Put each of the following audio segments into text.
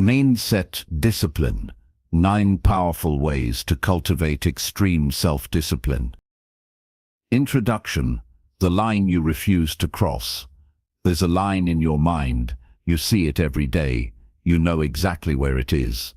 Mindset discipline. 9 powerful ways to cultivate extreme self-discipline. Introduction. The line you refuse to cross. There's a line in your mind. You see it every day. You know exactly where it is.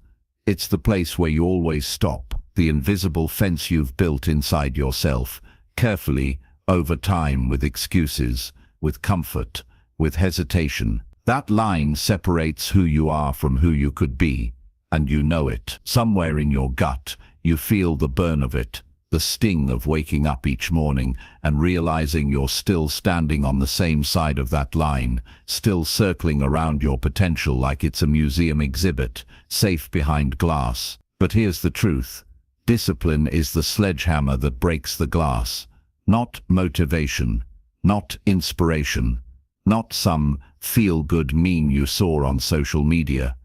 It's the place where you always stop, the invisible fence you've built inside yourself, carefully, over time, with excuses, with comfort, with hesitation. That line separates who you are from who you could be, and you know it. Somewhere in your gut, you feel the burn of it, the sting of waking up each morning and realizing you're still standing on the same side of that line, still circling around your potential like it's a museum exhibit, safe behind glass. But here's the truth. Discipline is the sledgehammer that breaks the glass. Not motivation, not inspiration, not some feel-good meme you saw on social media.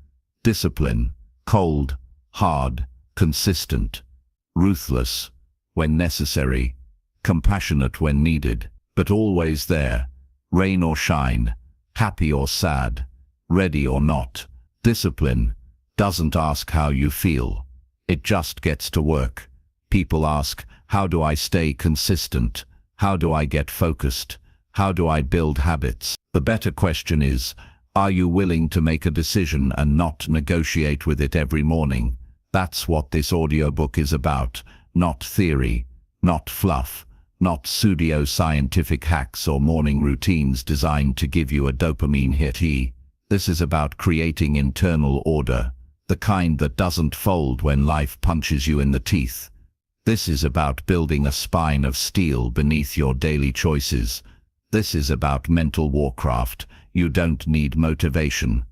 Discipline. Cold, hard, consistent, ruthless when necessary, compassionate when needed, but always there, rain or shine, happy or sad, ready or not. Discipline doesn't ask how you feel. It just gets to work. People ask, how do I stay consistent? How do I get focused? How do I build habits? The better question is, are you willing to make a decision and not negotiate with it every morning? That's what this audiobook is about. Not theory, not fluff, not pseudo-scientific hacks or morning routines designed to give you a dopamine hit. This is about creating internal order, the kind that doesn't fold when life punches you in the teeth. This is about building a spine of steel beneath your daily choices. This is about mental warcraft. You don't need motivation.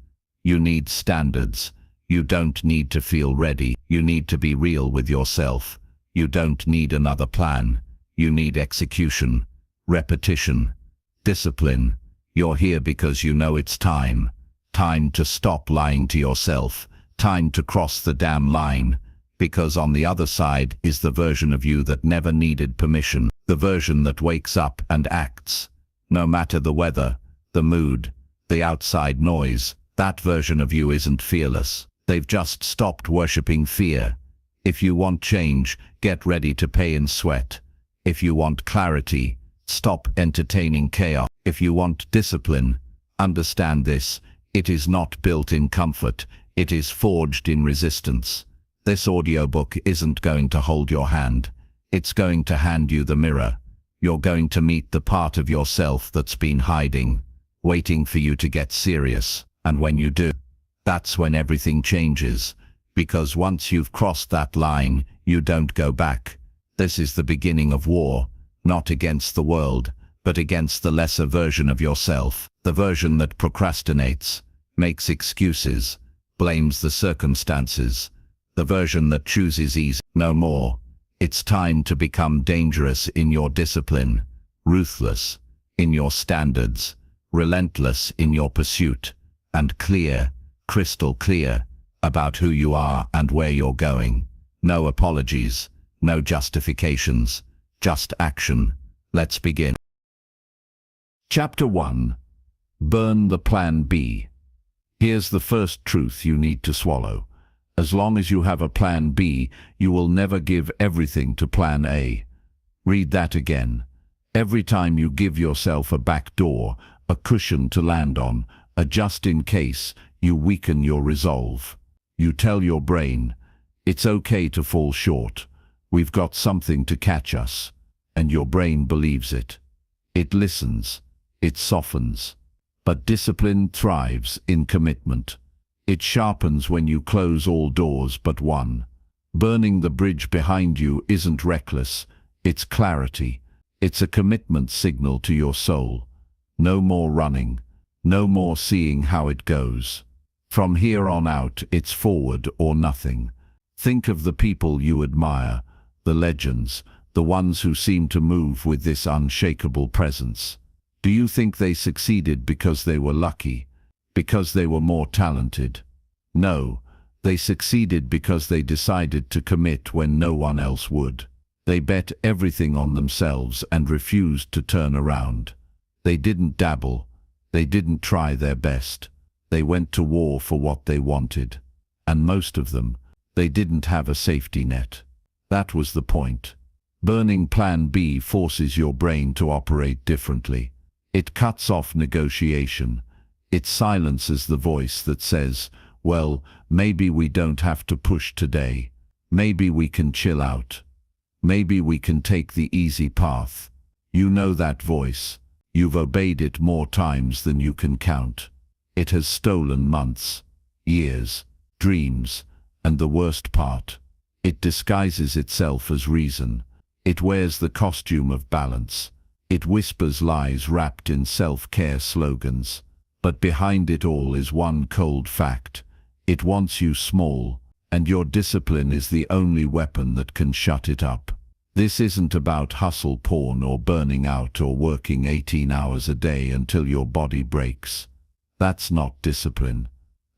You need standards. You don't need to feel ready. You need to be real with yourself. You don't need another plan. You need execution, repetition, discipline. You're here because you know it's time. Time to stop lying to yourself. Time to cross the damn line. Because on the other side is the version of you that never needed permission. The version that wakes up and acts. No matter the weather, the mood, the outside noise. That version of you isn't fearless. They've just stopped worshipping fear. If you want change, get ready to pay in sweat. If you want clarity, stop entertaining chaos. If you want discipline, understand this. It is not built in comfort. It is forged in resistance. This audiobook isn't going to hold your hand. It's going to hand you the mirror. You're going to meet the part of yourself that's been hiding, waiting for you to get serious. And when you do, that's when everything changes. Because once you've crossed that line, you don't go back. This is the beginning of war, not against the world, but against the lesser version of yourself. The version that procrastinates, makes excuses, blames the circumstances. The version that chooses ease. No more. It's time to become dangerous in your discipline, ruthless in your standards, relentless in your pursuit, and clear, crystal clear, about who you are and where you're going. No apologies, no justifications, just action. Let's begin. Chapter 1. Burn the Plan B. Here's the first truth you need to swallow. As long as you have a Plan B, you will never give everything to Plan A. Read that again. Every time you give yourself a back door, a cushion to land on, a just in case, you weaken your resolve. You tell your brain, it's okay to fall short. We've got something to catch us. And your brain believes it. It listens. It softens. But discipline thrives in commitment. It sharpens when you close all doors but one. Burning the bridge behind you isn't reckless. It's clarity. It's a commitment signal to your soul. No more running. No more seeing how it goes. From here on out, it's forward or nothing. Think of the people you admire, the legends, the ones who seem to move with this unshakable presence. Do you think they succeeded because they were lucky? Because they were more talented? No, they succeeded because they decided to commit when no one else would. They bet everything on themselves and refused to turn around. They didn't dabble. They didn't try their best. They went to war for what they wanted. And most of them, they didn't have a safety net. That was the point. Burning Plan B forces your brain to operate differently. It cuts off negotiation. It silences the voice that says, well, maybe we don't have to push today. Maybe we can chill out. Maybe we can take the easy path. You know that voice. You've obeyed it more times than you can count. It has stolen months, years, dreams, and the worst part, it disguises itself as reason. It wears the costume of balance. It whispers lies wrapped in self-care slogans. But behind it all is one cold fact. It wants you small, and your discipline is the only weapon that can shut it up. This isn't about hustle porn or burning out or working 18 hours a day until your body breaks. That's not discipline.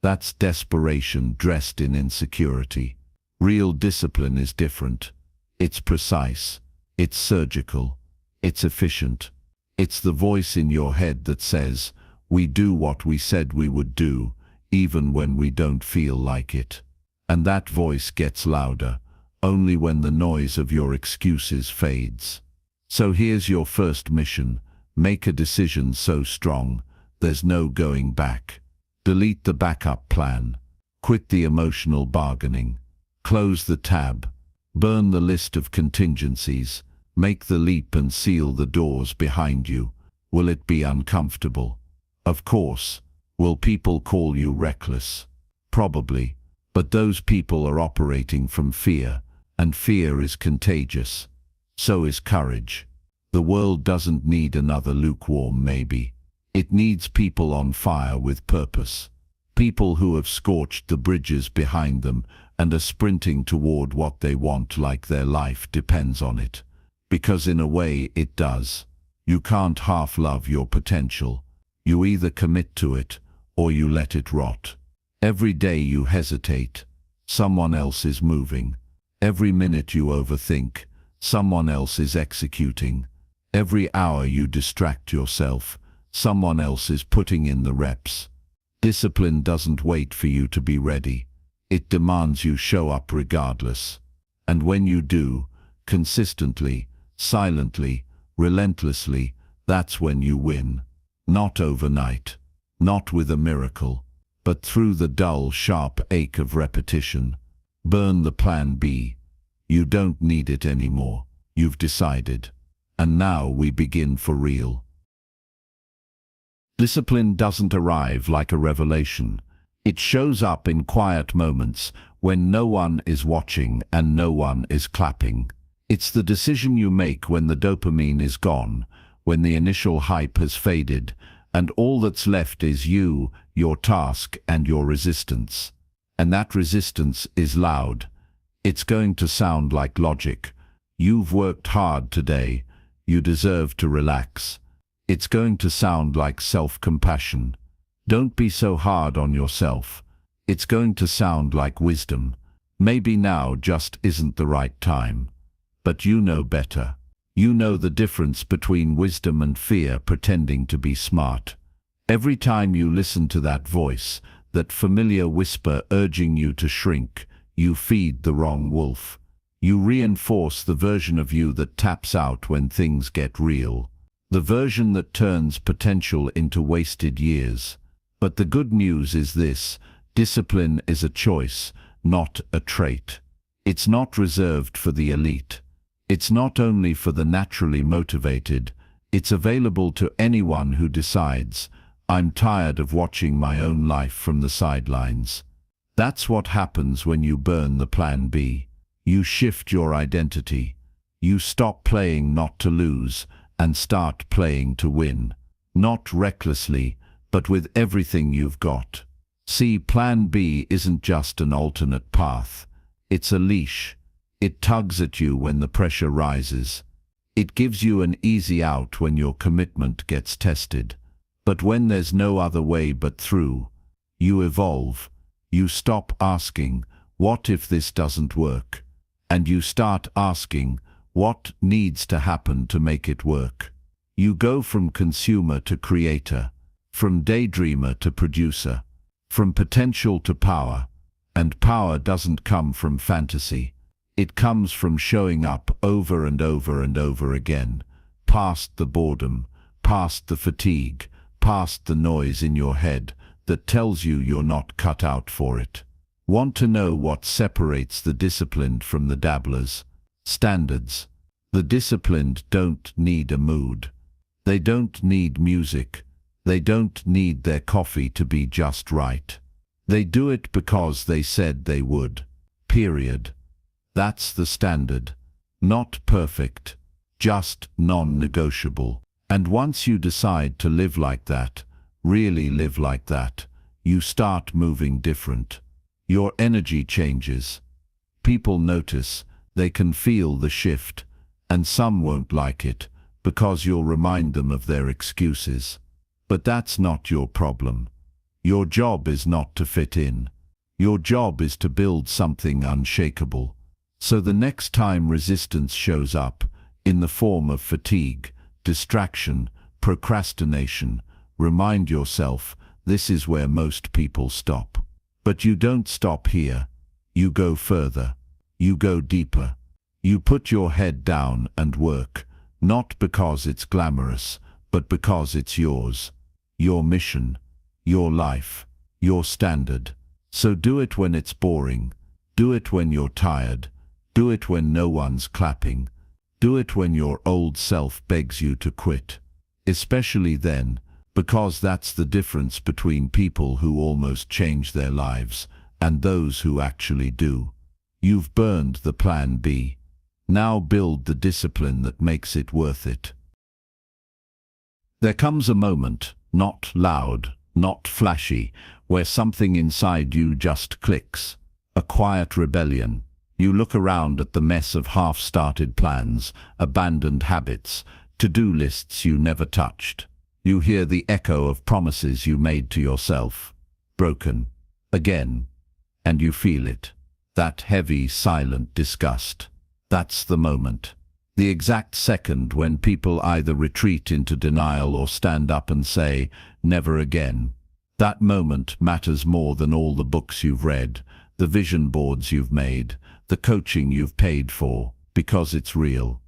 That's desperation dressed in insecurity. Real discipline is different. It's precise. It's surgical. It's efficient. It's the voice in your head that says, we do what we said we would do, even when we don't feel like it. And that voice gets louder only when the noise of your excuses fades. So here's your first mission. Make a decision so strong, there's no going back. Delete the backup plan. Quit the emotional bargaining. Close the tab. Burn the list of contingencies. Make the leap and seal the doors behind you. Will it be uncomfortable? Of course. Will people call you reckless? Probably. But those people are operating from fear, and fear is contagious. So is courage. The world doesn't need another lukewarm maybe. It needs people on fire with purpose. People who have scorched the bridges behind them and are sprinting toward what they want like their life depends on it. Because in a way it does. You can't half love your potential. You either commit to it or you let it rot. Every day you hesitate, someone else is moving. Every minute you overthink, someone else is executing. Every hour you distract yourself, someone else is putting in the reps. Discipline doesn't wait for you to be ready. It demands you show up regardless. And when you do, consistently, silently, relentlessly, that's when you win. Not overnight, not with a miracle, but through the dull, sharp ache of repetition. Burn the plan B. You don't need it anymore. You've decided. And now we begin for real. Discipline doesn't arrive like a revelation. It shows up in quiet moments when no one is watching and no one is clapping. It's the decision you make when the dopamine is gone, when the initial hype has faded, and all that's left is you, your task, and your resistance. And that resistance is loud. It's going to sound like logic. You've worked hard today. You deserve to relax. It's going to sound like self-compassion. Don't be so hard on yourself. It's going to sound like wisdom. Maybe now just isn't the right time. But you know better. You know the difference between wisdom and fear pretending to be smart. Every time you listen to that voice, that familiar whisper urging you to shrink, you feed the wrong wolf. You reinforce the version of you that taps out when things get real. The version that turns potential into wasted years. But the good news is this: discipline is a choice, not a trait. It's not reserved for the elite. It's not only for the naturally motivated. It's available to anyone who decides, I'm tired of watching my own life from the sidelines. That's what happens when you burn the plan B. You shift your identity. You stop playing not to lose and start playing to win. Not recklessly, but with everything you've got. See, plan B isn't just an alternate path. It's a leash. It tugs at you when the pressure rises. It gives you an easy out when your commitment gets tested. But when there's no other way but through, you evolve. You stop asking, what if this doesn't work? And you start asking, what needs to happen to make it work? You go from consumer to creator, from daydreamer to producer. from potential to power. And power doesn't come from fantasy. It comes from showing up over and over and over again, past the boredom, past the fatigue, past the noise in your head that tells you you're not cut out for it. Want to know what separates the disciplined from the dabblers? Standards. The disciplined don't need a mood. They don't need music. They don't need their coffee to be just right. They do it because they said they would. Period. That's the standard. Not perfect, just non-negotiable. And once you decide to live like that, really live like that, you start moving different. Your energy changes. People notice, they can feel the shift, and some won't like it, because you'll remind them of their excuses. But that's not your problem. Your job is not to fit in. Your job is to build something unshakable. So the next time resistance shows up, in the form of fatigue, distraction, procrastination, remind yourself, this is where most people stop. But you don't stop here. You go further. You go deeper. You put your head down and work, not because it's glamorous, but because it's yours. Your mission, your life, your standard. So do it when it's boring. Do it when you're tired. Do it when no one's clapping. Do it when your old self begs you to quit. Especially then, because that's the difference between people who almost change their lives and those who actually do. You've burned the plan B. Now build the discipline that makes it worth it. There comes a moment, not loud, not flashy, where something inside you just clicks. A quiet rebellion. You look around at the mess of half-started plans, abandoned habits, to-do lists you never touched. You hear the echo of promises you made to yourself, broken, again, and you feel it. That heavy, silent disgust. That's the moment. The exact second when people either retreat into denial or stand up and say, never again. That moment matters more than all the books you've read, the vision boards you've made, the coaching you've paid for, because it's real.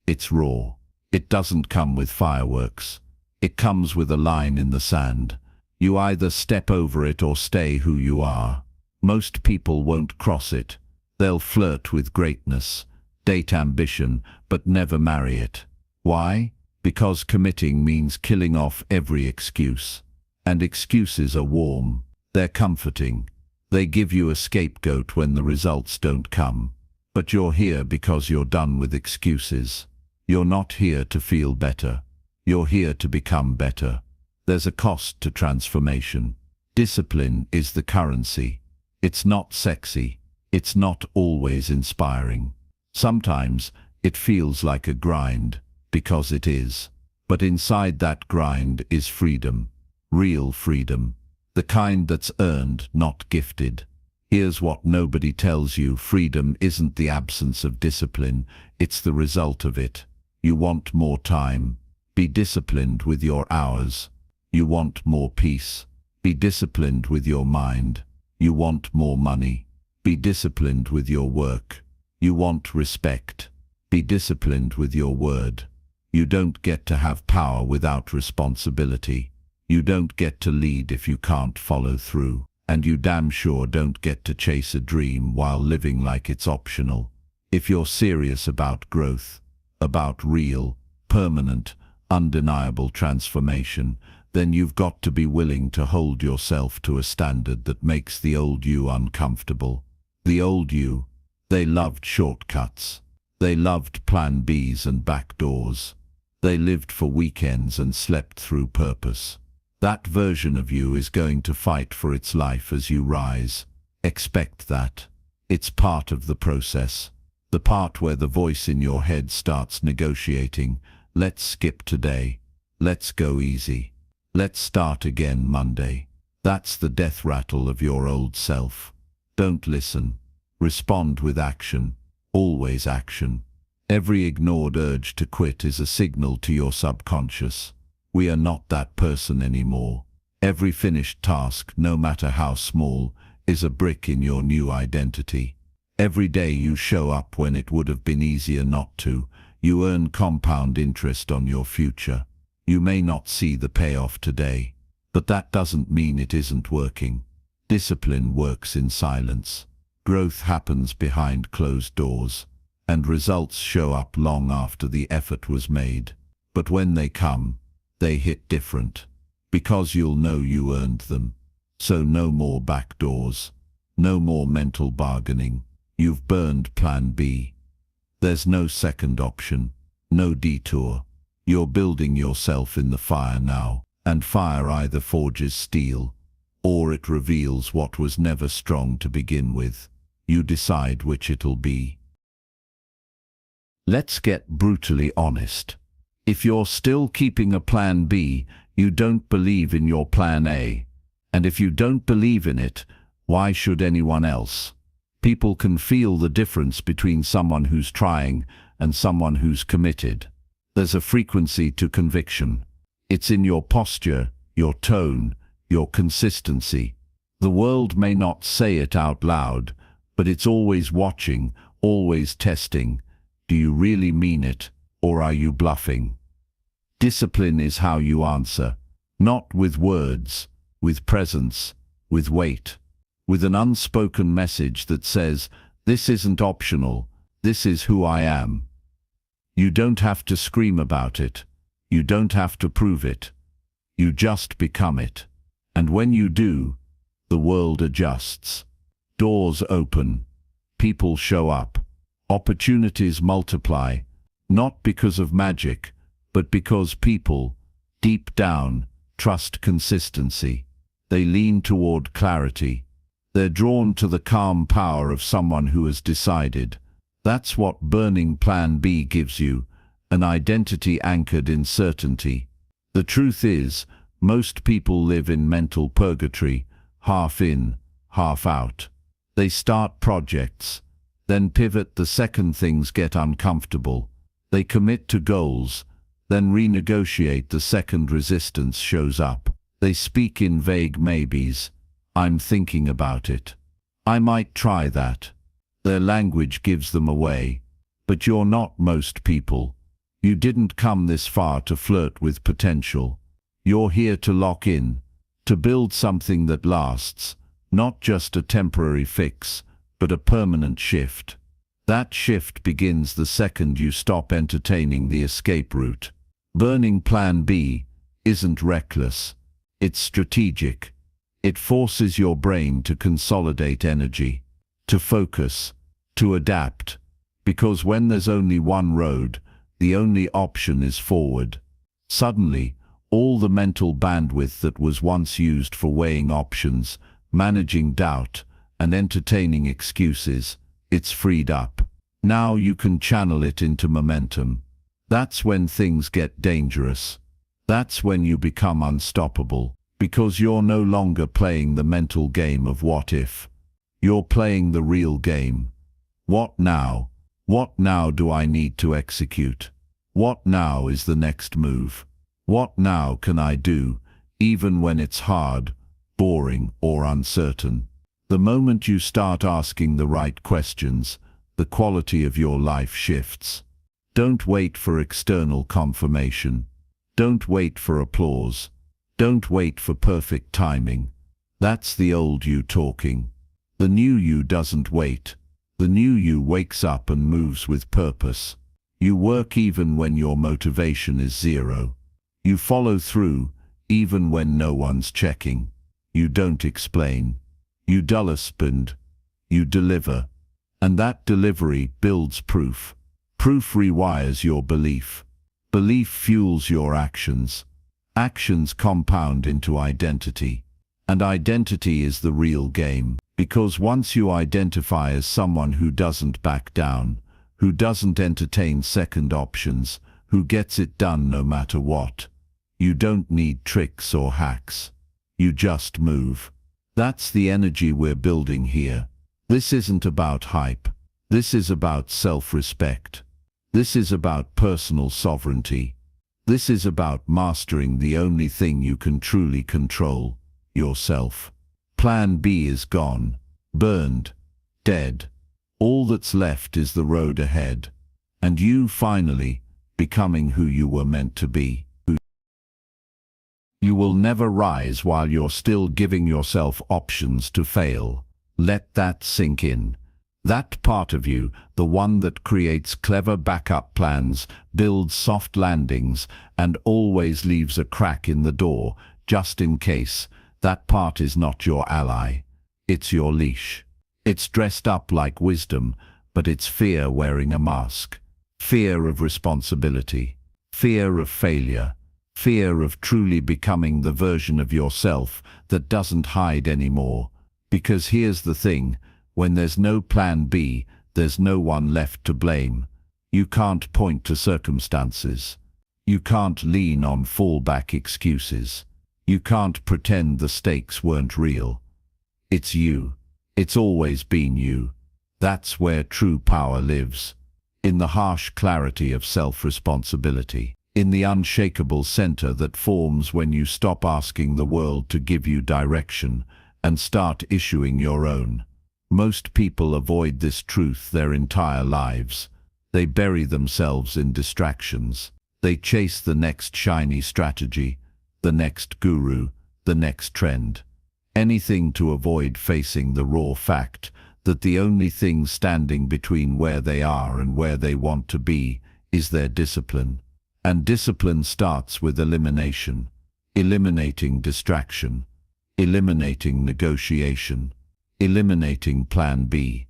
It's raw. It doesn't come with fireworks. It comes with a line in the sand. You either step over it or stay who you are. Most people won't cross it. They'll flirt with greatness, date ambition, but never marry it. Why? Because committing means killing off every excuse. And excuses are warm. They're comforting. They give you a scapegoat when the results don't come. But you're here because you're done with excuses. You're not here to feel better. You're here to become better. There's a cost to transformation. Discipline is the currency. It's not sexy. It's not always inspiring. Sometimes it feels like a grind, because it is. But inside that grind is freedom. Real freedom. The kind that's earned, not gifted. Here's what nobody tells you. Freedom isn't the absence of discipline. It's the result of it. You want more time. Be disciplined with your hours. You want more peace. Be disciplined with your mind. You want more money. Be disciplined with your work. You want respect. Be disciplined with your word. You don't get to have power without responsibility. You don't get to lead if you can't follow through. And you damn sure don't get to chase a dream while living like it's optional. If you're serious about growth, about real, permanent, undeniable transformation, then you've got to be willing to hold yourself to a standard that makes the old you uncomfortable. The old you, they loved shortcuts. They loved plan Bs and back doors. They lived for weekends and slept through purpose. That version of you is going to fight for its life as you rise. Expect that. It's part of the process. The part where the voice in your head starts negotiating. Let's skip today. Let's go easy. Let's start again Monday. That's the death rattle of your old self. Don't listen. Respond with action. Always action. Every ignored urge to quit is a signal to your subconscious. We are not that person anymore. Every finished task, no matter how small, is a brick in your new identity. Every day you show up when it would have been easier not to, you earn compound interest on your future. You may not see the payoff today, but that doesn't mean it isn't working. Discipline works in silence. Growth happens behind closed doors, and results show up long after the effort was made. But when they come, they hit different, because you'll know you earned them. So no more back doors, no more mental bargaining. You've burned Plan B. There's no second option, no detour. You're building yourself in the fire now, and fire either forges steel, or it reveals what was never strong to begin with. You decide which it'll be. Let's get brutally honest. If you're still keeping a Plan B, you don't believe in your Plan A. And if you don't believe in it, why should anyone else? People can feel the difference between someone who's trying and someone who's committed. There's a frequency to conviction. It's in your posture, your tone, your consistency. The world may not say it out loud, but it's always watching, always testing. Do you really mean it, or are you bluffing? Discipline is how you answer, not with words, with presence, with weight, with an unspoken message that says, this isn't optional, this is who I am. You don't have to scream about it. You don't have to prove it. You just become it. And when you do, the world adjusts. Doors open. People show up. Opportunities multiply, not because of magic, but because people, deep down, trust consistency. They lean toward clarity. They're drawn to the calm power of someone who has decided. That's what burning Plan B gives you, an identity anchored in certainty. The truth is, most people live in mental purgatory, half in, half out. They start projects, then pivot the second things get uncomfortable. They commit to goals, then renegotiate the second resistance shows up. They speak in vague maybes. I'm thinking about it. I might try that. Their language gives them away. But you're not most people. You didn't come this far to flirt with potential. You're here to lock in, to build something that lasts, not just a temporary fix, but a permanent shift. That shift begins the second you stop entertaining the escape route. Burning Plan B isn't reckless. It's strategic. It forces your brain to consolidate energy, to focus, to adapt. Because when there's only one road, the only option is forward. Suddenly, all the mental bandwidth that was once used for weighing options, managing doubt, and entertaining excuses, it's freed up. Now you can channel it into momentum. That's when things get dangerous. That's when you become unstoppable, because you're no longer playing the mental game of what if. You're playing the real game. What now? What now do I need to execute? What now is the next move? What now can I do, even when it's hard, boring, or uncertain? The moment you start asking the right questions, the quality of your life shifts. Don't wait for external confirmation. Don't wait for applause. Don't wait for perfect timing. That's the old you talking. The new you doesn't wait. The new you wakes up and moves with purpose. You work even when your motivation is zero. You follow through, even when no one's checking. You don't explain. You dull-spend. You deliver. And that delivery builds proof. Proof rewires your belief. Belief fuels your actions. Actions compound into identity. And identity is the real game. Because once you identify as someone who doesn't back down, who doesn't entertain second options, who gets it done no matter what, you don't need tricks or hacks. You just move. That's the energy we're building here. This isn't about hype. This is about self-respect. This is about personal sovereignty. This is about mastering the only thing you can truly control, yourself. Plan B is gone, burned, dead. All that's left is the road ahead, and you finally becoming who you were meant to be. You will never rise while you're still giving yourself options to fail. Let that sink in. That part of you, the one that creates clever backup plans, builds soft landings, and always leaves a crack in the door, just in case, that part is not your ally. It's your leash. It's dressed up like wisdom, but it's fear wearing a mask. Fear of responsibility. Fear of failure. Fear of truly becoming the version of yourself that doesn't hide anymore. Because here's the thing, when there's no plan B, there's no one left to blame. You can't point to circumstances. You can't lean on fallback excuses. You can't pretend the stakes weren't real. It's you. It's always been you. That's where true power lives. In the harsh clarity of self-responsibility. In the unshakable center that forms when you stop asking the world to give you direction and start issuing your own. Most people avoid this truth their entire lives. They bury themselves in distractions. They chase the next shiny strategy, the next guru, the next trend. Anything to avoid facing the raw fact that the only thing standing between where they are and where they want to be is their discipline. And discipline starts with elimination. Eliminating distraction. Eliminating negotiation. Eliminating plan B.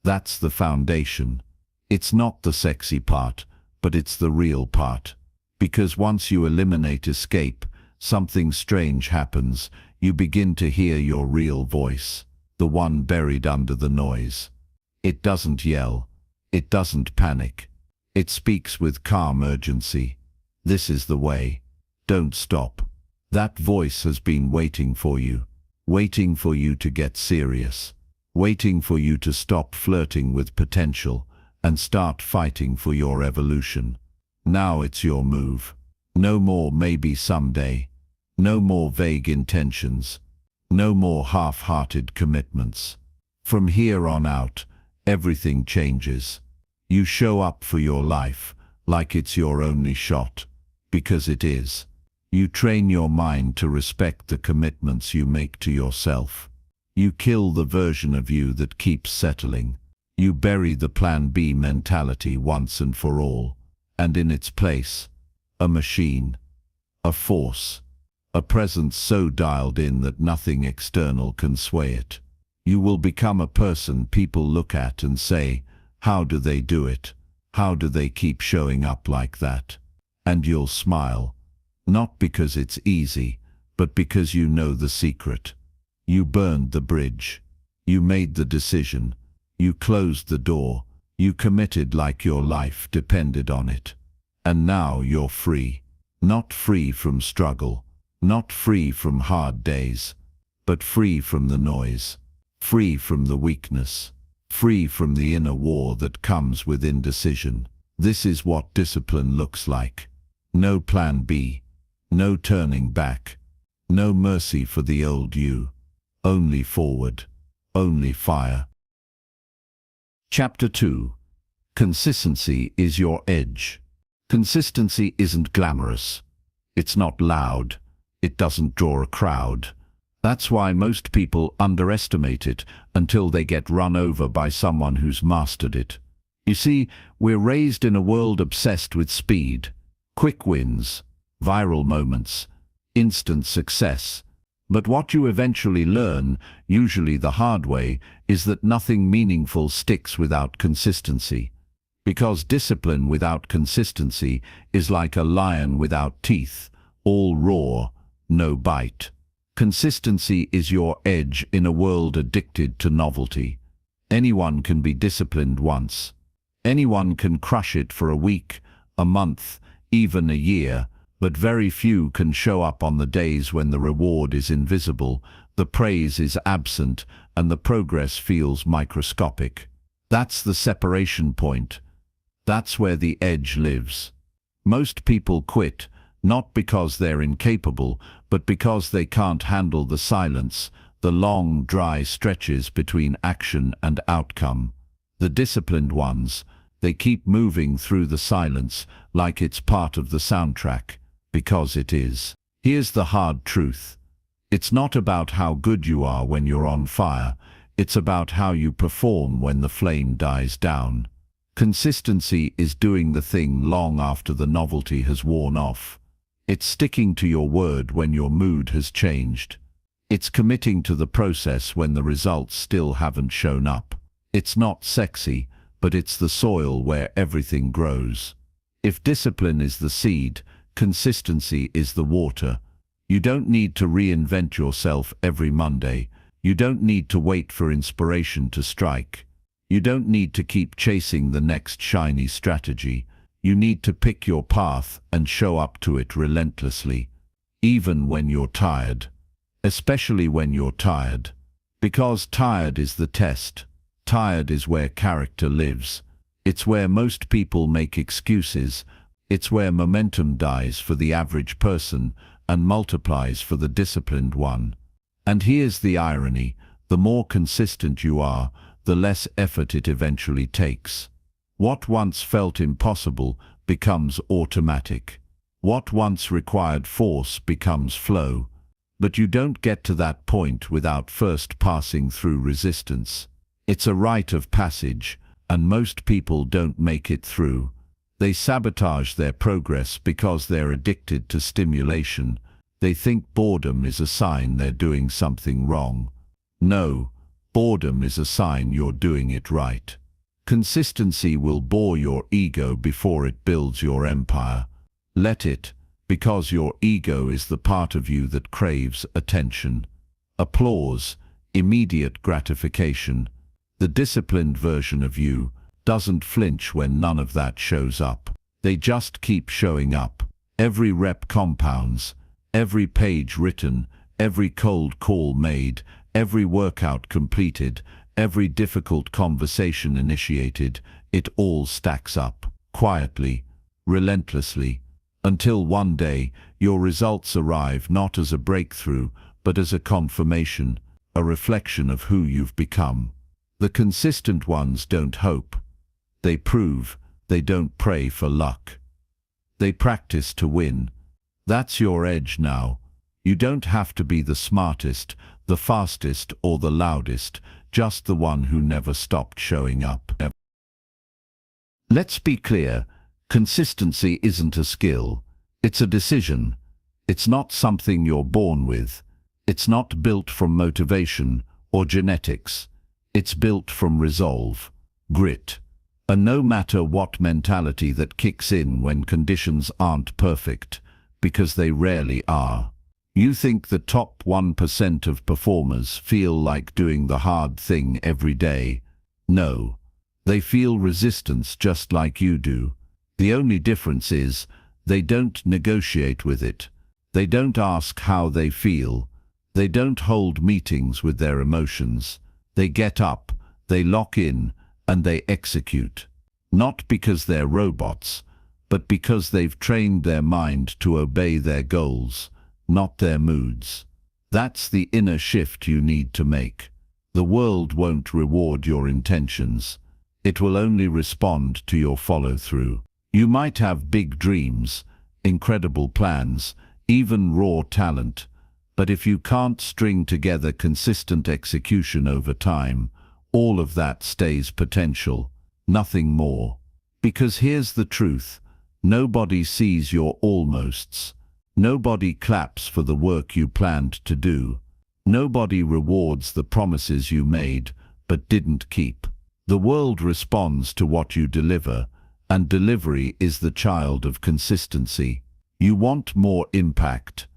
That's the foundation. It's not the sexy part, but it's the real part. Because once you eliminate escape, something strange happens. You begin to hear your real voice, the one buried under the noise. It doesn't yell. It doesn't panic. It speaks with calm urgency. This is the way. Don't stop. That voice has been waiting for you. Waiting for you to get serious. Waiting for you to stop flirting with potential and start fighting for your evolution. Now it's your move. No more maybe someday. No more vague intentions. No more half-hearted commitments. From here on out, everything changes. You show up for your life like it's your only shot, because it is. You train your mind to respect the commitments you make to yourself. You kill the version of you that keeps settling. You bury the plan B mentality once and for all, and in its place, a machine, a force, a presence so dialed in that nothing external can sway it. You will become a person people look at and say, how do they do it? How do they keep showing up like that? And you'll smile. Not because it's easy, but because you know the secret. You burned the bridge. You made the decision. You closed the door. You committed like your life depended on it. And now you're free. Not free from struggle. Not free from hard days. But free from the noise. Free from the weakness. Free from the inner war that comes with indecision. This is what discipline looks like. No plan B. No turning back. No mercy for the old you. Only forward. Only fire. Chapter 2. Consistency is your edge. Consistency isn't glamorous. It's not loud. It doesn't draw a crowd. That's why most people underestimate it until they get run over by someone who's mastered it. You see, we're raised in a world obsessed with speed, quick wins, viral moments, instant success. But what you eventually learn, usually the hard way, is that nothing meaningful sticks without consistency. Because discipline without consistency is like a lion without teeth, all roar, no bite. Consistency is your edge in a world addicted to novelty. Anyone can be disciplined once. Anyone can crush it for a week, a month, even a year, but very few can show up on the days when the reward is invisible, the praise is absent, and the progress feels microscopic. That's the separation point. That's where the edge lives. Most people quit, not because they're incapable, but because they can't handle the silence, the long, dry stretches between action and outcome. The disciplined ones, they keep moving through the silence like it's part of the soundtrack, because it is. Here's the hard truth. It's not about how good you are when you're on fire, it's about how you perform when the flame dies down. Consistency is doing the thing long after the novelty has worn off. It's sticking to your word when your mood has changed. It's committing to the process when the results still haven't shown up. It's not sexy, but it's the soil where everything grows. If discipline is the seed, consistency is the water. You don't need to reinvent yourself every Monday. You don't need to wait for inspiration to strike. You don't need to keep chasing the next shiny strategy. You need to pick your path and show up to it relentlessly, even when you're tired. Especially when you're tired. Because tired is the test. Tired is where character lives. It's where most people make excuses. It's where momentum dies for the average person and multiplies for the disciplined one. And here's the irony. The more consistent you are, the less effort it eventually takes. What once felt impossible becomes automatic. What once required force becomes flow. But you don't get to that point without first passing through resistance. It's a rite of passage, and most people don't make it through. They sabotage their progress because they're addicted to stimulation. They think boredom is a sign they're doing something wrong. No. Boredom is a sign you're doing it right. Consistency will bore your ego before it builds your empire. Let it, because your ego is the part of you that craves attention, applause, immediate gratification. The disciplined version of you doesn't flinch when none of that shows up. They just keep showing up. Every rep compounds, every page written, every cold call made, every workout completed, every difficult conversation initiated. It all stacks up, quietly, relentlessly, until one day your results arrive not as a breakthrough, but as a confirmation, a reflection of who you've become. The consistent ones don't hope. They prove. They don't pray for luck. They practice to win. That's your edge now. You don't have to be the smartest, the fastest, or the loudest, just the one who never stopped showing up. Let's be clear, consistency isn't a skill. It's a decision. It's not something you're born with. It's not built from motivation or genetics. It's built from resolve, grit, a no-matter-what mentality that kicks in when conditions aren't perfect, because they rarely are. You think the top 1% of performers feel like doing the hard thing every day. No. They feel resistance just like you do. The only difference is, they don't negotiate with it. They don't ask how they feel. They don't hold meetings with their emotions. They get up, they lock in, and they execute. Not because they're robots, but because they've trained their mind to obey their goals, not their moods. That's the inner shift you need to make. The world won't reward your intentions. It will only respond to your follow-through. You might have big dreams, incredible plans, even raw talent, but if you can't string together consistent execution over time, all of that stays potential, nothing more. Because here's the truth, nobody sees your almosts. Nobody claps for the work you planned to do. Nobody rewards the promises you made, but didn't keep. The world responds to what you deliver, and delivery is the child of consistency. You want more impact,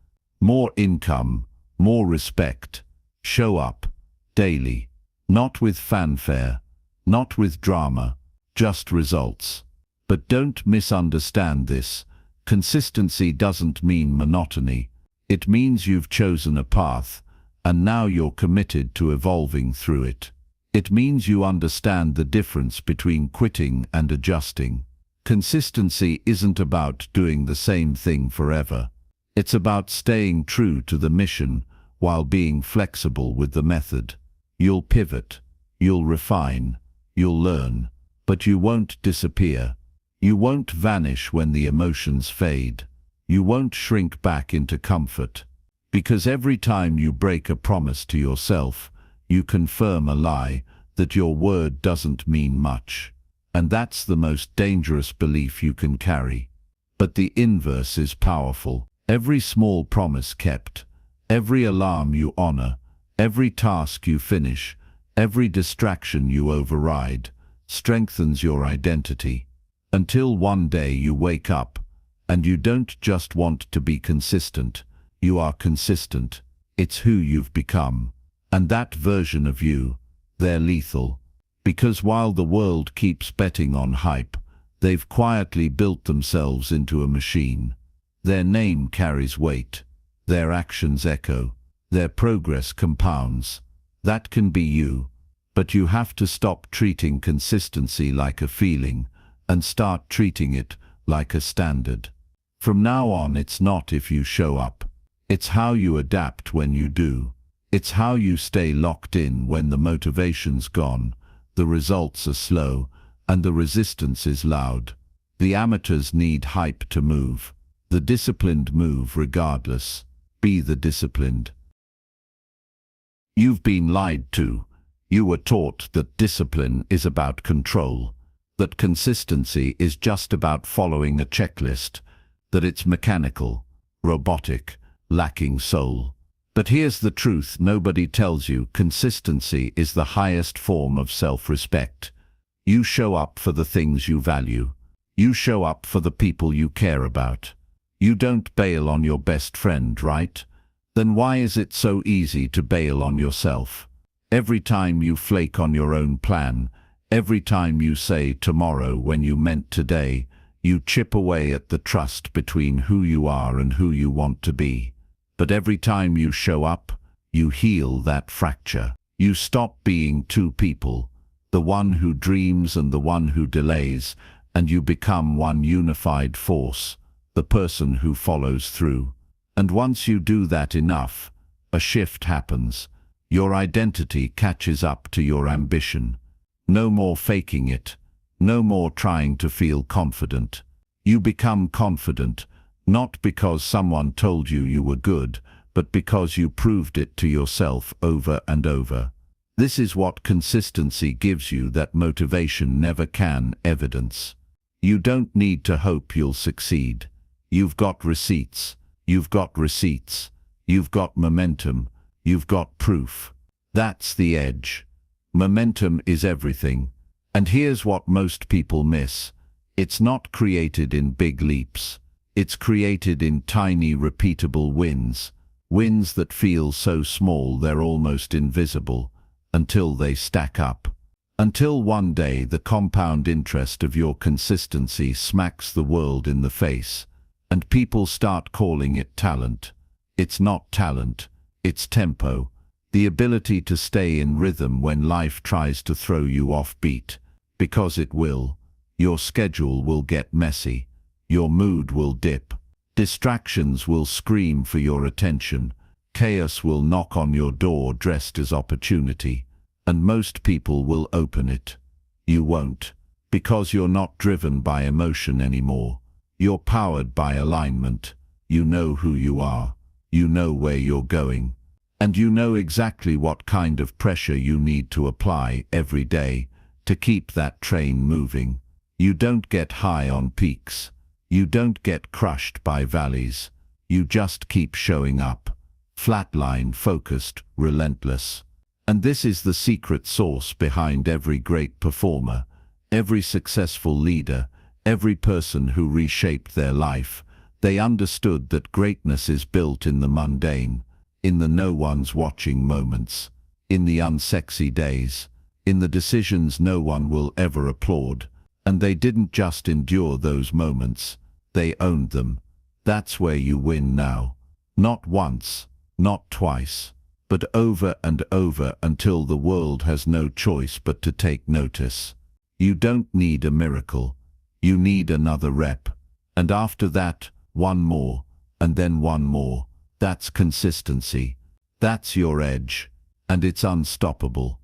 more income, more respect. Show up, daily. Not with fanfare, not with drama, just results. But don't misunderstand this. Consistency doesn't mean monotony. It means you've chosen a path, and now you're committed to evolving through it. It means you understand the difference between quitting and adjusting. Consistency isn't about doing the same thing forever. It's about staying true to the mission while being flexible with the method. You'll pivot, you'll refine, you'll learn, but you won't disappear. You won't vanish when the emotions fade. You won't shrink back into comfort. Because every time you break a promise to yourself, you confirm a lie that your word doesn't mean much. And that's the most dangerous belief you can carry. But the inverse is powerful. Every small promise kept, every alarm you honor, every task you finish, every distraction you override, strengthens your identity. Until one day you wake up, and you don't just want to be consistent, you are consistent. It's who you've become. And that version of you, they're lethal. Because while the world keeps betting on hype, they've quietly built themselves into a machine. Their name carries weight, their actions echo, their progress compounds. That can be you, but you have to stop treating consistency like a feeling and start treating it like a standard. From now on, it's not if you show up. It's how you adapt when you do. It's how you stay locked in when the motivation's gone, the results are slow, and the resistance is loud. The amateurs need hype to move. The disciplined move regardless. Be the disciplined. You've been lied to. You were taught that discipline is about control, that consistency is just about following a checklist, that it's mechanical, robotic, lacking soul. But here's the truth nobody tells you: consistency is the highest form of self-respect. You show up for the things you value. You show up for the people you care about. You don't bail on your best friend, right? Then why is it so easy to bail on yourself? Every time you flake on your own plan, every time you say tomorrow when you meant today, you chip away at the trust between who you are and who you want to be. But every time you show up, you heal that fracture. You stop being two people, the one who dreams and the one who delays, and you become one unified force, the person who follows through. And once you do that enough, a shift happens. Your identity catches up to your ambition. No more faking it. No more trying to feel confident. You become confident, not because someone told you you were good, but because you proved it to yourself over and over. This is what consistency gives you that motivation never can: evidence. You don't need to hope you'll succeed. You've got receipts. You've got receipts. You've got momentum. You've got proof. That's the edge. Momentum is everything. And here's what most people miss. It's not created in big leaps. It's created in tiny, repeatable wins. Wins that feel so small they're almost invisible, until they stack up. Until one day the compound interest of your consistency smacks the world in the face, and people start calling it talent. It's not talent, it's tempo. The ability to stay in rhythm when life tries to throw you off beat. Because it will. Your schedule will get messy. Your mood will dip. Distractions will scream for your attention. Chaos will knock on your door dressed as opportunity. And most people will open it. You won't. Because you're not driven by emotion anymore. You're powered by alignment. You know who you are. You know where you're going. And you know exactly what kind of pressure you need to apply every day to keep that train moving. You don't get high on peaks. You don't get crushed by valleys. You just keep showing up. Flatline, focused, relentless. And this is the secret sauce behind every great performer, every successful leader, every person who reshaped their life. They understood that greatness is built in the mundane, in the no one's watching moments, in the unsexy days, in the decisions no one will ever applaud. And they didn't just endure those moments, they owned them. That's where you win now. Not once, not twice, but over and over until the world has no choice but to take notice. You don't need a miracle. You need another rep. And after that, one more, and then one more. That's consistency. That's your edge. And it's unstoppable.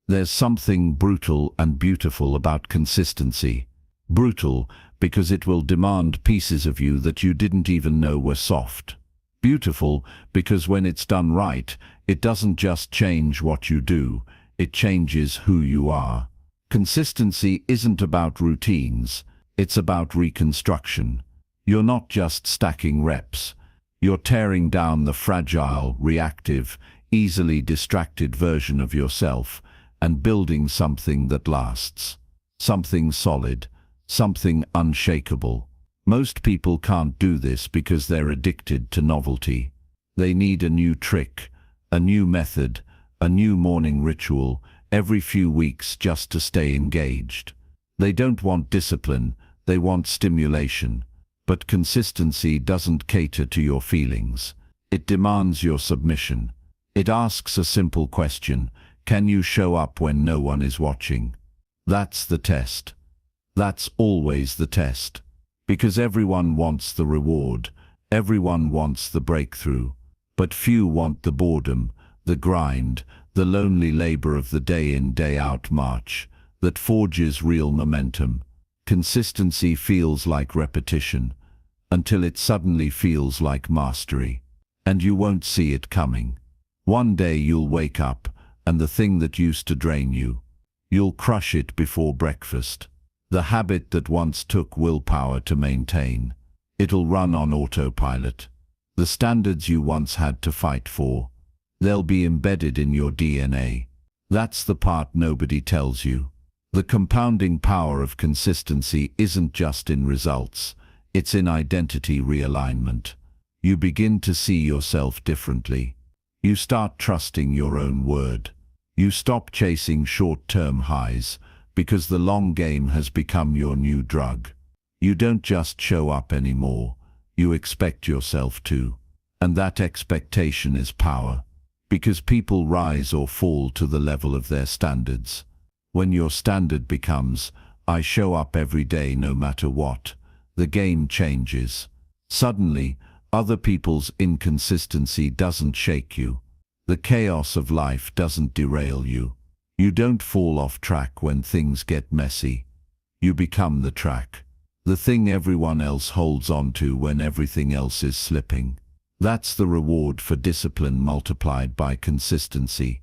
There's something brutal and beautiful about consistency. Brutal because it will demand pieces of you that you didn't even know were soft. Beautiful because when it's done right, it doesn't just change what you do, it changes who you are. Consistency isn't about routines, it's about reconstruction. You're not just stacking reps. You're tearing down the fragile, reactive, easily distracted version of yourself and building something that lasts. Something solid, something unshakable. Most people can't do this because they're addicted to novelty. They need a new trick, a new method, a new morning ritual every few weeks just to stay engaged. They don't want discipline, they want stimulation. But consistency doesn't cater to your feelings. It demands your submission. It asks a simple question: can you show up when no one is watching? That's the test. That's always the test. Because everyone wants the reward, everyone wants the breakthrough, but few want the boredom, the grind, the lonely labor of the day-in, day-out march that forges real momentum. Consistency feels like repetition, until it suddenly feels like mastery. And you won't see it coming. One day you'll wake up, and the thing that used to drain you, you'll crush it before breakfast. The habit that once took willpower to maintain, it'll run on autopilot. The standards you once had to fight for, they'll be embedded in your DNA. That's the part nobody tells you. The compounding power of consistency isn't just in results, it's in identity realignment. You begin to see yourself differently. You start trusting your own word. You stop chasing short-term highs, because the long game has become your new drug. You don't just show up anymore, you expect yourself to. And that expectation is power, because people rise or fall to the level of their standards. When your standard becomes, I show up every day no matter what, the game changes. Suddenly, other people's inconsistency doesn't shake you. The chaos of life doesn't derail you. You don't fall off track when things get messy. You become the track, the thing everyone else holds on to when everything else is slipping. That's the reward for discipline multiplied by consistency.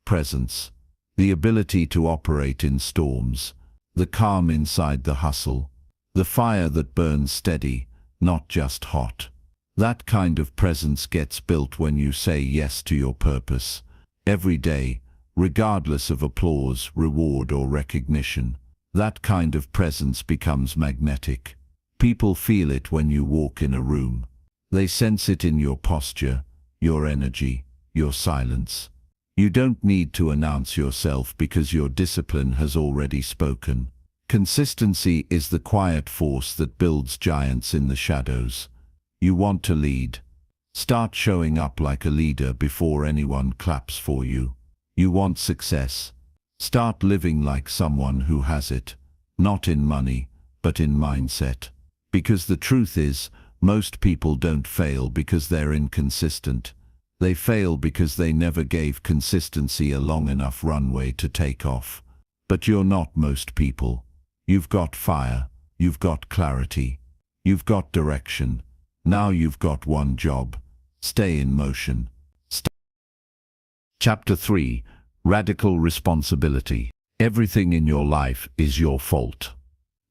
Presence. The ability to operate in storms. The calm inside the hustle. The fire that burns steady, not just hot. That kind of presence gets built when you say yes to your purpose. Every day, regardless of applause, reward or recognition. That kind of presence becomes magnetic. People feel it when you walk in a room. They sense it in your posture, your energy, your silence. You don't need to announce yourself because your discipline has already spoken. Consistency is the quiet force that builds giants in the shadows. You want to lead. Start showing up like a leader before anyone claps for you. You want success. Start living like someone who has it, not in money, but in mindset. Because the truth is, most people don't fail because they're inconsistent. They fail because they never gave consistency a long enough runway to take off. But you're not most people. You've got fire, you've got clarity, you've got direction. Now you've got one job. Stay in motion. Chapter 3. Radical Responsibility. Everything in your life is your fault.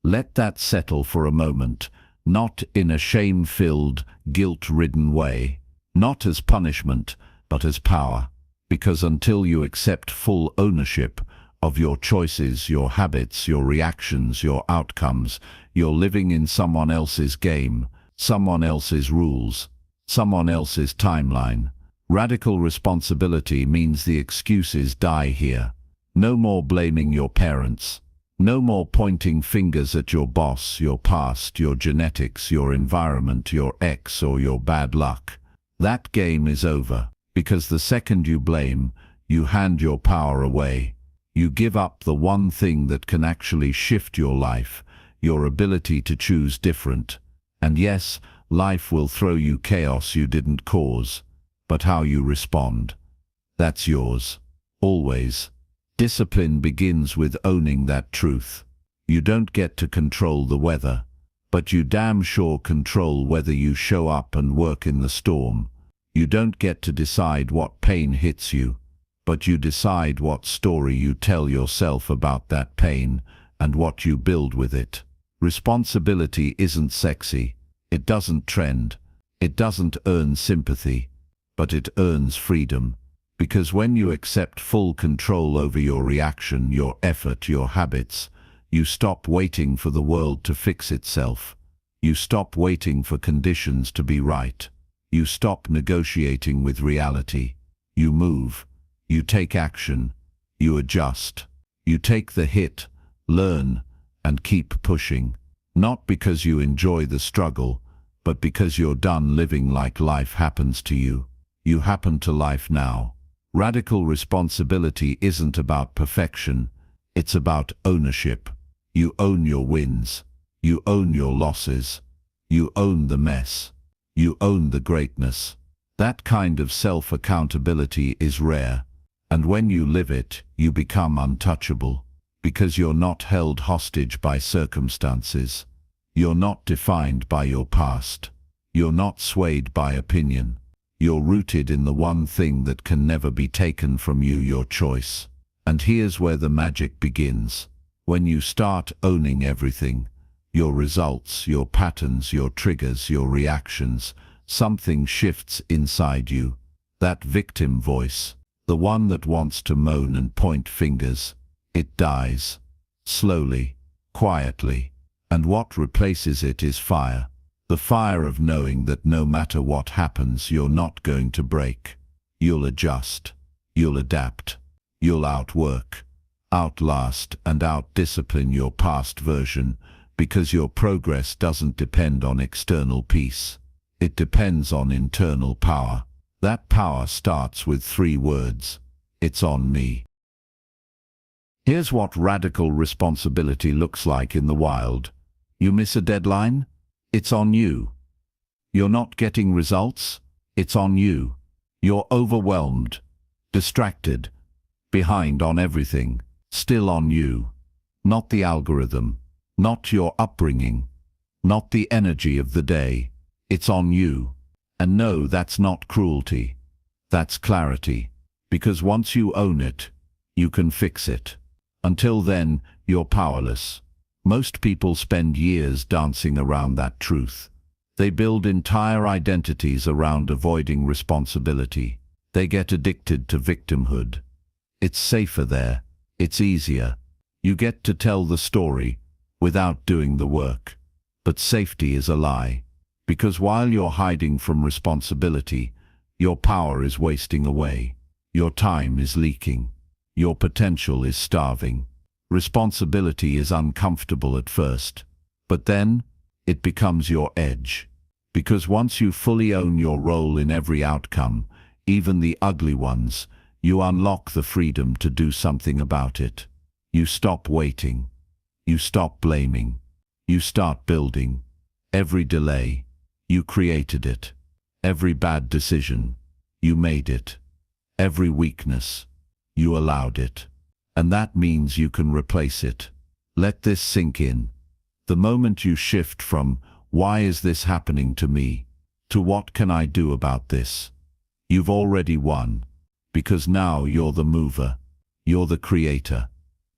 Let that settle for a moment, not in a shame-filled, guilt-ridden way, not as punishment, but as power. Because until you accept full ownership of your choices, your habits, your reactions, your outcomes, you're living in someone else's game, someone else's rules, someone else's timeline. Radical responsibility means the excuses die here. No more blaming your parents. No more pointing fingers at your boss, your past, your genetics, your environment, your ex, or your bad luck. That game is over, because the second you blame, you hand your power away. You give up the one thing that can actually shift your life, your ability to choose different. And yes, life will throw you chaos you didn't cause, but how you respond, that's yours. Always. Discipline begins with owning that truth. You don't get to control the weather, but you damn sure control whether you show up and work in the storm. You don't get to decide what pain hits you, but you decide what story you tell yourself about that pain and what you build with it. Responsibility isn't sexy. It doesn't trend. It doesn't earn sympathy, but it earns freedom. Because when you accept full control over your reaction, your effort, your habits, you stop waiting for the world to fix itself. You stop waiting for conditions to be right. You stop negotiating with reality. You move. You take action. You adjust. You take the hit, learn, and keep pushing. Not because you enjoy the struggle, but because you're done living like life happens to you. You happen to life now. Radical responsibility isn't about perfection. It's about ownership. You own your wins. You own your losses. You own the mess. You own the greatness. That kind of self-accountability is rare. And when you live it, you become untouchable. Because you're not held hostage by circumstances. You're not defined by your past. You're not swayed by opinion. You're rooted in the one thing that can never be taken from you, your choice. And here's where the magic begins. When you start owning everything, your results, your patterns, your triggers, your reactions, something shifts inside you. That victim voice, the one that wants to moan and point fingers, it dies. Slowly, quietly. And what replaces it is fire. The fire of knowing that no matter what happens, you're not going to break. You'll adjust. You'll adapt. You'll outwork, outlast, and outdiscipline your past version, because your progress doesn't depend on external peace. It depends on internal power. That power starts with 3 words. It's on me. Here's what radical responsibility looks like in the wild. You miss a deadline? It's on you. You're not getting results? It's on you. You're overwhelmed, distracted, behind on everything. Still on you. Not the algorithm, not your upbringing, not the energy of the day. It's on you. And no, that's not cruelty. That's clarity. Because once you own it, you can fix it. Until then, you're powerless. Most people spend years dancing around that truth. They build entire identities around avoiding responsibility. They get addicted to victimhood. It's safer there. It's easier. You get to tell the story without doing the work. But safety is a lie. Because while you're hiding from responsibility, your power is wasting away. Your time is leaking. Your potential is starving. Responsibility is uncomfortable at first, but then it becomes your edge. Because once you fully own your role in every outcome, even the ugly ones, you unlock the freedom to do something about it. You stop waiting. You stop blaming. You start building. Every delay, you created it. Every bad decision, you made it. Every weakness, you allowed it. And that means you can replace it. Let this sink in. The moment you shift from, "Why is this happening to me?" to "What can I do about this?" you've already won. Because now you're the mover. You're the creator.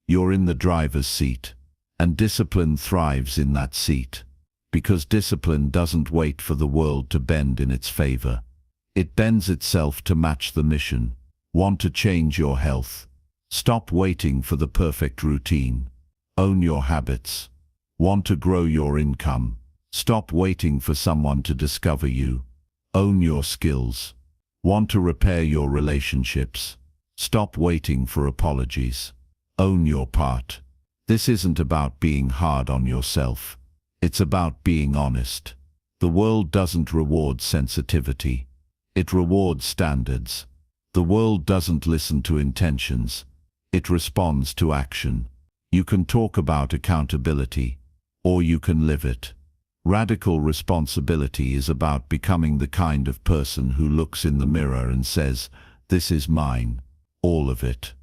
You're in the driver's seat. And discipline thrives in that seat. Because discipline doesn't wait for the world to bend in its favor. It bends itself to match the mission. Want to change your health? Stop waiting for the perfect routine. Own your habits. Want to grow your income? Stop waiting for someone to discover you. Own your skills. Want to repair your relationships? Stop waiting for apologies. Own your part. This isn't about being hard on yourself. It's about being honest. The world doesn't reward sensitivity. It rewards standards. The world doesn't listen to intentions. It responds to action. You can talk about accountability, or you can live it. Radical responsibility is about becoming the kind of person who looks in the mirror and says, "This is mine, all of it."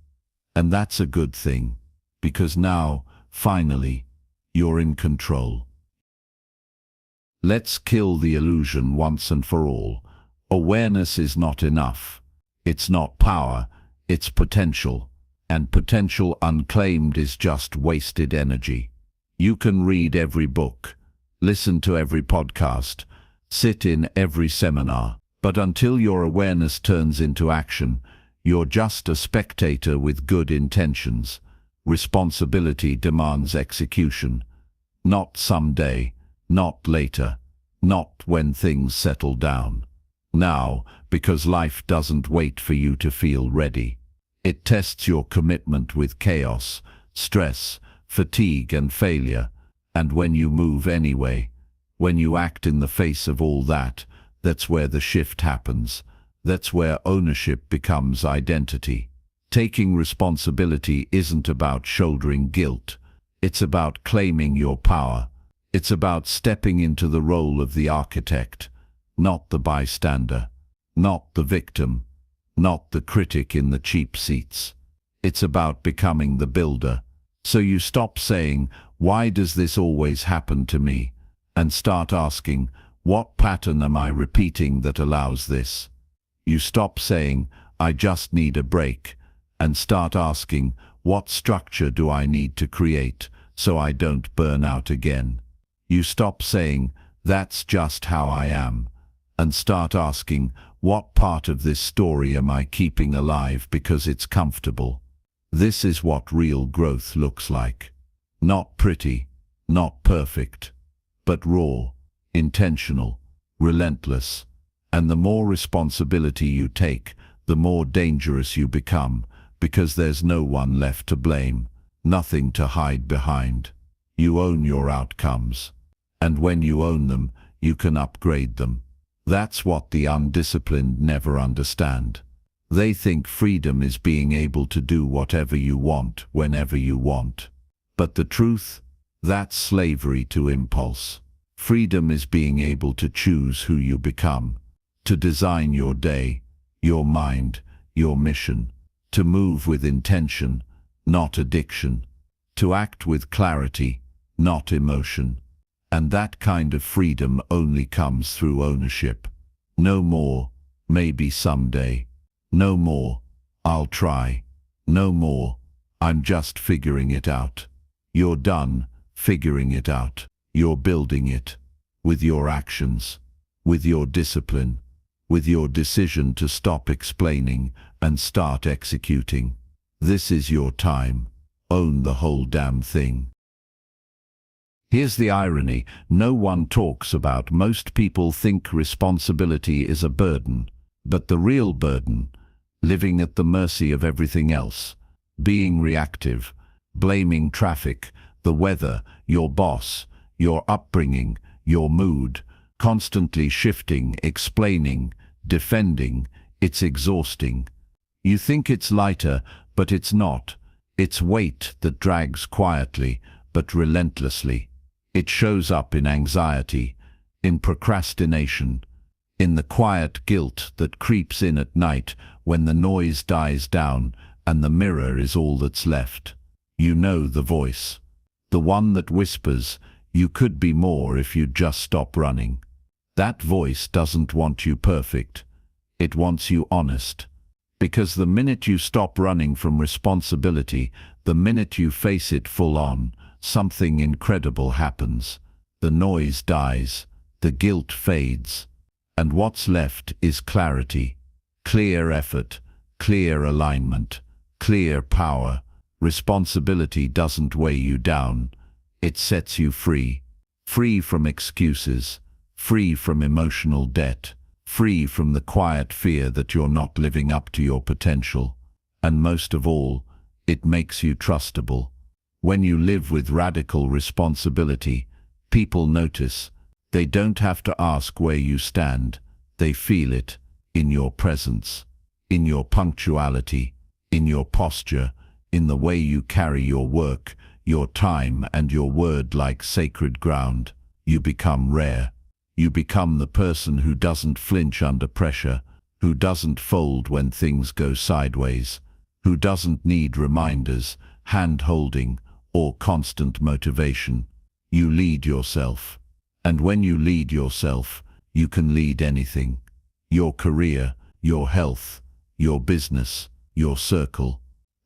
And that's a good thing, because now, finally, you're in control. Let's kill the illusion once and for all. Awareness is not enough. It's not power, it's potential. And potential unclaimed is just wasted energy. You can read every book, listen to every podcast, sit in every seminar, but until your awareness turns into action, you're just a spectator with good intentions. Responsibility demands execution. Not someday, not later, not when things settle down. Now, because life doesn't wait for you to feel ready. It tests your commitment with chaos, stress, fatigue and failure. And when you move anyway, when you act in the face of all that, that's where the shift happens. That's where ownership becomes identity. Taking responsibility isn't about shouldering guilt. It's about claiming your power. It's about stepping into the role of the architect, not the bystander, not the victim, not the critic in the cheap seats. It's about becoming the builder. So you stop saying, "Why does this always happen to me?" and start asking, "What pattern am I repeating that allows this?" You stop saying, "I just need a break," and start asking, "What structure do I need to create so I don't burn out again?" You stop saying, "That's just how I am," and start asking, "What part of this story am I keeping alive because it's comfortable?" This is what real growth looks like. Not pretty, not perfect, but raw, intentional, relentless. And the more responsibility you take, the more dangerous you become, because there's no one left to blame, nothing to hide behind. You own your outcomes. And when you own them, you can upgrade them. That's what the undisciplined never understand. They think freedom is being able to do whatever you want, whenever you want. But the truth? That's slavery to impulse. Freedom is being able to choose who you become, to design your day, your mind, your mission, to move with intention, not addiction, to act with clarity, not emotion. And that kind of freedom only comes through ownership. No more, maybe someday. No more, I'll try. No more, I'm just figuring it out. You're done figuring it out. You're building it. With your actions, with your discipline, with your decision to stop explaining and start executing. This is your time. Own the whole damn thing. Here's the irony no one talks about. Most people think responsibility is a burden, but the real burden, living at the mercy of everything else, being reactive, blaming traffic, the weather, your boss, your upbringing, your mood, constantly shifting, explaining, defending, it's exhausting. You think it's lighter, but it's not. It's weight that drags quietly, but relentlessly. It shows up in anxiety, in procrastination, in the quiet guilt that creeps in at night when the noise dies down and the mirror is all that's left. You know the voice, the one that whispers, "You could be more if you'd just stop running." That voice doesn't want you perfect. It wants you honest. Because the minute you stop running from responsibility, the minute you face it full on, something incredible happens. The noise dies, the guilt fades, and what's left is clarity, clear effort, clear alignment, clear power. Responsibility doesn't weigh you down. It sets you free. Free from excuses, free from emotional debt, free from the quiet fear that you're not living up to your potential. And most of all, it makes you trustable. When you live with radical responsibility, people notice. They don't have to ask where you stand. They feel it in your presence, in your punctuality, in your posture, in the way you carry your work, your time and your word like sacred ground. You become rare. You become the person who doesn't flinch under pressure, who doesn't fold when things go sideways, who doesn't need reminders, hand-holding, or constant motivation. You lead yourself. And when you lead yourself, you can lead anything. Your career, your health, your business, your circle.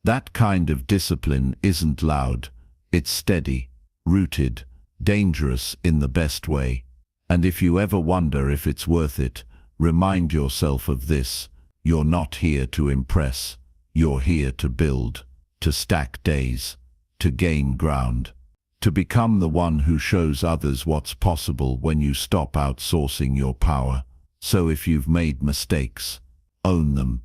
That kind of discipline isn't loud. It's steady, rooted, dangerous in the best way. And if you ever wonder if it's worth it, remind yourself of this. You're not here to impress. You're here to build, to stack days, to gain ground, to become the one who shows others what's possible when you stop outsourcing your power. So if you've made mistakes, own them.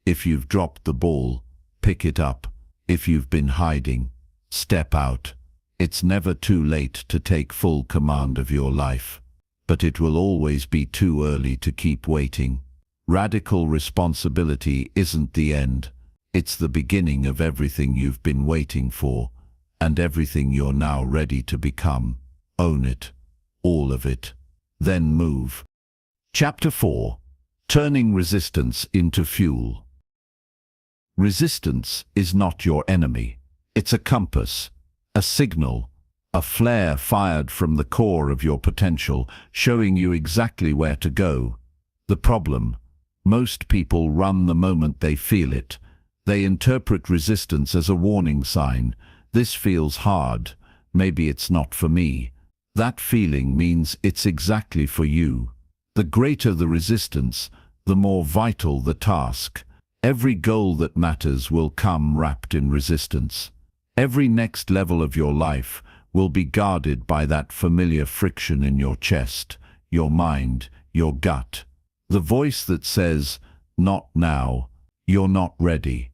If you've dropped the ball, pick it up. If you've been hiding, step out. It's never too late to take full command of your life, but it will always be too early to keep waiting. Radical responsibility isn't the end. It's the beginning of everything you've been waiting for, and everything you're now ready to become. Own it. All of it. Then move. Chapter 4. Turning resistance into fuel. Resistance is not your enemy. It's a compass, a signal, a flare fired from the core of your potential, showing you exactly where to go. The problem: most people run the moment they feel it. They interpret resistance as a warning sign. This feels hard. Maybe it's not for me. That feeling means it's exactly for you. The greater the resistance, the more vital the task. Every goal that matters will come wrapped in resistance. Every next level of your life will be guarded by that familiar friction in your chest, your mind, your gut. The voice that says, "Not now, you're not ready.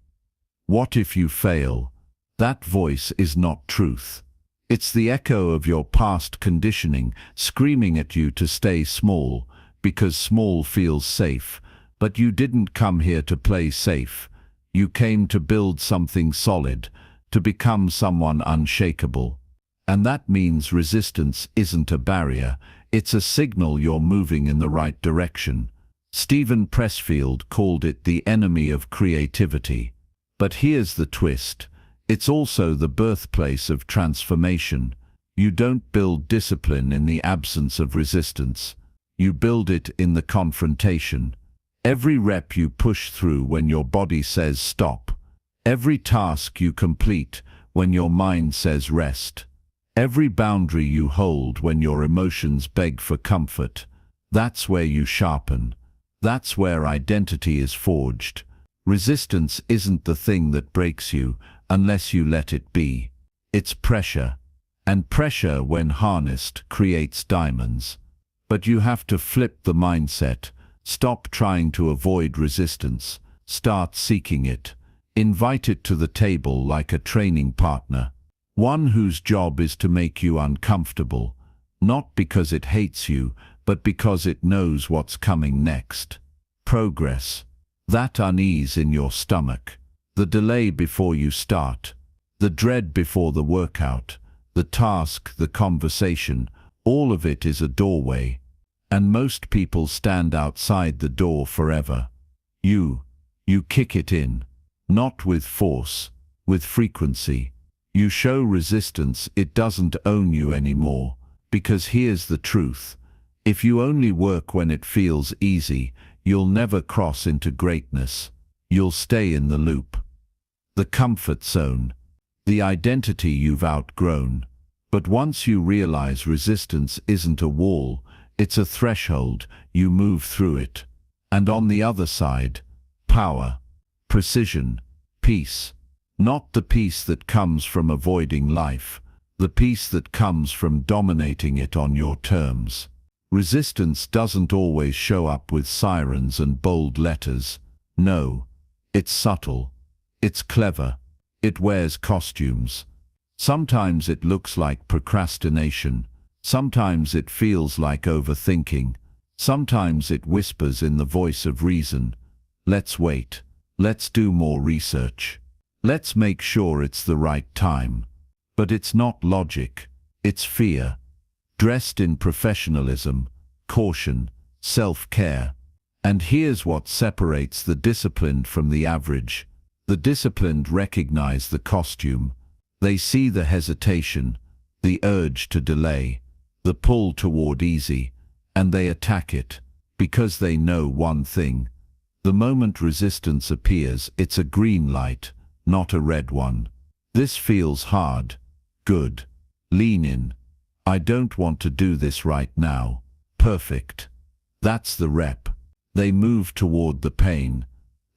What if you fail?" That voice is not truth. It's the echo of your past conditioning, screaming at you to stay small, because small feels safe. But you didn't come here to play safe. You came to build something solid, to become someone unshakable. And that means resistance isn't a barrier, it's a signal you're moving in the right direction. Stephen Pressfield called it the enemy of creativity. But here's the twist. It's also the birthplace of transformation. You don't build discipline in the absence of resistance. You build it in the confrontation. Every rep you push through when your body says stop. Every task you complete when your mind says rest. Every boundary you hold when your emotions beg for comfort. That's where you sharpen. That's where identity is forged. Resistance isn't the thing that breaks you unless you let it be. It's pressure. And pressure, when harnessed, creates diamonds. But you have to flip the mindset. Stop trying to avoid resistance. Start seeking it. Invite it to the table like a training partner. One whose job is to make you uncomfortable. Not because it hates you, but because it knows what's coming next. Progress. That unease in your stomach. The delay before you start. The dread before the workout. The task, the conversation. All of it is a doorway. And most people stand outside the door forever. You kick it in. Not with force, with frequency. You show resistance, it doesn't own you anymore. Because here's the truth. If you only work when it feels easy, you'll never cross into greatness. You'll stay in the loop. The comfort zone. The identity you've outgrown. But once you realize resistance isn't a wall, it's a threshold, you move through it. And on the other side, power. Precision, peace. Not the peace that comes from avoiding life, the peace that comes from dominating it on your terms. Resistance doesn't always show up with sirens and bold letters. No, it's subtle. It's clever. It wears costumes. Sometimes it looks like procrastination. Sometimes it feels like overthinking. Sometimes it whispers in the voice of reason. Let's wait. Let's do more research. Let's make sure it's the right time. But it's not logic, it's fear, dressed in professionalism, caution, self-care. And here's what separates the disciplined from the average. The disciplined recognize the costume. They see the hesitation, the urge to delay, the pull toward easy, and they attack it, because they know one thing. The moment resistance appears, it's a green light, not a red one. This feels hard. Good. Lean in. I don't want to do this right now. Perfect. That's the rep. They move toward the pain.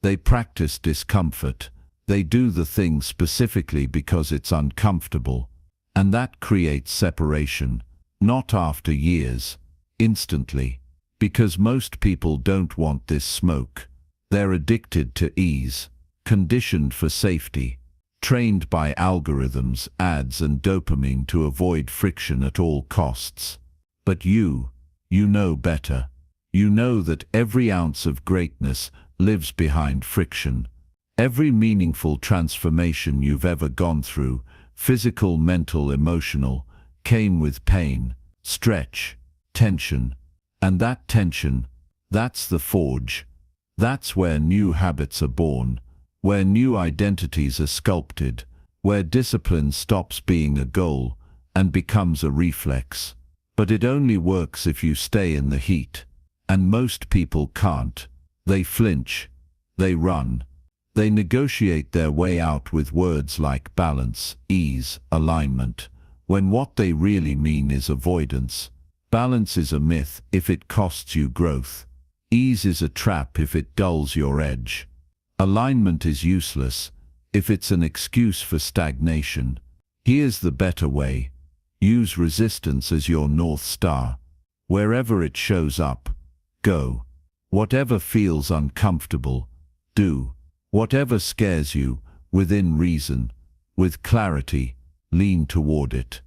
They practice discomfort. They do the thing specifically because it's uncomfortable. And that creates separation. Not after years. Instantly. Because most people don't want this smoke. They're addicted to ease. Conditioned for safety. Trained by algorithms, ads and dopamine to avoid friction at all costs. But you know better. You know that every ounce of greatness lives behind friction. Every meaningful transformation you've ever gone through, physical, mental, emotional, came with pain, stretch, tension. And that tension, that's the forge. That's where new habits are born. Where new identities are sculpted, where discipline stops being a goal and becomes a reflex. But it only works if you stay in the heat. And most people can't. They flinch. They run. They negotiate their way out with words like balance, ease, alignment, when what they really mean is avoidance. Balance is a myth if it costs you growth. Ease is a trap if it dulls your edge. Alignment is useless if it's an excuse for stagnation. Here's the better way. Use resistance as your North Star. Wherever it shows up, go. Whatever feels uncomfortable, do. Whatever scares you, within reason, with clarity, lean toward it.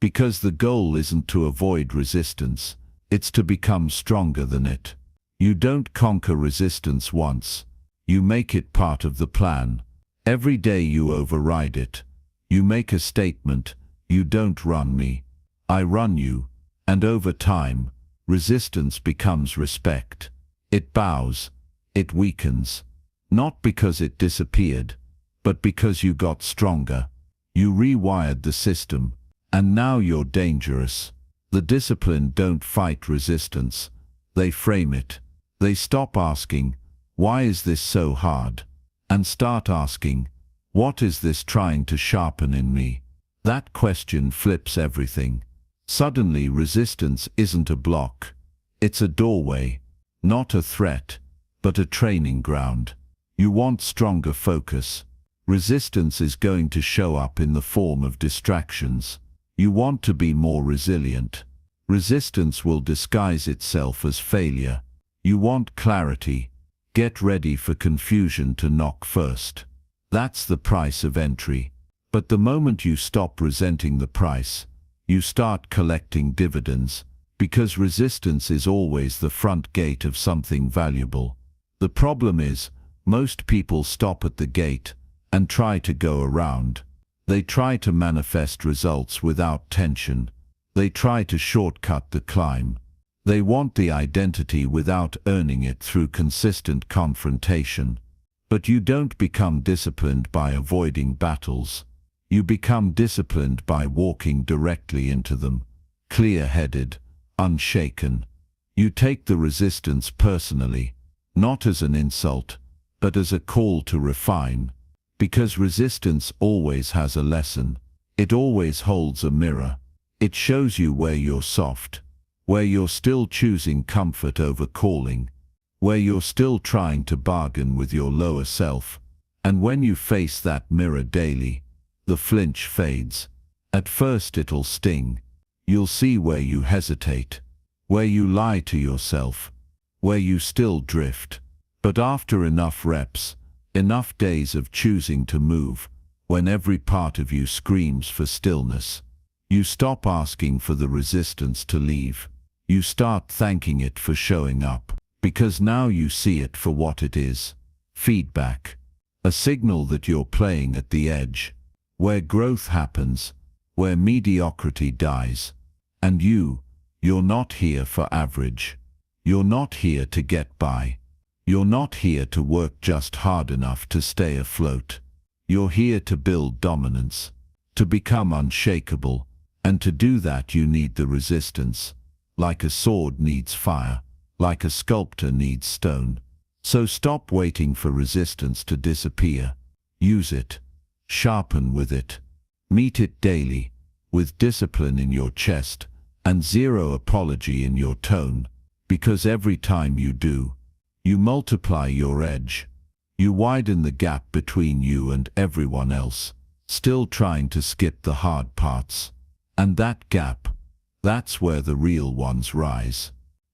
Because the goal isn't to avoid resistance, it's to become stronger than it. You don't conquer resistance once. You make it part of the plan. Every day you override it. You make a statement, you don't run me, I run you. And over time, resistance becomes respect. It bows. It weakens. Not because it disappeared, but because you got stronger. You rewired the system, and now you're dangerous. The disciplined don't fight resistance. They frame it. They stop asking, why is this so hard? And start asking, what is this trying to sharpen in me? That question flips everything. Suddenly resistance isn't a block. It's a doorway, not a threat, but a training ground. You want stronger focus. Resistance is going to show up in the form of distractions. You want to be more resilient. Resistance will disguise itself as failure. You want clarity. Get ready for confusion to knock first. That's the price of entry. But the moment you stop resenting the price, you start collecting dividends, because resistance is always the front gate of something valuable. The problem is, most people stop at the gate and try to go around. They try to manifest results without tension. They try to shortcut the climb. They want the identity without earning it through consistent confrontation. But you don't become disciplined by avoiding battles. You become disciplined by walking directly into them, clear-headed, unshaken. You take the resistance personally, not as an insult, but as a call to refine. Because resistance always has a lesson. It always holds a mirror. It shows you where you're soft, where you're still choosing comfort over calling, where you're still trying to bargain with your lower self. And when you face that mirror daily, the flinch fades. At first it'll sting. You'll see where you hesitate, where you lie to yourself, where you still drift. But after enough reps, enough days of choosing to move, when every part of you screams for stillness, you stop asking for the resistance to leave. You start thanking it for showing up, because now you see it for what it is. Feedback. a signal that you're playing at the edge, where growth happens, where mediocrity dies. And you're not here for average. You're not here to get by. You're not here to work just hard enough to stay afloat. You're here to build dominance, to become unshakable, and to do that you need the resistance. Like a sword needs fire, like a sculptor needs stone. So stop waiting for resistance to disappear. Use it. Sharpen with it. Meet it daily, with discipline in your chest and zero apology in your tone, because every time you do, you multiply your edge. You widen the gap between you and everyone else, still trying to skip the hard parts. And that gap, that's where the real ones rise.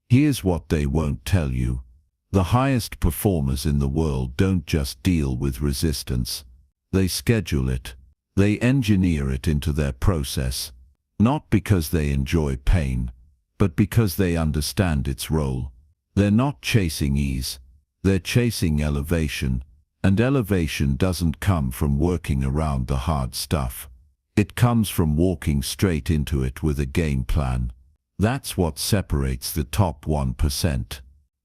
Here's what they won't tell you. The highest performers in the world don't just deal with resistance. They schedule it. They engineer it into their process. Not because they enjoy pain, but because they understand its role. They're not chasing ease. They're chasing elevation. And elevation doesn't come from working around the hard stuff. It comes from walking straight into it with a game plan. That's what separates the top 1%.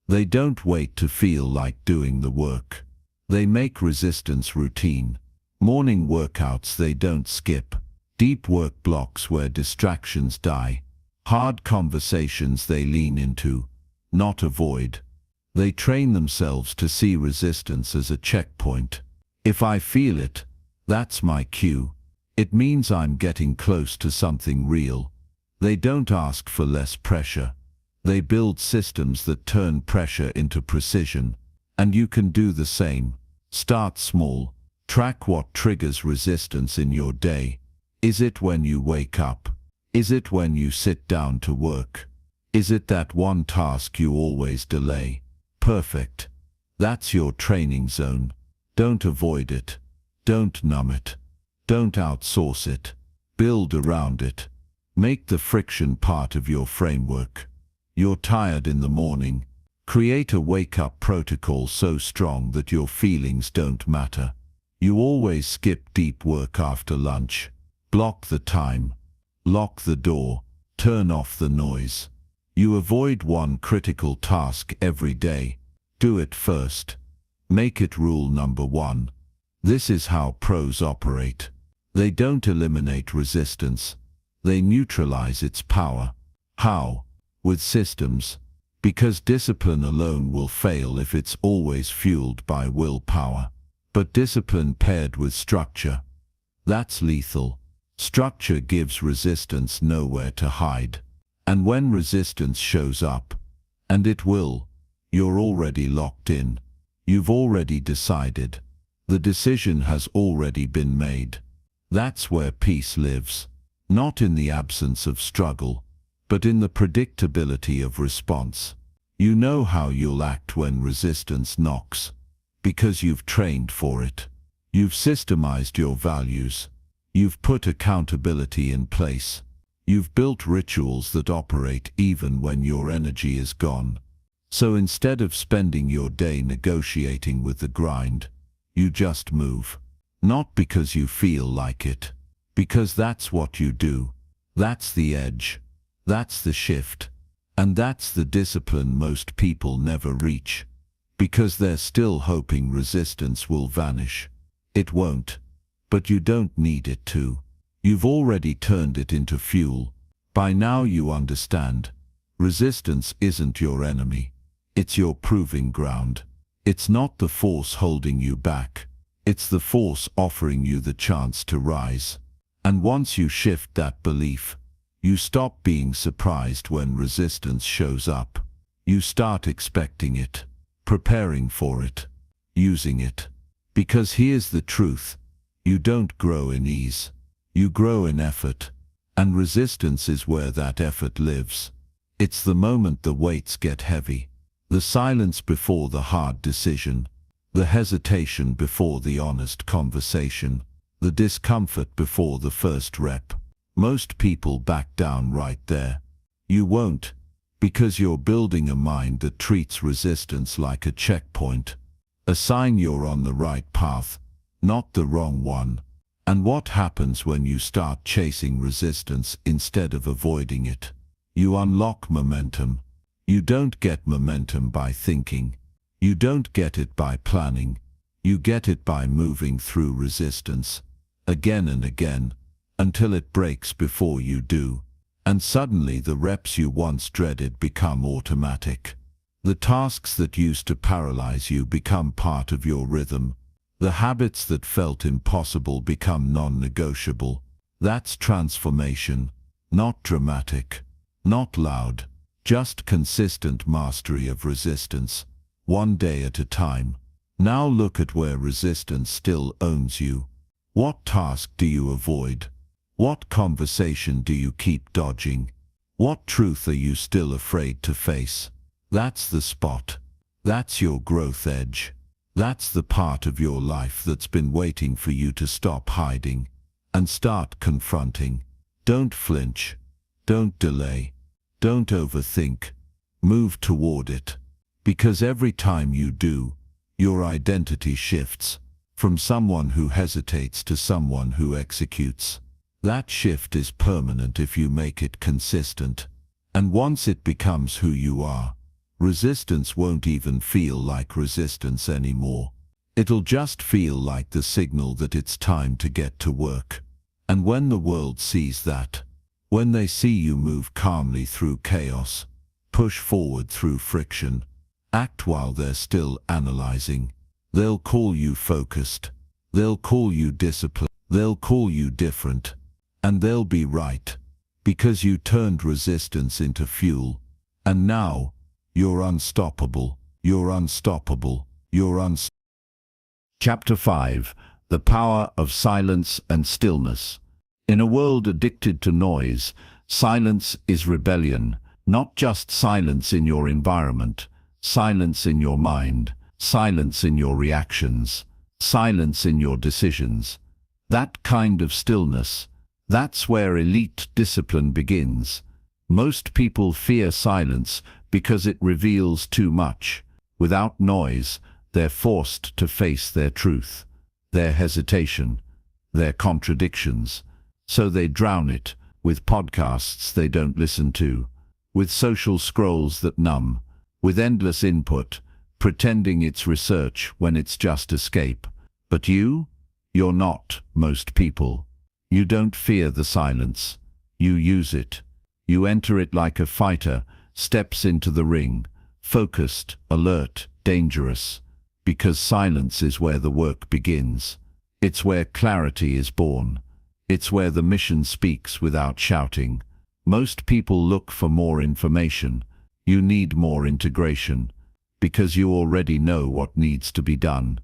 They don't wait to feel like doing the work. They make resistance routine. Morning workouts they don't skip. Deep work blocks where distractions die. Hard conversations they lean into, not avoid. They train themselves to see resistance as a checkpoint. If I feel it, that's my cue. It means I'm getting close to something real. They don't ask for less pressure. They build systems that turn pressure into precision. And you can do the same. Start small. Track what triggers resistance in your day. Is it when you wake up? Is it when you sit down to work? Is it that one task you always delay? Perfect. That's your training zone. Don't avoid it. Don't numb it. Don't outsource it. Build around it. Make the friction part of your framework. You're tired in the morning. Create a wake-up protocol so strong that your feelings don't matter. You always skip deep work after lunch. Block the time. Lock the door. Turn off the noise. You avoid one critical task every day. Do it first. Make it rule number 1. This is how pros operate. They don't eliminate resistance. They neutralize its power. How? With systems. Because discipline alone will fail if it's always fueled by willpower. But discipline paired with structure, that's lethal. Structure gives resistance nowhere to hide. And when resistance shows up, and it will, you're already locked in. You've already decided. The decision has already been made. That's where peace lives. Not in the absence of struggle, but in the predictability of response. You know how you'll act when resistance knocks, because you've trained for it. You've systemized your values. You've put accountability in place. You've built rituals that operate even when your energy is gone. So instead of spending your day negotiating with the grind, you just move. Not because you feel like it, because that's what you do. That's the edge. That's the shift. And that's the discipline most people never reach. Because they're still hoping resistance will vanish. It won't. But you don't need it to. You've already turned it into fuel. By now you understand. Resistance isn't your enemy. It's your proving ground. It's not the force holding you back. It's the force offering you the chance to rise. And once you shift that belief, you stop being surprised when resistance shows up. You start expecting it, preparing for it, using it. Because here's the truth. You don't grow in ease. You grow in effort. And resistance is where that effort lives. It's the moment the weights get heavy. The silence before the hard decision. The hesitation before the honest conversation. The discomfort before the first rep. Most people back down right there. You won't, because you're building a mind that treats resistance like a checkpoint. A sign you're on the right path, not the wrong one. And what happens when you start chasing resistance instead of avoiding it? You unlock momentum. You don't get momentum by thinking. You don't get it by planning. You get it by moving through resistance, again and again, until it breaks before you do. And suddenly the reps you once dreaded become automatic. The tasks that used to paralyze you become part of your rhythm. The habits that felt impossible become non-negotiable. That's transformation, not dramatic, not loud, just consistent mastery of resistance, one day at a time. Now look at where resistance still owns you. What task do you avoid? What conversation do you keep dodging? What truth are you still afraid to face? That's the spot. That's your growth edge. That's the part of your life that's been waiting for you to stop hiding and start confronting. Don't flinch. Don't delay. Don't overthink. Move toward it. Because every time you do, your identity shifts from someone who hesitates to someone who executes. That shift is permanent if you make it consistent. And once it becomes who you are, resistance won't even feel like resistance anymore. It'll just feel like the signal that it's time to get to work. And when the world sees that, when they see you move calmly through chaos, push forward through friction, act while they're still analyzing, they'll call you focused, they'll call you disciplined, they'll call you different, and they'll be right, because you turned resistance into fuel, and now, you're unstoppable, you're unstoppable, you're unstoppable. Chapter 5. The Power of Silence and Stillness. In a world addicted to noise, silence is rebellion, not just silence in your environment, silence in your mind, silence in your reactions, silence in your decisions. That kind of stillness, that's where elite discipline begins. Most people fear silence because it reveals too much. Without noise, they're forced to face their truth, their hesitation, their contradictions. So they drown it with podcasts they don't listen to, with social scrolls that numb, with endless input, pretending it's research when it's just escape. But you're not most people. You don't fear the silence. You use it. You enter it like a fighter steps into the ring, focused, alert, dangerous, because silence is where the work begins. It's where clarity is born. It's where the mission speaks without shouting. Most people look for more information. You need more integration, because you already know what needs to be done.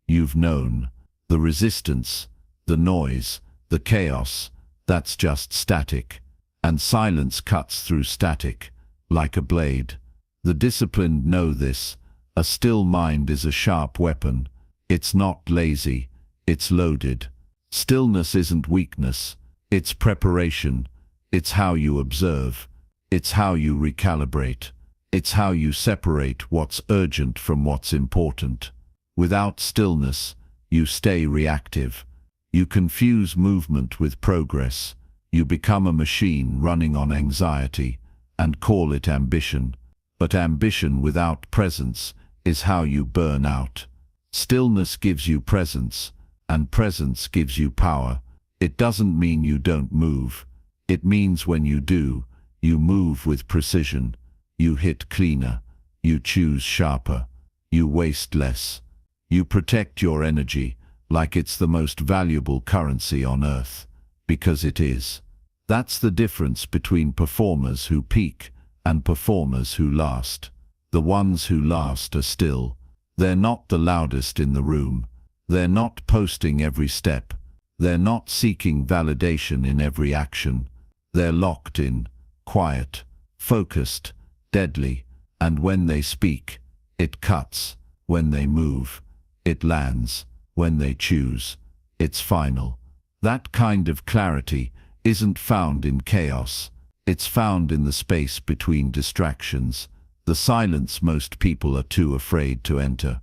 You've known. The resistance, the noise, the chaos, that's just static. And silence cuts through static, like a blade. The disciplined know this. A still mind is a sharp weapon. It's not lazy, it's loaded. Stillness isn't weakness, it's preparation. It's how you observe. It's how you recalibrate. It's how you separate what's urgent from what's important. Without stillness, you stay reactive. You confuse movement with progress. You become a machine running on anxiety and call it ambition. But ambition without presence is how you burn out. Stillness gives you presence, and presence gives you power. It doesn't mean you don't move. It means when you do, you move with precision. You hit cleaner. You choose sharper. You waste less. You protect your energy like it's the most valuable currency on earth, because it is. That's the difference between performers who peak and performers who last. The ones who last are still. They're not the loudest in the room. They're not posting every step. They're not seeking validation in every action. They're locked in, quiet, focused, deadly, and when they speak, it cuts. When they move, it lands. When they choose, it's final. That kind of clarity isn't found in chaos. It's found in the space between distractions, the silence most people are too afraid to enter.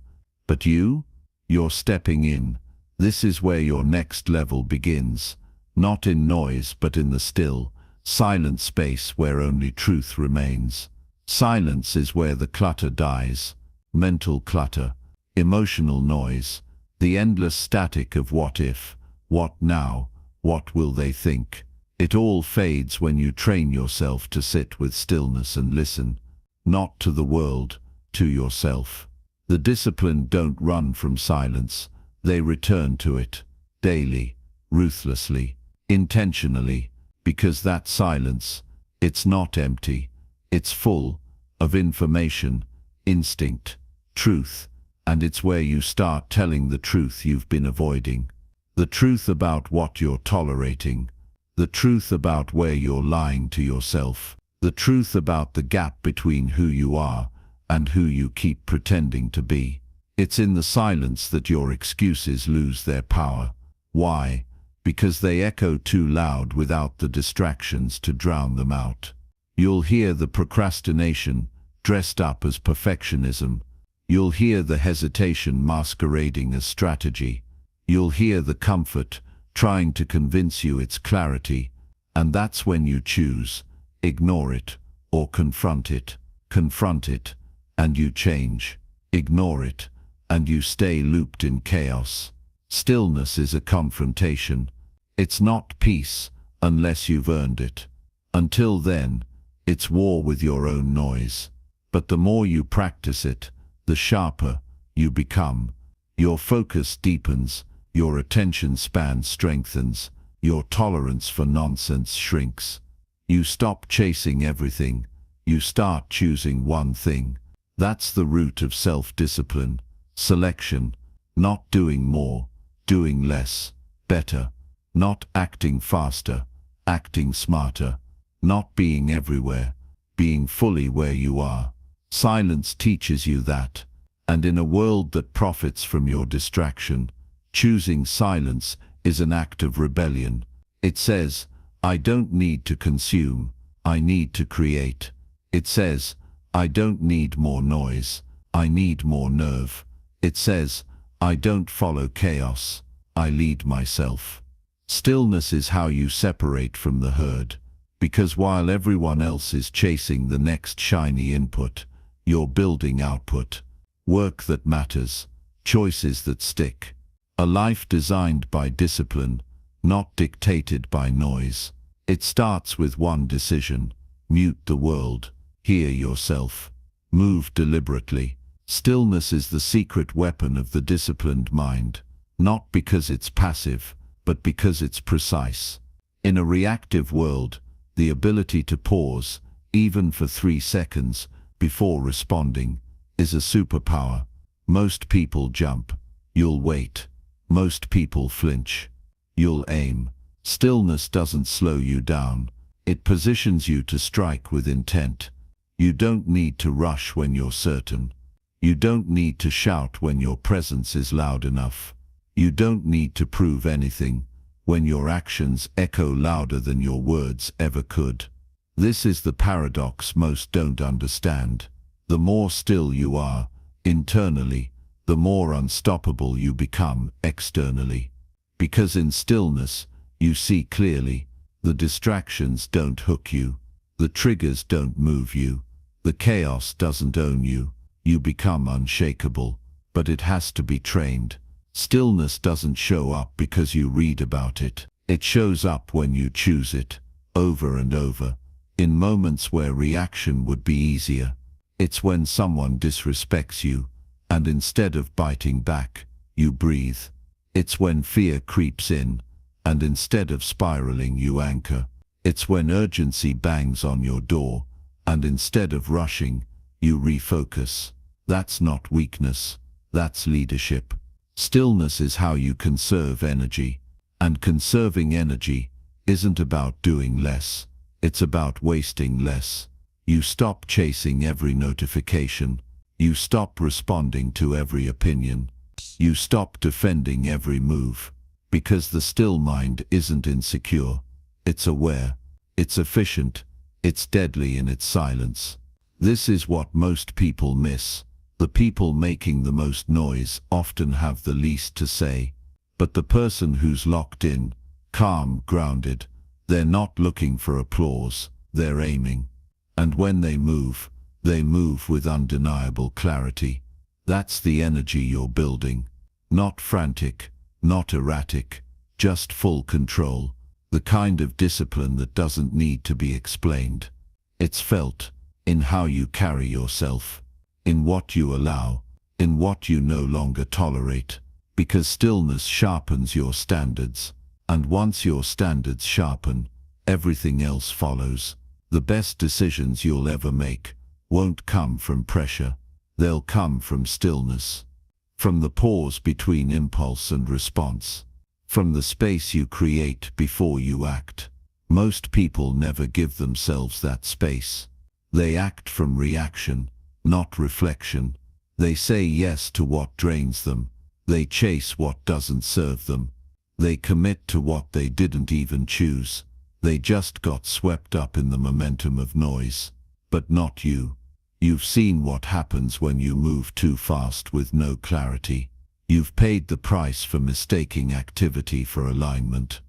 But you're stepping in. This is where your next level begins, not in noise but in the still, silent space where only truth remains. Silence is where the clutter dies, mental clutter, emotional noise, the endless static of what if, what now, what will they think. It all fades when you train yourself to sit with stillness and listen, not to the world, to yourself. The disciplined don't run from silence, they return to it, daily, ruthlessly, intentionally, because that silence, it's not empty, it's full of information, instinct, truth, and it's where you start telling the truth you've been avoiding. The truth about what you're tolerating, the truth about where you're lying to yourself, the truth about the gap between who you are and who you keep pretending to be. It's in the silence that your excuses lose their power. Why? Because they echo too loud without the distractions to drown them out. You'll hear the procrastination dressed up as perfectionism. You'll hear the hesitation masquerading as strategy. You'll hear the comfort trying to convince you it's clarity. And that's when you choose, ignore it or confront it. Confront it, and you change. Ignore it, and you stay looped in chaos. Stillness is a confrontation. It's not peace unless you've earned it. Until then, it's war with your own noise. But the more you practice it, the sharper you become. Your focus deepens, your attention span strengthens, your tolerance for nonsense shrinks. You stop chasing everything, you start choosing one thing. That's the root of self-discipline, selection, not doing more, doing less, better, not acting faster, acting smarter, not being everywhere, being fully where you are. Silence teaches you that, and in a world that profits from your distraction, choosing silence is an act of rebellion. It says, I don't need to consume, I need to create. It says, I don't need more noise, I need more nerve. It says, I don't follow chaos, I lead myself. Stillness is how you separate from the herd, because while everyone else is chasing the next shiny input, you're building output, work that matters, choices that stick. A life designed by discipline, not dictated by noise. It starts with one decision: mute the world, hear yourself, move deliberately. Stillness is the secret weapon of the disciplined mind, not because it's passive, but because it's precise. In a reactive world, the ability to pause, even for 3 seconds, before responding, is a superpower. Most people jump. You'll wait. Most people flinch. You'll aim. Stillness doesn't slow you down. It positions you to strike with intent. You don't need to rush when you're certain. You don't need to shout when your presence is loud enough. You don't need to prove anything when your actions echo louder than your words ever could. This is the paradox most don't understand. The more still you are, internally, the more unstoppable you become externally. Because in stillness, you see clearly. The distractions don't hook you. The triggers don't move you. The chaos doesn't own you. You become unshakable, but it has to be trained. Stillness doesn't show up because you read about it. It shows up when you choose it, over and over, in moments where reaction would be easier. It's when someone disrespects you, and instead of biting back, you breathe. It's when fear creeps in, and instead of spiraling, you anchor. It's when urgency bangs on your door, and instead of rushing, you refocus. That's not weakness, that's leadership. Stillness is how you conserve energy, and conserving energy isn't about doing less, it's about wasting less. You stop chasing every notification, you stop responding to every opinion, you stop defending every move, because the still mind isn't insecure, it's aware, it's efficient, it's deadly in its silence. This is what most people miss. The people making the most noise often have the least to say. But the person who's locked in, calm, grounded, they're not looking for applause, they're aiming. And when they move with undeniable clarity. That's the energy you're building. Not frantic, not erratic, just full control. The kind of discipline that doesn't need to be explained. It's felt in how you carry yourself, in what you allow, in what you no longer tolerate. Because stillness sharpens your standards, and once your standards sharpen, everything else follows. The best decisions you'll ever make won't come from pressure, they'll come from stillness. From the pause between impulse and response. From the space you create before you act. Most people never give themselves that space. They act from reaction, not reflection. They say yes to what drains them. They chase what doesn't serve them. They commit to what they didn't even choose. They just got swept up in the momentum of noise. But not you. You've seen what happens when you move too fast with no clarity. You've paid the price for mistaking activity for alignment.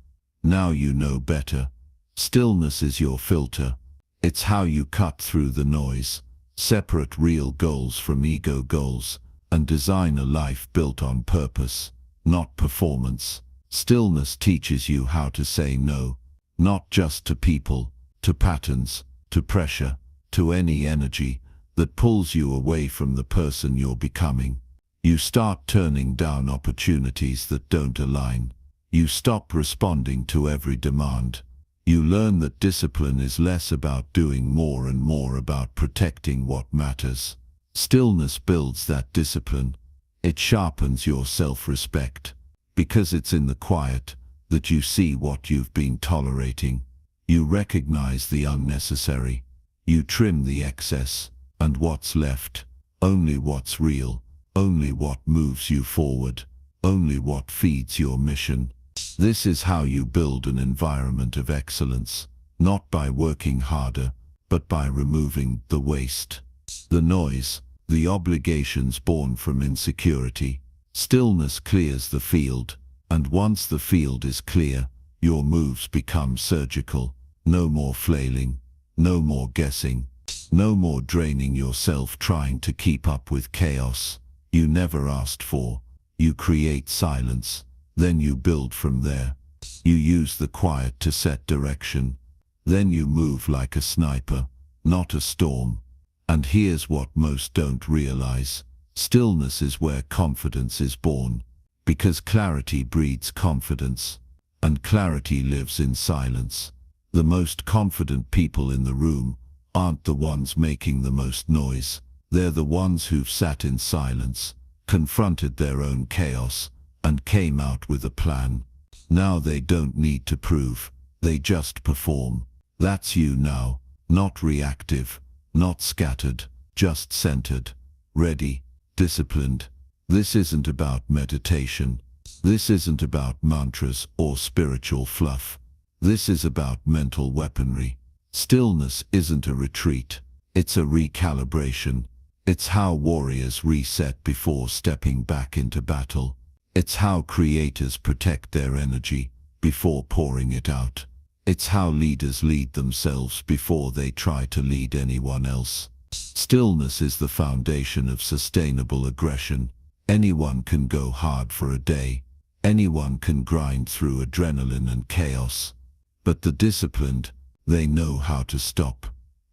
Now you know better. Stillness is your filter. It's how you cut through the noise, separate real goals from ego goals, and design a life built on purpose, not performance. Stillness teaches you how to say no, not just to people, to patterns, to pressure, to any energy that pulls you away from the person you're becoming. You start turning down opportunities that don't align. You stop responding to every demand. You learn that discipline is less about doing more and more about protecting what matters. Stillness builds that discipline. It sharpens your self-respect. Because it's in the quiet that you see what you've been tolerating. You recognize the unnecessary. You trim the excess. And what's left? Only what's real. Only what moves you forward. Only what feeds your mission. This is how you build an environment of excellence. Not by working harder, but by removing the waste. The noise, the obligations born from insecurity. Stillness clears the field, and once the field is clear, your moves become surgical. No more flailing, no more guessing, no more draining yourself trying to keep up with chaos you never asked for. You create silence, then you build from there. You use the quiet to set direction. Then you move like a sniper, not a storm. And here's what most don't realize. Stillness is where confidence is born. Because clarity breeds confidence. And clarity lives in silence. The most confident people in the room aren't the ones making the most noise. They're the ones who've sat in silence, confronted their own chaos, and came out with a plan. Now they don't need to prove, they just perform. That's you now, not reactive, not scattered, just centered, ready, disciplined. This isn't about meditation. This isn't about mantras or spiritual fluff. This is about mental weaponry. Stillness isn't a retreat, it's a recalibration. It's how warriors reset before stepping back into battle. It's how creators protect their energy before pouring it out. It's how leaders lead themselves before they try to lead anyone else. Stillness is the foundation of sustainable aggression. Anyone can go hard for a day. Anyone can grind through adrenaline and chaos. But the disciplined, they know how to stop,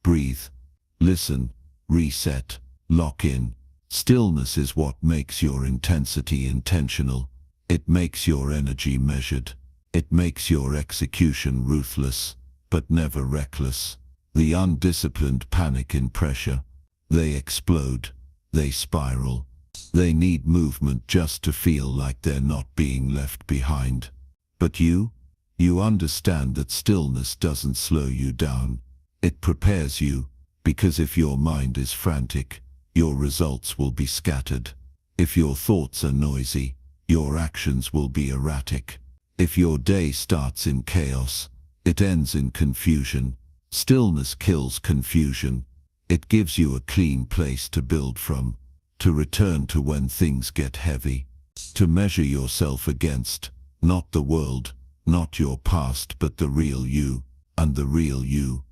breathe, listen, reset, lock in. Stillness is what makes your intensity intentional. It makes your energy measured. It makes your execution ruthless, but never reckless. The undisciplined panic in pressure. They explode. They spiral. They need movement just to feel like they're not being left behind. But you understand that stillness doesn't slow you down. It prepares you, because if your mind is frantic, your results will be scattered. If your thoughts are noisy, your actions will be erratic. If your day starts in chaos, it ends in confusion. Stillness kills confusion. It gives you a clean place to build from. to return to when things get heavy, to measure yourself against, not the world, not your past, but the real you, and the real you.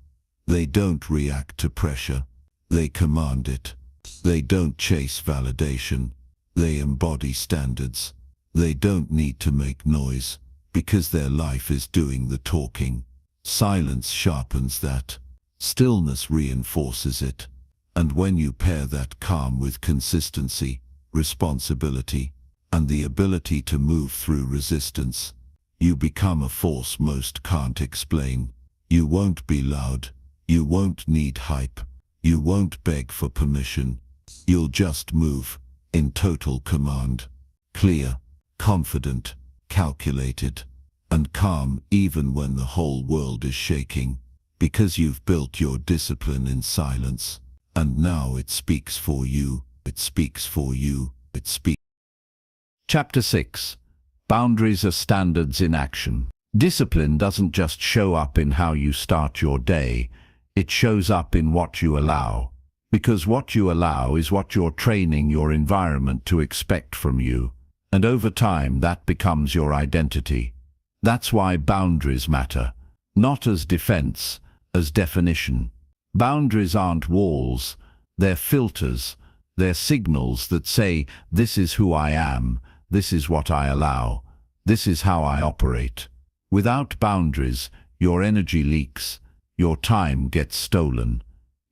They don't react to pressure, they command it. They don't chase validation, they embody standards. They don't need to make noise, because their life is doing the talking. Silence sharpens that. Stillness reinforces it. And when you pair that calm with consistency, responsibility, and the ability to move through resistance, you become a force most can't explain. You won't be loud. You won't need hype. You won't beg for permission. You'll just move, in total command. Clear, confident, calculated, and calm even when the whole world is shaking. Because you've built your discipline in silence. And now it speaks for you. It speaks for you. It speaks. Chapter 6. Boundaries are standards in action. Discipline doesn't just show up in how you start your day. It shows up in what you allow. Because what you allow is what you're training your environment to expect from you. And over time, that becomes your identity. That's why boundaries matter. Not as defense, as definition. Boundaries aren't walls. They're filters. They're signals that say, this is who I am. This is what I allow. This is how I operate. Without boundaries, your energy leaks. Your time gets stolen.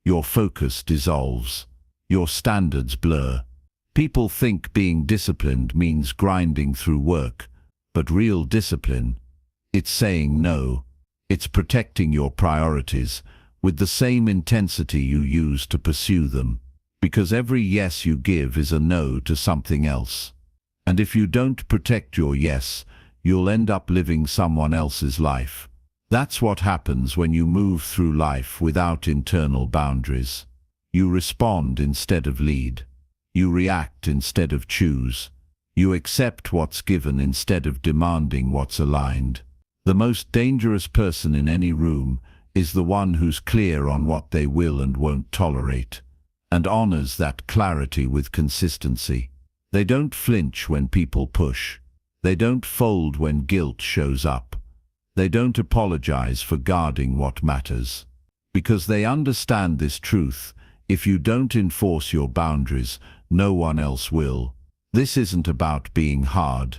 Your focus dissolves. Your standards blur. People think being disciplined means grinding through work, but real discipline, it's saying no. It's protecting your priorities with the same intensity you use to pursue them, because every yes you give is a no to something else. And if you don't protect your yes, you'll end up living someone else's life. That's what happens when you move through life without internal boundaries. You respond instead of lead. You react instead of choose. You accept what's given instead of demanding what's aligned. The most dangerous person in any room is the one who's clear on what they will and won't tolerate, and honors that clarity with consistency. They don't flinch when people push. They don't fold when guilt shows up. They don't apologize for guarding what matters. Because they understand this truth: if you don't enforce your boundaries, no one else will. This isn't about being hard.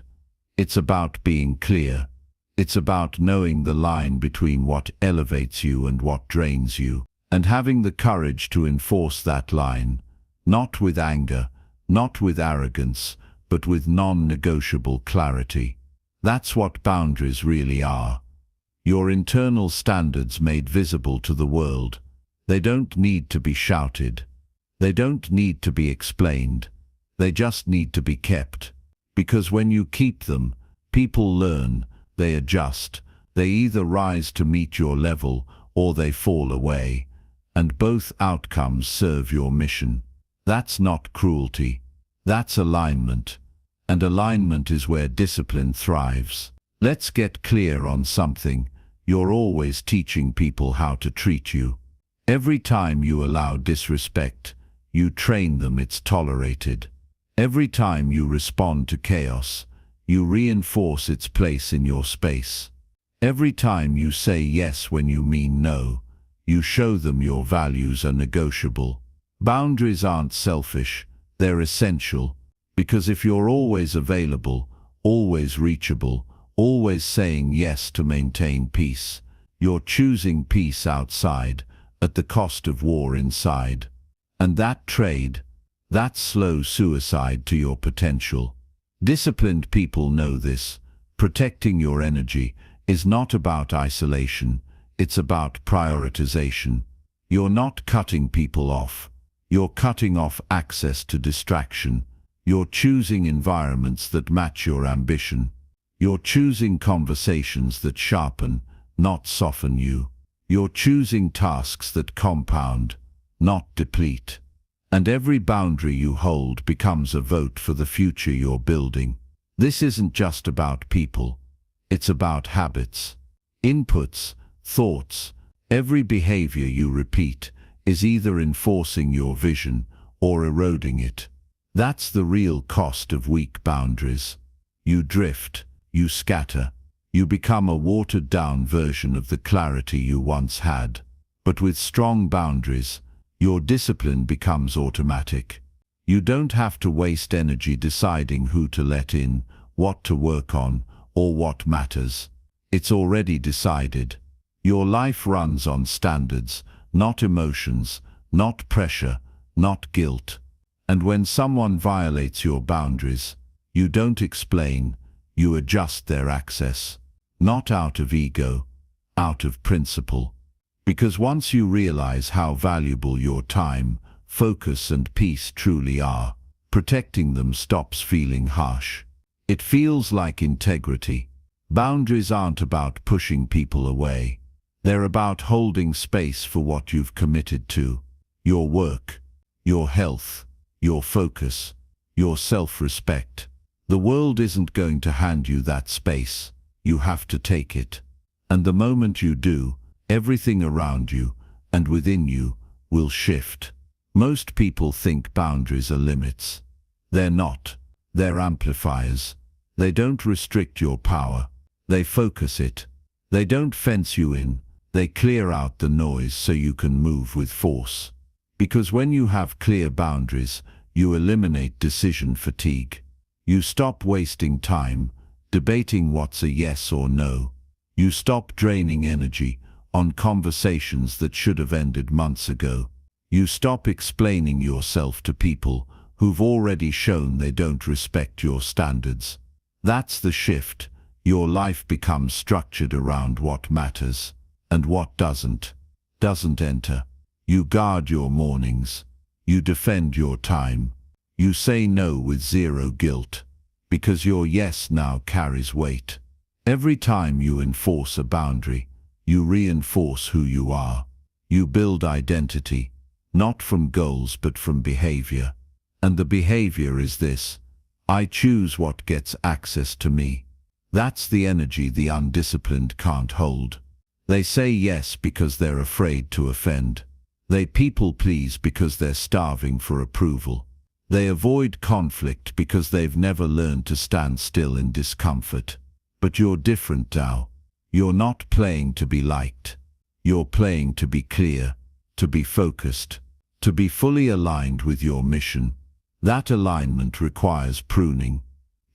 It's about being clear. It's about knowing the line between what elevates you and what drains you, and having the courage to enforce that line, not with anger, not with arrogance, but with non-negotiable clarity. That's what boundaries really are. Your internal standards made visible to the world. They don't need to be shouted. They don't need to be explained. They just need to be kept. Because when you keep them, people learn, they adjust. They either rise to meet your level or they fall away. And both outcomes serve your mission. That's not cruelty. That's alignment. And alignment is where discipline thrives. Let's get clear on something. You're always teaching people how to treat you. Every time you allow disrespect, you train them it's tolerated. Every time you respond to chaos, you reinforce its place in your space. Every time you say yes when you mean no, you show them your values are negotiable. Boundaries aren't selfish, they're essential, because if you're always available, always reachable, always saying yes to maintain peace, you're choosing peace outside, at the cost of war inside. And that trade, that's slow suicide to your potential. Disciplined people know this. Protecting your energy is not about isolation, it's about prioritization. You're not cutting people off. You're cutting off access to distraction. You're choosing environments that match your ambition. You're choosing conversations that sharpen, not soften you. You're choosing tasks that compound, not deplete. And every boundary you hold becomes a vote for the future you're building. This isn't just about people. It's about habits, inputs, thoughts. Every behavior you repeat is either enforcing your vision or eroding it. That's the real cost of weak boundaries. You drift, you scatter, you become a watered-down version of the clarity you once had. But with strong boundaries, your discipline becomes automatic. You don't have to waste energy deciding who to let in, what to work on, or what matters. It's already decided. Your life runs on standards, not emotions, not pressure, not guilt. And when someone violates your boundaries, you don't explain, you adjust their access. Not out of ego, out of principle. Because once you realize how valuable your time, focus and peace truly are, protecting them stops feeling harsh. It feels like integrity. Boundaries aren't about pushing people away. They're about holding space for what you've committed to. Your work, your health, your focus, your self-respect. The world isn't going to hand you that space. You have to take it. And the moment you do, everything around you and within you will shift. Most people think boundaries are limits. They're not. They're amplifiers. They don't restrict your power. They focus it. They don't fence you in. They clear out the noise so you can move with force. Because when you have clear boundaries, you eliminate decision fatigue. You stop wasting time debating what's a yes or no. You stop draining energy on conversations that should have ended months ago. You stop explaining yourself to people who've already shown they don't respect your standards. That's the shift. Your life becomes structured around what matters, and what doesn't enter. You guard your mornings. You defend your time. You say no with zero guilt, because your yes now carries weight. Every time you enforce a boundary, you reinforce who you are. You build identity, not from goals but from behavior. And the behavior is this: I choose what gets access to me. That's the energy the undisciplined can't hold. They say yes because they're afraid to offend. They people please because they're starving for approval. They avoid conflict because they've never learned to stand still in discomfort. But you're different now. You're not playing to be liked. You're playing to be clear, to be focused, to be fully aligned with your mission. That alignment requires pruning.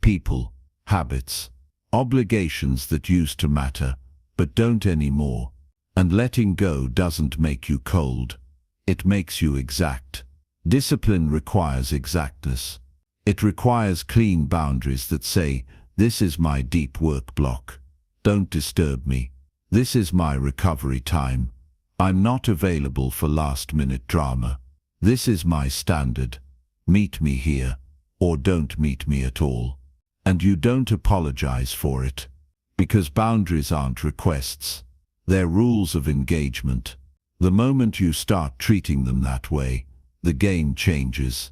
People, habits, obligations that used to matter, but don't anymore. And letting go doesn't make you cold. It makes you exact. Discipline requires exactness. It requires clean boundaries that say, this is my deep work block. Don't disturb me. This is my recovery time. I'm not available for last-minute drama. This is my standard. Meet me here, or don't meet me at all. And you don't apologize for it. Because boundaries aren't requests. They're rules of engagement. The moment you start treating them that way, the game changes.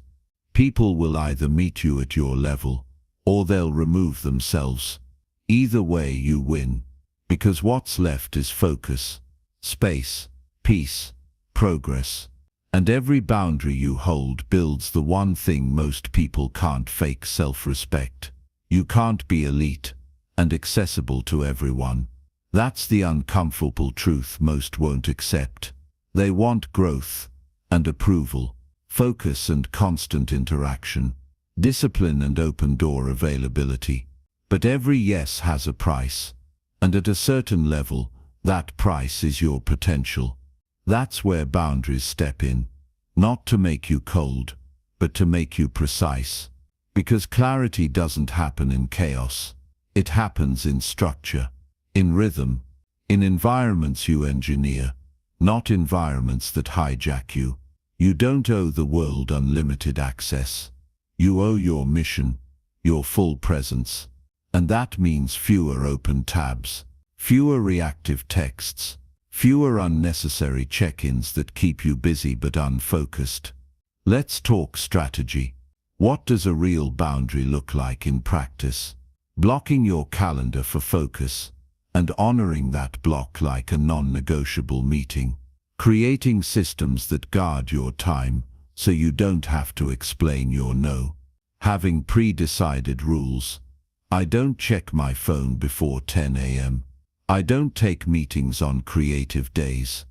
People will either meet you at your level, or they'll remove themselves. Either way you win, because what's left is focus, space, peace, progress. And every boundary you hold builds the one thing most people can't fake: self-respect. You can't be elite and accessible to everyone. That's the uncomfortable truth most won't accept. They want growth and approval, focus and constant interaction, discipline and open-door availability. But every yes has a price, and at a certain level, that price is your potential. That's where boundaries step in, not to make you cold, but to make you precise. Because clarity doesn't happen in chaos. It happens in structure, in rhythm, in environments you engineer, not environments that hijack you. You don't owe the world unlimited access. You owe your mission, your full presence. And that means fewer open tabs, fewer reactive texts, fewer unnecessary check-ins that keep you busy but unfocused. Let's talk strategy. What does a real boundary look like in practice? Blocking your calendar for focus and honoring that block like a non-negotiable meeting. Creating systems that guard your time so you don't have to explain your no. having pre-decided rules. I don't check my phone before 10 a.m. I don't take meetings on creative days.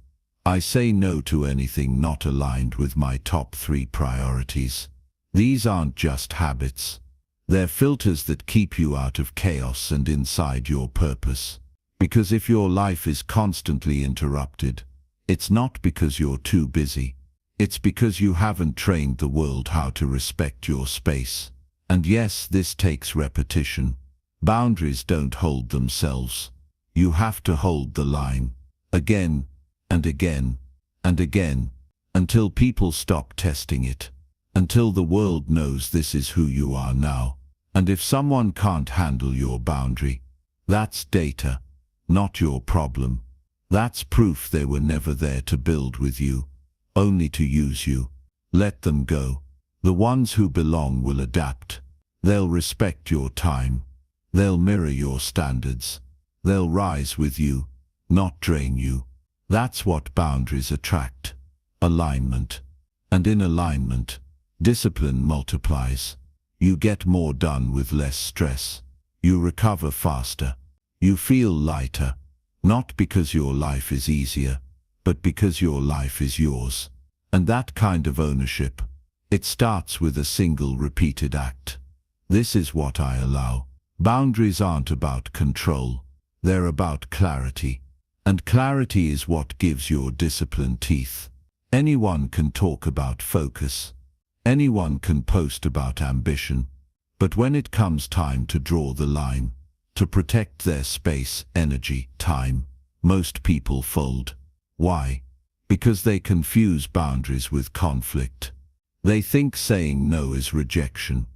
I say no to anything not aligned with my top 3 priorities. These aren't just habits. They're filters that keep you out of chaos and inside your purpose. Because if your life is constantly interrupted, it's not because you're too busy. It's because you haven't trained the world how to respect your space. And yes, this takes repetition. Boundaries don't hold themselves. You have to hold the line, again and again and again, until people stop testing it, until the world knows this is who you are now. And if someone can't handle your boundary, that's data, not your problem. That's proof they were never there to build with you, only to use you. Let them go. The ones who belong will adapt. They'll respect your time. They'll mirror your standards. They'll rise with you, not drain you. That's what boundaries attract. Alignment. And in alignment, discipline multiplies. You get more done with less stress. You recover faster. You feel lighter, not because your life is easier, but because your life is yours. And that kind of ownership, it starts with a single repeated act. This is what I allow. Boundaries aren't about control. They're about clarity. And clarity is what gives your discipline teeth. Anyone can talk about focus. Anyone can post about ambition. But when it comes time to draw the line, to protect their space, energy, time, most people fold. Why? Because they confuse boundaries with conflict. They think saying no is rejection.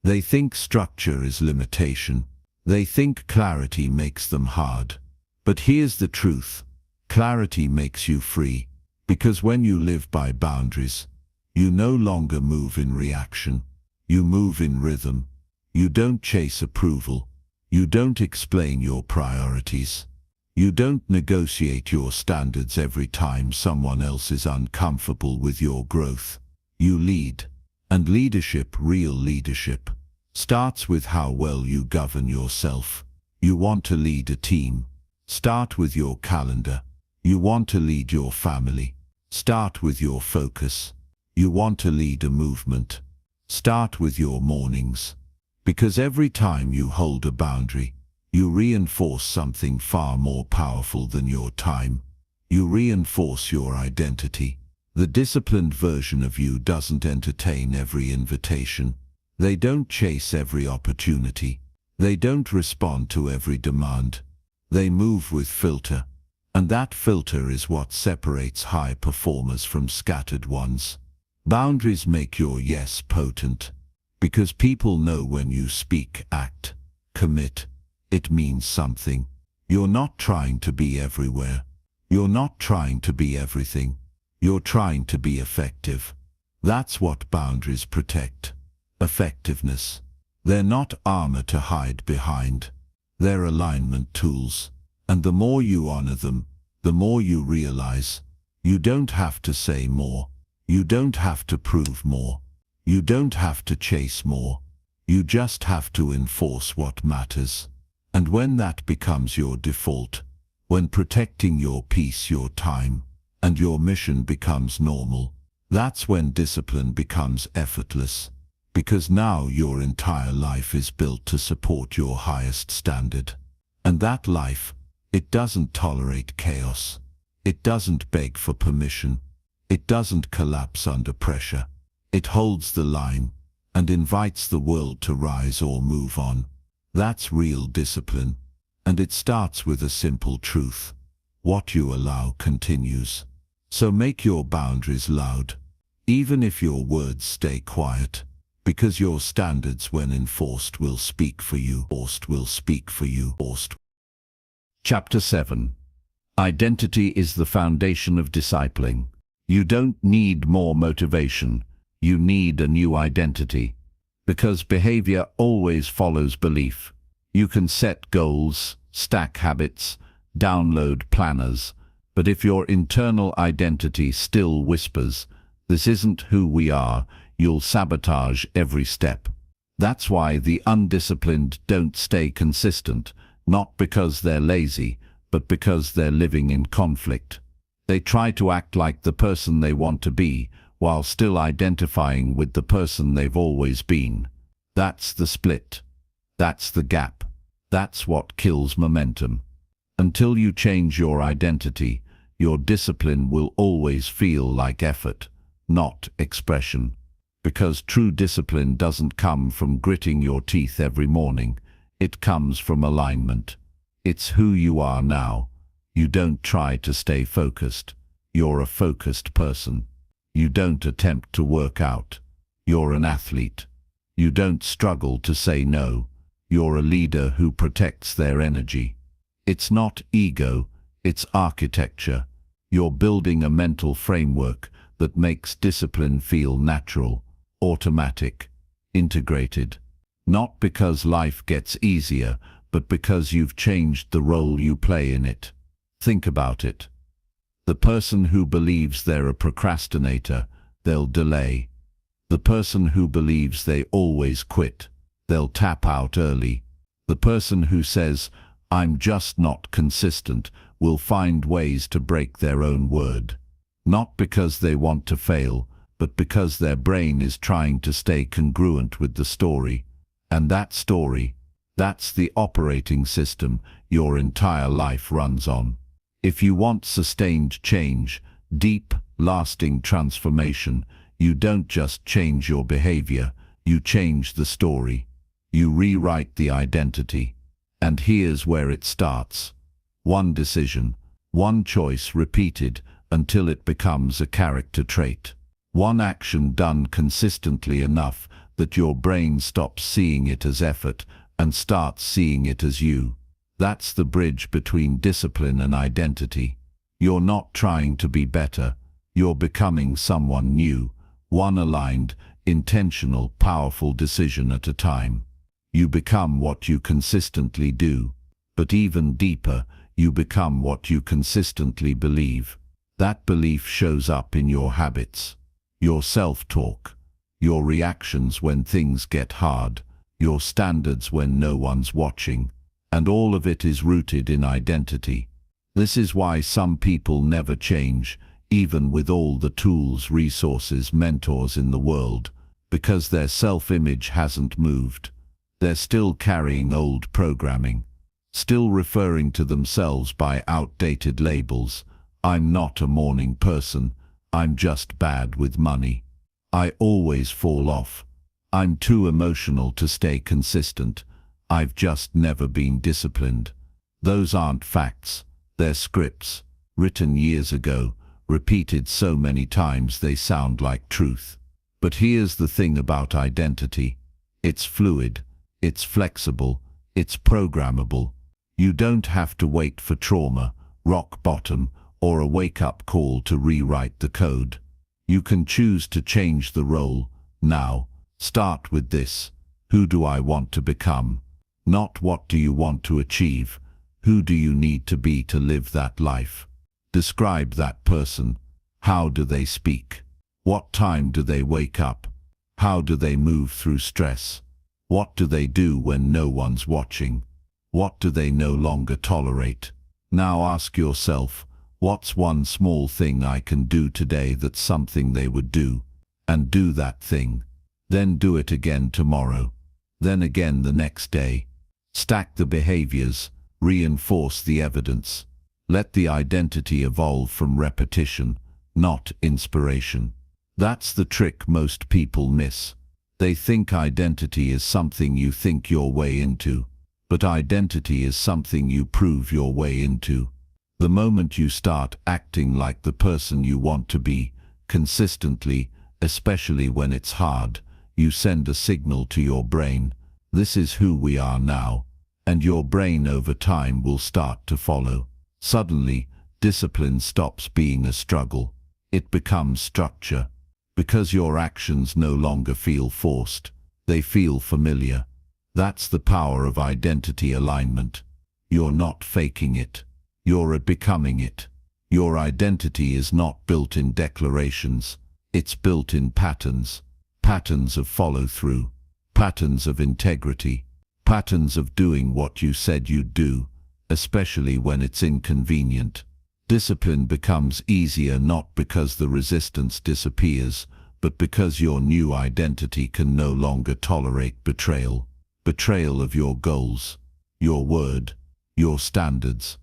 They think structure is limitation. They think clarity makes them hard. But here's the truth. Clarity makes you free. Because when you live by boundaries, you no longer move in reaction. You move in rhythm. You don't chase approval. You don't explain your priorities. You don't negotiate your standards every time someone else is uncomfortable with your growth. You lead. And leadership, real leadership, starts with how well you govern yourself. You want to lead a team. Start with your calendar. You want to lead your family. Start with your focus. You want to lead a movement. Start with your mornings. Because every time you hold a boundary, you reinforce something far more powerful than your time. You reinforce your identity. The disciplined version of you doesn't entertain every invitation. They don't chase every opportunity. They don't respond to every demand. They move with filter. And that filter is what separates high performers from scattered ones. Boundaries make your yes potent. Because people know when you speak, act, commit, it means something. You're not trying to be everywhere. You're not trying to be everything. You're trying to be effective. That's what boundaries protect. Effectiveness. They're not armor to hide behind. They're alignment tools. And the more you honor them, the more you realize you don't have to say more. You don't have to prove more. You don't have to chase more. You just have to enforce what matters. And when that becomes your default, when protecting your peace, your time, and your mission becomes normal, that's when discipline becomes effortless. Because now your entire life is built to support your highest standard. And that life, it doesn't tolerate chaos. It doesn't beg for permission. It doesn't collapse under pressure. It holds the line and invites the world to rise or move on. That's real discipline. And it starts with a simple truth. What you allow continues. So make your boundaries loud, even if your words stay quiet. Because your standards, when enforced, will speak for you. Will speak for you. Chapter 7. Identity is the foundation of discipling. You don't need more motivation. You need a new identity. Because behavior always follows belief. You can set goals, stack habits, download planners, but if your internal identity still whispers, "This isn't who we are," you'll sabotage every step. That's why the undisciplined don't stay consistent, not because they're lazy, but because they're living in conflict. They try to act like the person they want to be, while still identifying with the person they've always been. That's the split. That's the gap. That's what kills momentum. Until you change your identity, your discipline will always feel like effort, not expression. Because true discipline doesn't come from gritting your teeth every morning. It comes from alignment. It's who you are now. You don't try to stay focused. You're a focused person. You don't attempt to work out. You're an athlete. You don't struggle to say no. You're a leader who protects their energy. It's not ego, it's architecture. You're building a mental framework that makes discipline feel natural, automatic, integrated. Not because life gets easier, but because you've changed the role you play in it. Think about it. The person who believes they're a procrastinator, they'll delay. The person who believes they always quit, they'll tap out early. The person who says, "I'm just not consistent," will find ways to break their own word. Not because they want to fail, but because their brain is trying to stay congruent with the story. And that story, that's the operating system your entire life runs on. If you want sustained change, deep, lasting transformation, you don't just change your behavior, you change the story. You rewrite the identity. And here's where it starts. One decision, one choice repeated until it becomes a character trait. One action done consistently enough that your brain stops seeing it as effort and starts seeing it as you. That's the bridge between discipline and identity. You're not trying to be better. You're becoming someone new, one aligned, intentional, powerful decision at a time. You become what you consistently do. But even deeper, you become what you consistently believe. That belief shows up in your habits, your self-talk, your reactions when things get hard, your standards when no one's watching. And all of it is rooted in identity. This is why some people never change, even with all the tools, resources, mentors in the world, because their self-image hasn't moved. They're still carrying old programming, still referring to themselves by outdated labels. I'm not a morning person. I'm just bad with money. I always fall off. I'm too emotional to stay consistent. I've just never been disciplined. Those aren't facts. They're scripts, written years ago, repeated so many times they sound like truth. But here's the thing about identity. It's fluid, it's flexible, it's programmable. You don't have to wait for trauma, rock bottom, or a wake-up call to rewrite the code. You can choose to change the role now. Start with this. Who do I want to become? Not what do you want to achieve. Who do you need to be to live that life? Describe that person. How do they speak? What time do they wake up? How do they move through stress? What do they do when no one's watching? What do they no longer tolerate? Now ask yourself, what's one small thing I can do today that's something they would do? And do that thing. Then do it again tomorrow. Then again the next day. Stack the behaviors, reinforce the evidence. Let the identity evolve from repetition, not inspiration. That's the trick most people miss. They think identity is something you think your way into, but identity is something you prove your way into. The moment you start acting like the person you want to be, consistently, especially when it's hard, you send a signal to your brain. This is who we are now, and your brain over time will start to follow. Suddenly, discipline stops being a struggle. It becomes structure, because your actions no longer feel forced. They feel familiar. That's the power of identity alignment. You're not faking it. You're becoming it. Your identity is not built in declarations. It's built in patterns. Patterns of follow-through. patterns of integrity, patterns of doing what you said you'd do, especially when it's inconvenient. Discipline becomes easier not because the resistance disappears, but because your new identity can no longer tolerate betrayal. Betrayal of your goals, your word, your standards.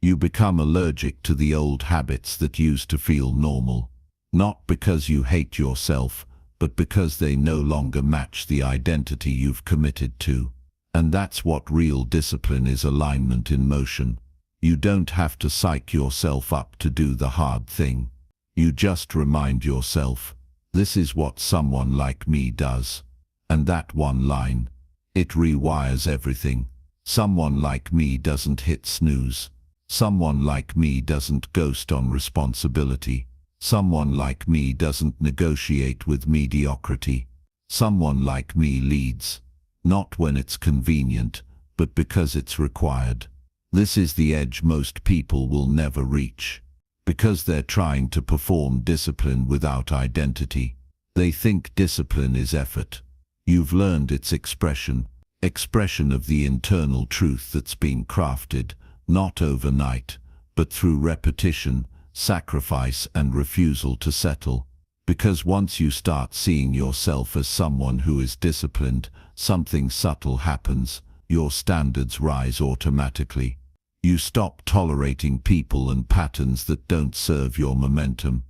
You become allergic to the old habits that used to feel normal, not because you hate yourself, but because they no longer match the identity you've committed to. And that's what real discipline is: alignment in motion. You don't have to psych yourself up to do the hard thing. You just remind yourself, this is what someone like me does. And that one line, it rewires everything. Someone like me doesn't hit snooze. Someone like me doesn't ghost on responsibility. Someone like me doesn't negotiate with mediocrity. Someone like me leads, not when it's convenient, but because it's required. This is the edge most people will never reach, because they're trying to perform discipline without identity. They think discipline is effort. You've learned its expression of the internal truth that's been crafted, not overnight, but through repetition, sacrifice, and refusal to settle. Because once you start seeing yourself as someone who is disciplined, something subtle happens. Your standards rise automatically. You stop tolerating people and patterns that don't serve your momentum.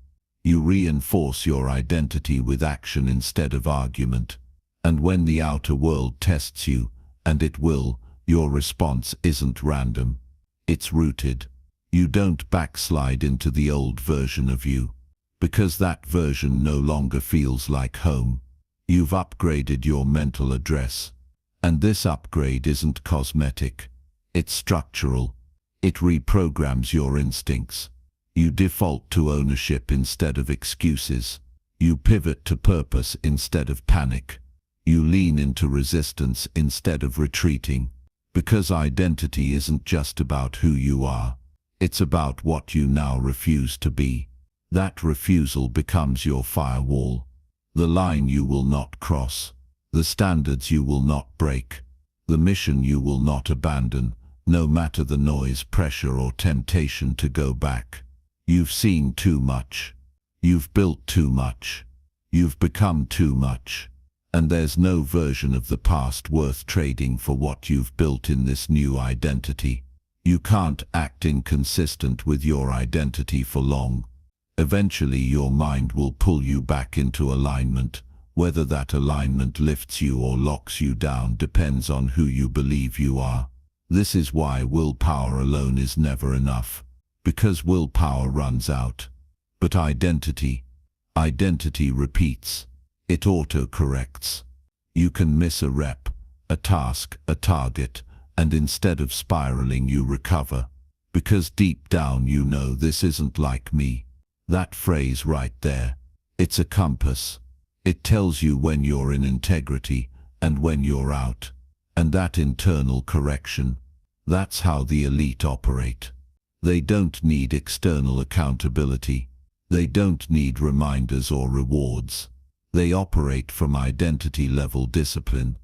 You reinforce your identity with action instead of argument. And when the outer world tests you, and it will, your response isn't random. It's rooted. You don't backslide into the old version of you, because that version no longer feels like home. You've upgraded your mental address. And this upgrade isn't cosmetic. It's structural. It reprograms your instincts. You default to ownership instead of excuses. You pivot to purpose instead of panic. You lean into resistance instead of retreating. Because identity isn't just about who you are. It's about what you now refuse to be. That refusal becomes your firewall. The line you will not cross. The standards you will not break. The mission you will not abandon, no matter the noise, pressure, or temptation to go back. You've seen too much. You've built too much. You've become too much. And there's no version of the past worth trading for what you've built in this new identity. You can't act inconsistent with your identity for long. Eventually your mind will pull you back into alignment. Whether that alignment lifts you or locks you down depends on who you believe you are. This is why willpower alone is never enough, because willpower runs out. But identity repeats. It auto-corrects. You can miss a rep, a task, a target, and instead of spiraling you recover. Because deep down you know, this isn't like me. That phrase right there, it's a compass. It tells you when you're in integrity and when you're out. And that internal correction, that's how the elite operate. They don't need external accountability. They don't need reminders or rewards. They operate from identity-level discipline.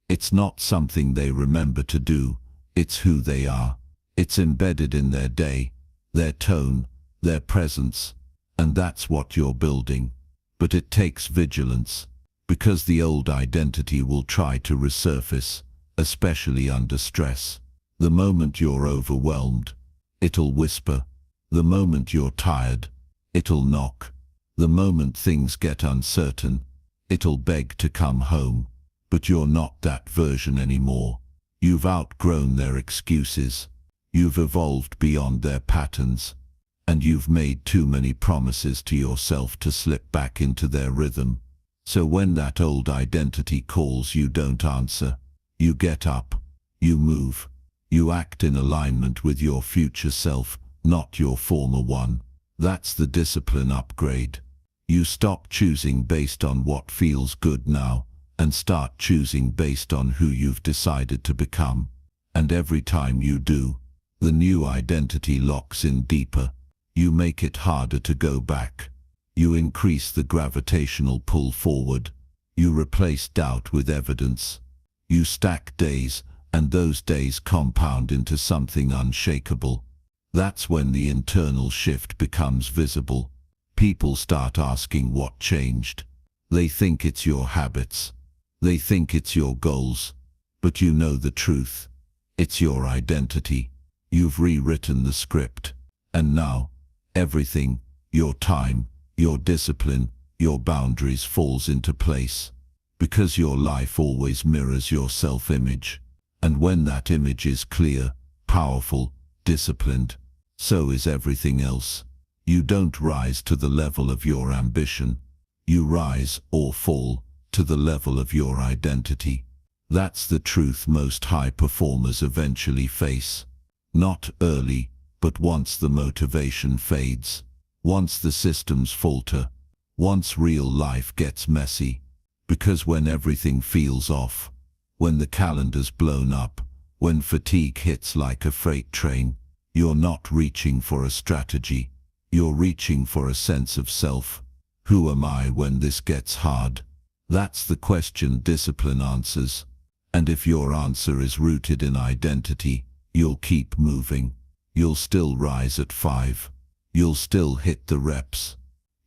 It's not something they remember to do. It's who they are. It's embedded in their day, their tone, their presence. And that's what you're building. But it takes vigilance, because the old identity will try to resurface, especially under stress. The moment you're overwhelmed, it'll whisper. The moment you're tired, it'll knock. The moment things get uncertain, it'll beg to come home. But you're not that version anymore. You've outgrown their excuses. You've evolved beyond their patterns. And you've made too many promises to yourself to slip back into their rhythm. So when that old identity calls, you don't answer. You get up. You move. You act in alignment with your future self, not your former one. That's the discipline upgrade. You stop choosing based on what feels good now, and start choosing based on who you've decided to become. And every time you do, the new identity locks in deeper. You make it harder to go back. You increase the gravitational pull forward. You replace doubt with evidence. You stack days, and those days compound into something unshakable. That's when the internal shift becomes visible. People start asking what changed. They think it's your habits. They think it's your goals. But you know the truth. It's your identity. You've rewritten the script. And now, everything, your time, your discipline, your boundaries falls into place. Because your life always mirrors your self-image. And when that image is clear, powerful, disciplined, so is everything else. You don't rise to the level of your ambition. You rise or fall to the level of your identity. That's the truth most high performers eventually face. Not early, but once the motivation fades, once the systems falter, once real life gets messy. Because when everything feels off, when the calendar's blown up, when fatigue hits like a freight train, you're not reaching for a strategy. You're reaching for a sense of self. Who am I when this gets hard? That's the question discipline answers. And if your answer is rooted in identity, you'll keep moving. You'll still rise at 5. You'll still hit the reps.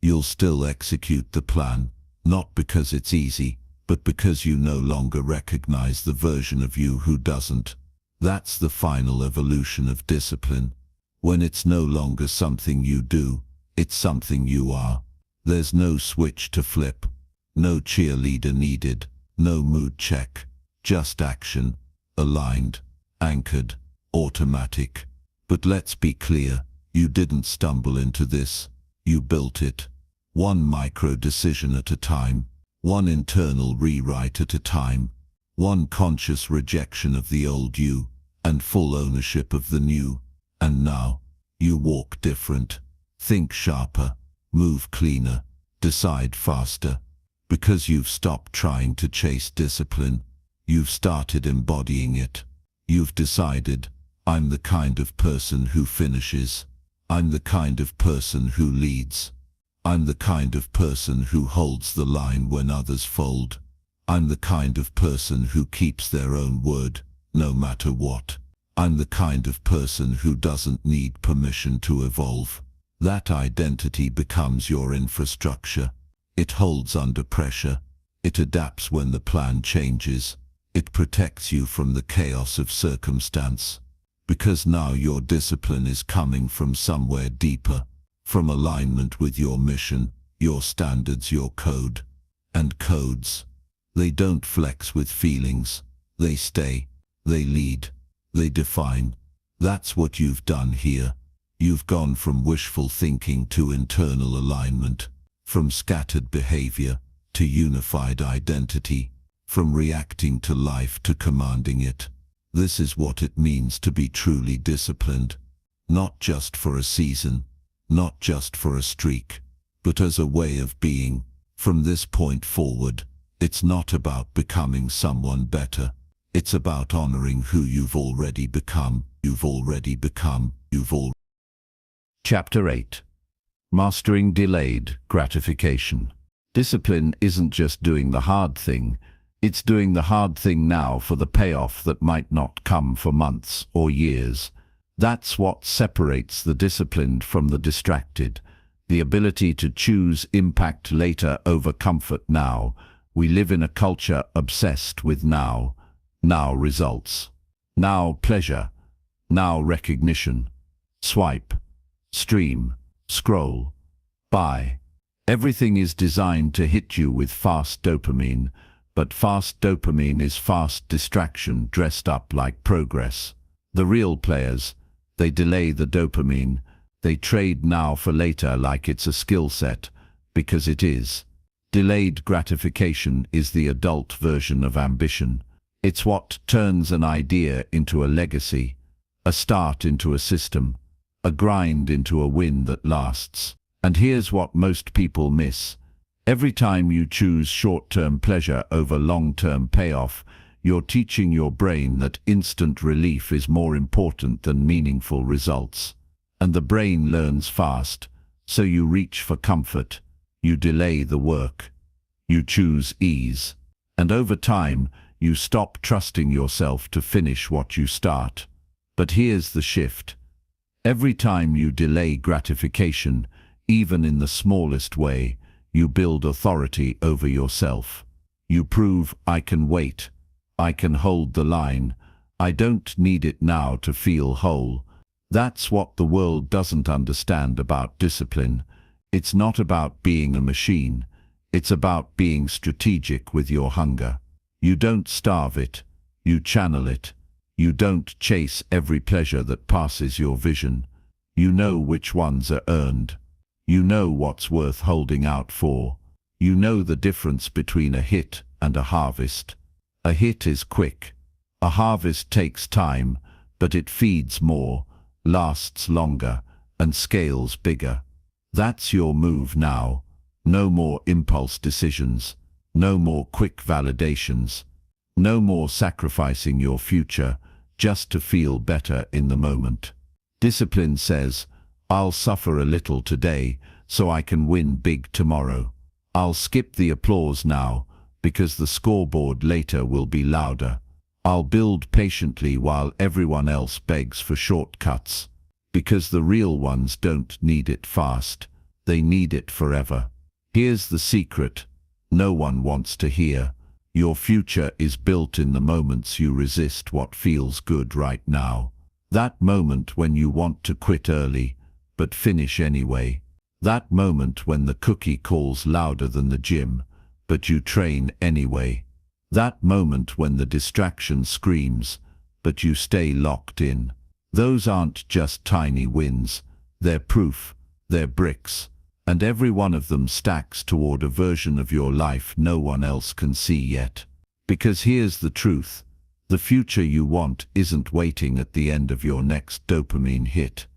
You'll still execute the plan, not because it's easy, but because you no longer recognize the version of you who doesn't. That's the final evolution of discipline. When it's no longer something you do, it's something you are. There's no switch to flip, no cheerleader needed, no mood check, just action, aligned, anchored, automatic. But let's be clear, you didn't stumble into this, you built it. One micro decision at a time, one internal rewrite at a time, one conscious rejection of the old you, and full ownership of the new. And now, you walk different, think sharper, move cleaner, decide faster. Because you've stopped trying to chase discipline, you've started embodying it. You've decided, I'm the kind of person who finishes. I'm the kind of person who leads. I'm the kind of person who holds the line when others fold. I'm the kind of person who keeps their own word, no matter what. I'm the kind of person who doesn't need permission to evolve. That identity becomes your infrastructure. It holds under pressure. It adapts when the plan changes. It protects you from the chaos of circumstance. Because now your discipline is coming from somewhere deeper, from alignment with your mission, your standards, your code. And codes, they don't flex with feelings. They stay, they lead, they define. That's what you've done here. You've gone from wishful thinking to internal alignment, from scattered behavior to unified identity, from reacting to life to commanding it. This is what it means to be truly disciplined, not just for a season, not just for a streak, but as a way of being. From this point forward, it's not about becoming someone better. It's about honoring who you've already become. Chapter 8. Mastering Delayed Gratification. Discipline isn't just doing the hard thing, it's doing the hard thing now for the payoff that might not come for months or years. That's what separates the disciplined from the distracted, the ability to choose impact later over comfort now. We live in a culture obsessed with now results, now pleasure, now recognition. Swipe, stream, scroll, buy. Everything is designed to hit you with fast dopamine, but fast dopamine is fast distraction dressed up like progress. The real players, they delay the dopamine. They trade now for later like it's a skill set, because it is. Delayed gratification is the adult version of ambition. It's what turns an idea into a legacy, a start into a system, a grind into a win that lasts. And here's what most people miss. Every time you choose short-term pleasure over long-term payoff, you're teaching your brain that instant relief is more important than meaningful results. And the brain learns fast, so you reach for comfort. You delay the work. You choose ease. And over time, you stop trusting yourself to finish what you start. But here's the shift. Every time you delay gratification, even in the smallest way, you build authority over yourself. You prove, I can wait. I can hold the line. I don't need it now to feel whole. That's what the world doesn't understand about discipline. It's not about being a machine. It's about being strategic with your hunger. You don't starve it. You channel it. You don't chase every pleasure that passes your vision. You know which ones are earned. You know what's worth holding out for. You know the difference between a hit and a harvest. A hit is quick. A harvest takes time, but it feeds more, lasts longer, and scales bigger. That's your move now. No more impulse decisions. No more quick validations. No more sacrificing your future just to feel better in the moment. Discipline says, I'll suffer a little today so I can win big tomorrow. I'll skip the applause now because the scoreboard later will be louder. I'll build patiently while everyone else begs for shortcuts. Because the real ones don't need it fast. They need it forever. Here's the secret no one wants to hear. Your future is built in the moments you resist what feels good right now. That moment when you want to quit early, but finish anyway. That moment when the cookie calls louder than the gym, but you train anyway. That moment when the distraction screams, but you stay locked in. Those aren't just tiny wins. They're proof. They're bricks. And every one of them stacks toward a version of your life no one else can see yet. Because here's the truth. The future you want isn't waiting at the end of your next dopamine hit.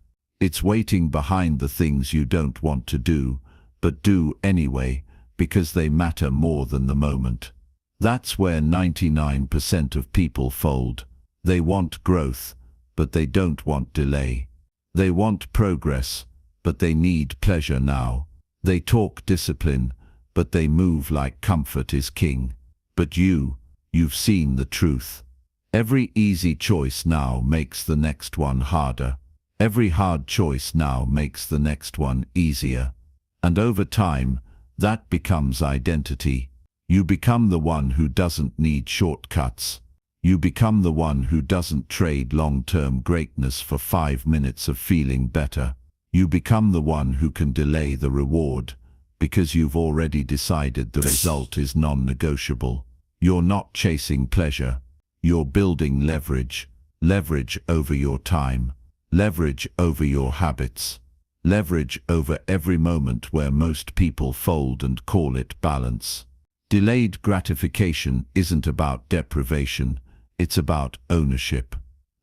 It's waiting behind the things you don't want to do, but do anyway, because they matter more than the moment. That's where 99% of people fold. They want growth, but they don't want delay. They want progress, but they need pleasure now. They talk discipline, but they move like comfort is king. But you've seen the truth. Every easy choice now makes the next one harder. Every hard choice now makes the next one easier. And over time, that becomes identity. You become the one who doesn't need shortcuts. You become the one who doesn't trade long-term greatness for 5 minutes of feeling better. You become the one who can delay the reward, because you've already decided the result is non-negotiable. You're not chasing pleasure. You're building leverage. Leverage over your time. Leverage over your habits. Leverage over every moment where most people fold and call it balance. Delayed gratification isn't about deprivation, it's about ownership.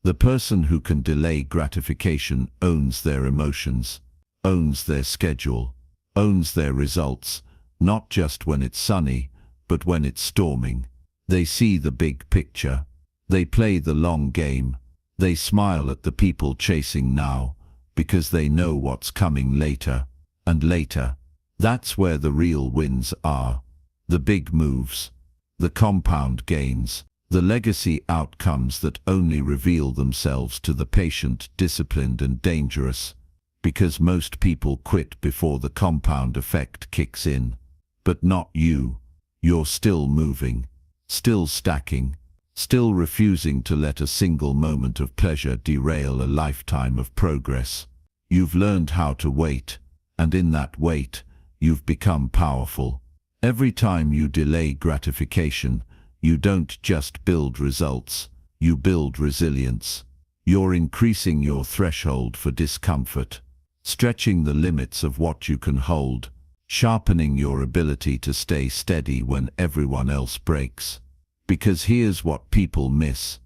The person who can delay gratification owns their emotions, owns their schedule, owns their results, not just when it's sunny, but when it's storming. They see the big picture. They play the long game. They smile at the people chasing now, because they know what's coming later, and later. That's where the real wins are. The big moves, the compound gains, the legacy outcomes that only reveal themselves to the patient, disciplined and dangerous, because most people quit before the compound effect kicks in. But not you. You're still moving, still stacking, still refusing to let a single moment of pleasure derail a lifetime of progress. You've learned how to wait, and in that wait, you've become powerful. Every time you delay gratification, you don't just build results, you build resilience. You're increasing your threshold for discomfort, stretching the limits of what you can hold, sharpening your ability to stay steady when everyone else breaks. Because here's what people miss.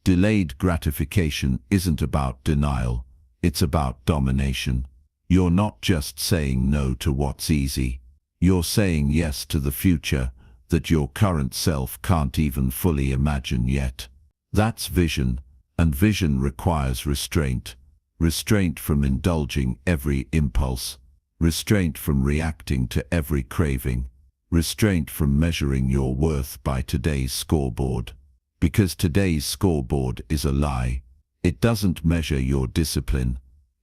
Delayed gratification isn't about denial, it's about domination. You're not just saying no to what's easy. You're saying yes to the future that your current self can't even fully imagine yet. That's vision, and vision requires restraint. Restraint from indulging every impulse. Restraint from reacting to every craving. Restraint from measuring your worth by today's scoreboard. Because today's scoreboard is a lie. It doesn't measure your discipline.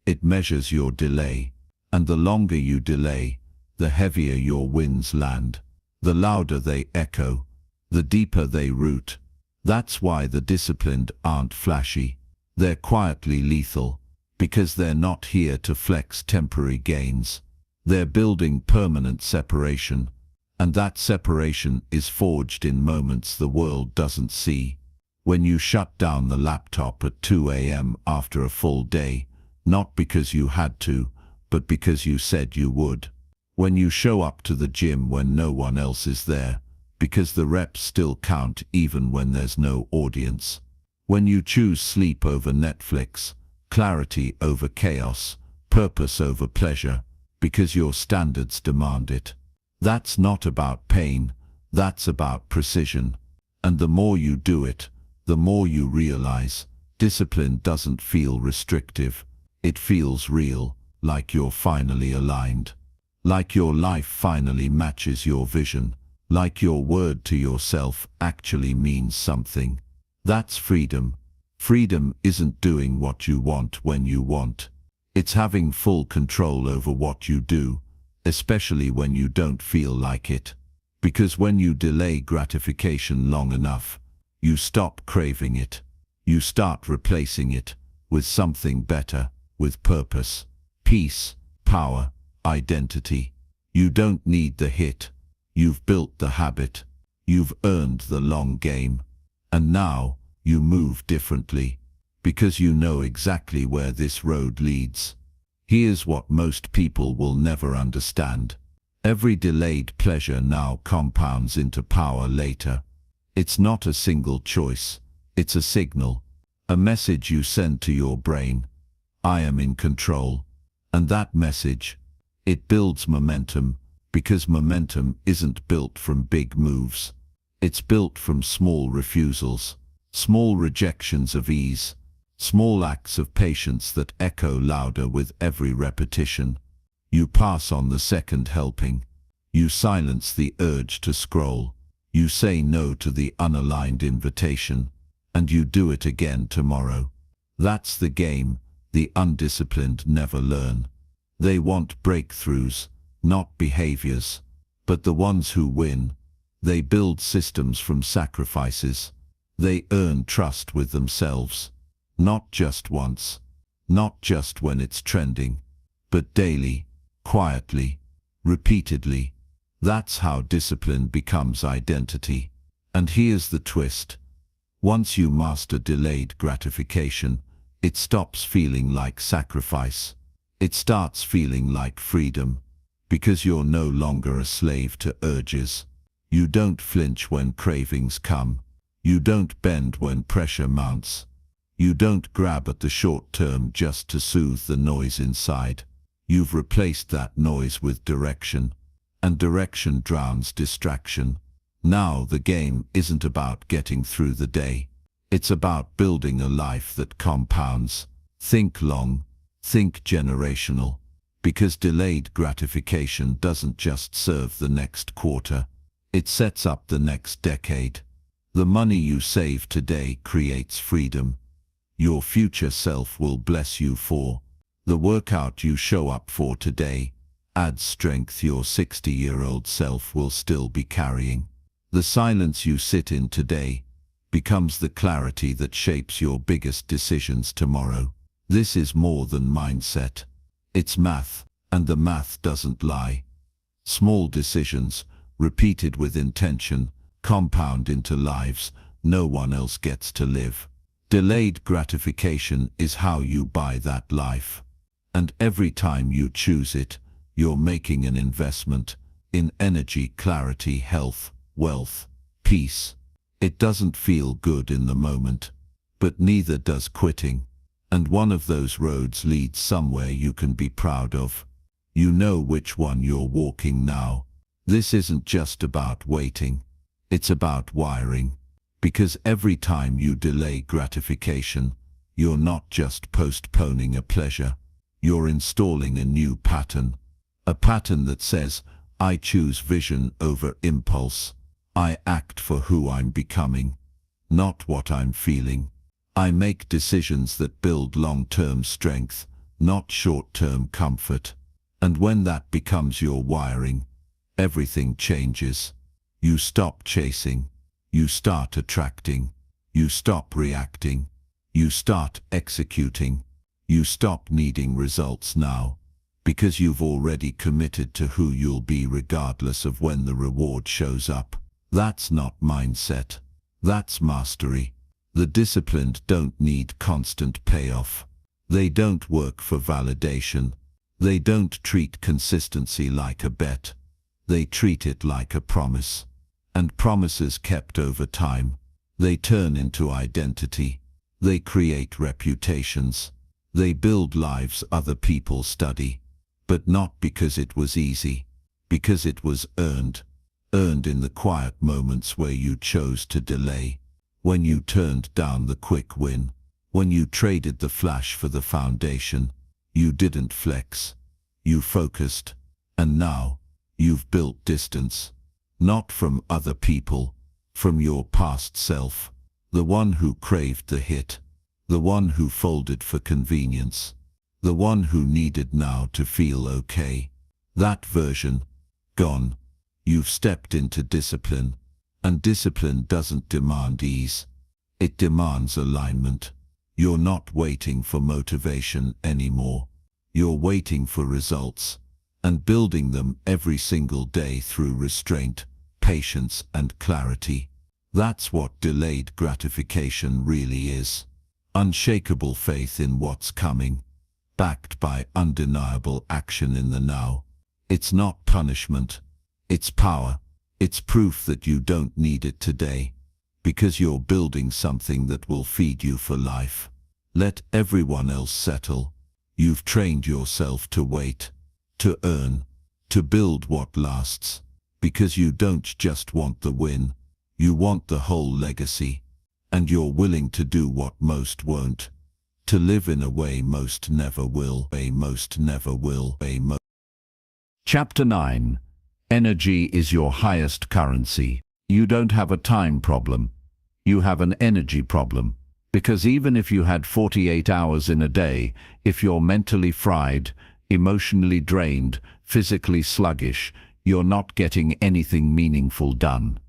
It measures your delay. And the longer you delay, the heavier your wins land. The louder they echo, the deeper they root. That's why the disciplined aren't flashy. They're quietly lethal, because they're not here to flex temporary gains. They're building permanent separation, and that separation is forged in moments the world doesn't see. When you shut down the laptop at 2 a.m. after a full day, not because you had to, but because you said you would. When you show up to the gym when no one else is there, because the reps still count even when there's no audience. When you choose sleep over Netflix, clarity over chaos, purpose over pleasure, because your standards demand it. That's not about pain, that's about precision. And the more you do it, the more you realize, discipline doesn't feel restrictive. It feels real, like you're finally aligned. Like your life finally matches your vision. Like your word to yourself actually means something. That's freedom. Freedom isn't doing what you want when you want. It's having full control over what you do, especially when you don't feel like it. Because when you delay gratification long enough, you stop craving it. You start replacing it with something better, with purpose, peace, power, identity. You don't need the hit. You've built the habit. You've earned the long game. And now, you move differently, because you know exactly where this road leads. Here's what most people will never understand. Every delayed pleasure now compounds into power later. It's not a single choice. It's a signal. A message you send to your brain. I am in control. And that message, it builds momentum, because momentum isn't built from big moves. It's built from small refusals, small rejections of ease, small acts of patience that echo louder with every repetition. You pass on the second helping. You silence the urge to scroll. You say no to the unaligned invitation. And you do it again tomorrow. That's the game. The undisciplined never learn. They want breakthroughs, not behaviors. But the ones who win, they build systems from sacrifices. They earn trust with themselves. Not just once, not just when it's trending, but daily, quietly, repeatedly. That's how discipline becomes identity. And here's the twist. Once you master delayed gratification, it stops feeling like sacrifice. It starts feeling like freedom, because you're no longer a slave to urges. You don't flinch when cravings come. You don't bend when pressure mounts. You don't grab at the short term just to soothe the noise inside. You've replaced that noise with direction, and direction drowns distraction. Now the game isn't about getting through the day. It's about building a life that compounds. Think long, think generational, because delayed gratification doesn't just serve the next quarter. It sets up the next decade. The money you save today creates freedom. Your future self will bless you for. The workout you show up for today adds strength your 60-year-old self will still be carrying. The silence you sit in today becomes the clarity that shapes your biggest decisions tomorrow. This is more than mindset. It's math, and the math doesn't lie. Small decisions, repeated with intention, compound into lives no one else gets to live. Delayed gratification is how you buy that life. And every time you choose it, you're making an investment in energy, clarity, health, wealth, peace. It doesn't feel good in the moment, but neither does quitting. And one of those roads leads somewhere you can be proud of. You know which one you're walking now. This isn't just about waiting. It's about wiring. Because every time you delay gratification, you're not just postponing a pleasure. You're installing a new pattern. A pattern that says, I choose vision over impulse. I act for who I'm becoming, not what I'm feeling. I make decisions that build long-term strength, not short-term comfort. And when that becomes your wiring, everything changes. You stop chasing. You start attracting. You stop reacting. You start executing. You stop needing results now, because you've already committed to who you'll be regardless of when the reward shows up. That's not mindset. That's mastery. The disciplined don't need constant payoff. They don't work for validation. They don't treat consistency like a bet. They treat it like a promise. And promises kept over time, they turn into identity. They create reputations. They build lives other people study. But not because it was easy, because it was earned. Earned in the quiet moments where you chose to delay, when you turned down the quick win, when you traded the flash for the foundation. You didn't flex. You focused. And now, you've built distance. Not from other people, from your past self. The one who craved the hit. The one who folded for convenience. The one who needed now to feel okay. That version, gone. You've stepped into discipline. And discipline doesn't demand ease. It demands alignment. You're not waiting for motivation anymore. You're waiting for results, and building them every single day through restraint, patience, and clarity. That's what delayed gratification really is. Unshakable faith in what's coming, backed by undeniable action in the now. It's not punishment. It's power. It's proof that you don't need it today, because you're building something that will feed you for life. Let everyone else settle. You've trained yourself to wait, to earn, to build what lasts, because you don't just want the win, you want the whole legacy, and you're willing to do what most won't, to live in a way most never will, Chapter 9. Energy is your highest currency. You don't have a time problem. You have an energy problem. Because even if you had 48 hours in a day, if you're mentally fried, emotionally drained, physically sluggish, you're not getting anything meaningful done.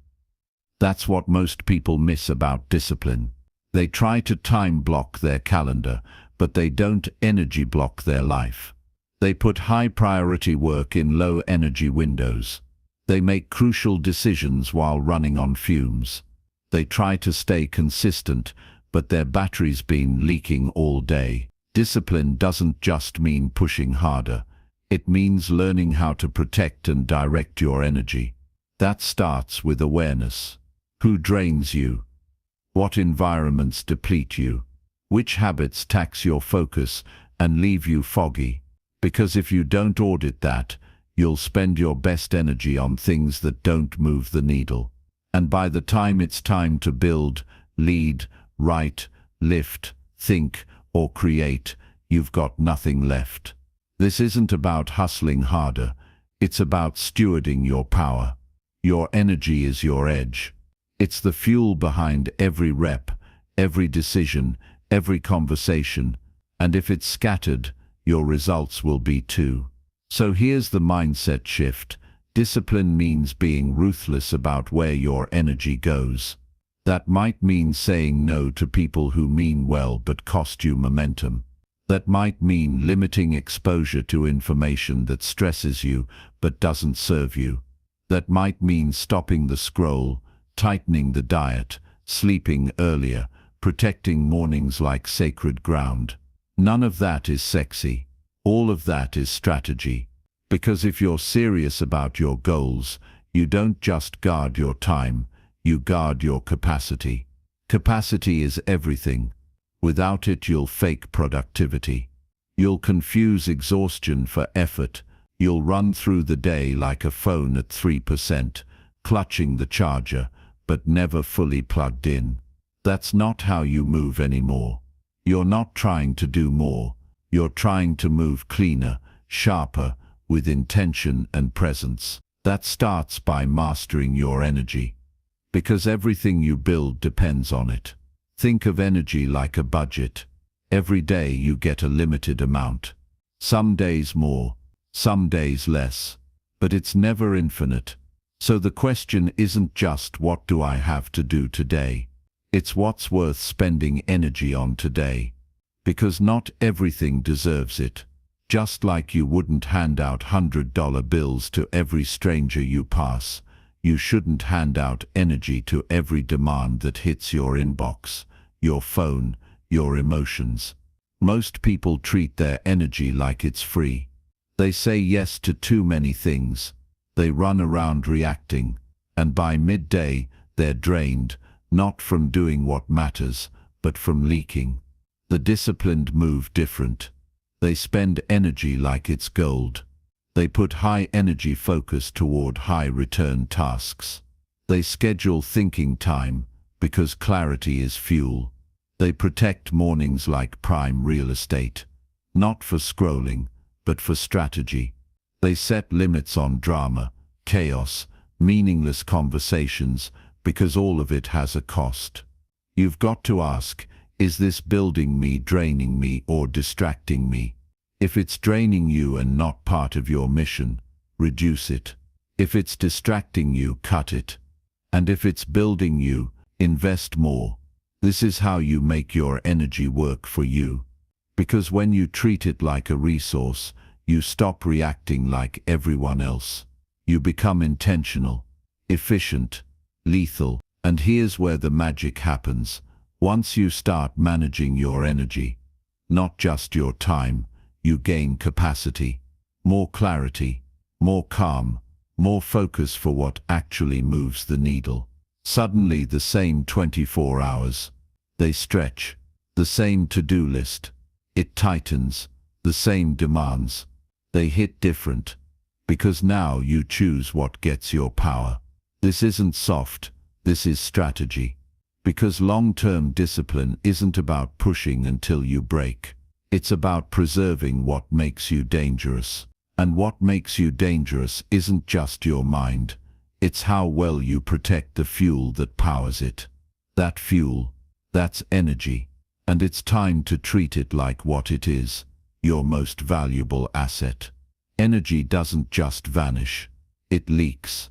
That's what most people miss about discipline. They try to time block their calendar, but they don't energy block their life. They put high-priority work in low-energy windows. They make crucial decisions while running on fumes. They try to stay consistent, but their battery's been leaking all day. Discipline doesn't just mean pushing harder. It means learning how to protect and direct your energy. That starts with awareness. Who drains you? What environments deplete you? Which habits tax your focus and leave you foggy? Because if you don't audit that, you'll spend your best energy on things that don't move the needle. And by the time it's time to build, lead, write, lift, think, or create, you've got nothing left. This isn't about hustling harder. It's about stewarding your power. Your energy is your edge. It's the fuel behind every rep, every decision, every conversation. And if it's scattered, your results will be too. So here's the mindset shift. Discipline means being ruthless about where your energy goes. That might mean saying no to people who mean well but cost you momentum. That might mean limiting exposure to information that stresses you but doesn't serve you. That might mean stopping the scroll, tightening the diet, sleeping earlier, protecting mornings like sacred ground. None of that is sexy. All of that is strategy. Because if you're serious about your goals, you don't just guard your time, you guard your capacity. Capacity is everything. Without it, you'll fake productivity. You'll confuse exhaustion for effort. You'll run through the day like a phone at 3%, clutching the charger, but never fully plugged in. That's not how you move anymore. You're not trying to do more. You're trying to move cleaner, sharper, with intention and presence. That starts by mastering your energy, because everything you build depends on it. Think of energy like a budget. Every day you get a limited amount. Some days more, some days less, but it's never infinite. So the question isn't just what do I have to do today? It's what's worth spending energy on today. Because not everything deserves it. Just like you wouldn't hand out $100 bills to every stranger you pass, you shouldn't hand out energy to every demand that hits your inbox, your phone, your emotions. Most people treat their energy like it's free. They say yes to too many things. They run around reacting, and by midday, they're drained, not from doing what matters, but from leaking. The disciplined move different. They spend energy like it's gold. They put high energy focus toward high return tasks. They schedule thinking time, because clarity is fuel. They protect mornings like prime real estate, not for scrolling, but for strategy. They set limits on drama, chaos, meaningless conversations, because all of it has a cost. You've got to ask, is this building me, draining me, or distracting me? If it's draining you and not part of your mission, reduce it. If it's distracting you, cut it. And if it's building you, invest more. This is how you make your energy work for you. Because when you treat it like a resource, you stop reacting like everyone else. You become intentional, efficient, lethal. And here's where the magic happens. Once you start managing your energy, not just your time, you gain capacity, more clarity, more calm, more focus for what actually moves the needle. Suddenly the same 24 hours, they stretch. The same to-do list, it tightens. The same demands, they hit different. Because now you choose what gets your power. This isn't soft, this is strategy. Because long-term discipline isn't about pushing until you break. It's about preserving what makes you dangerous. And what makes you dangerous isn't just your mind. It's how well you protect the fuel that powers it. That fuel, that's energy. And it's time to treat it like what it is, your most valuable asset. Energy doesn't just vanish. It leaks.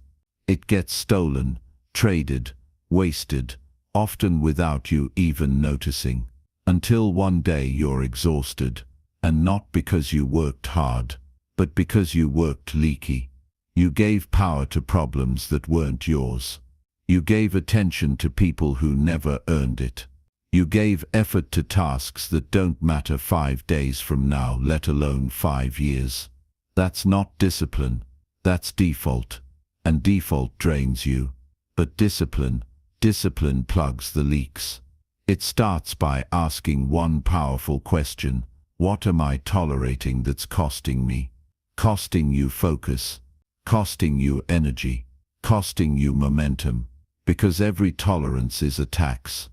It gets stolen, traded, wasted, often without you even noticing. Until one day you're exhausted, and not because you worked hard, but because you worked leaky. You gave power to problems that weren't yours. You gave attention to people who never earned it. You gave effort to tasks that don't matter 5 days from now, let alone 5 years. That's not discipline, that's default. And default drains you. But discipline plugs the leaks. It starts by asking one powerful question: what am I tolerating that's costing me? Costing you focus, costing you energy, costing you momentum. Because every tolerance is a tax.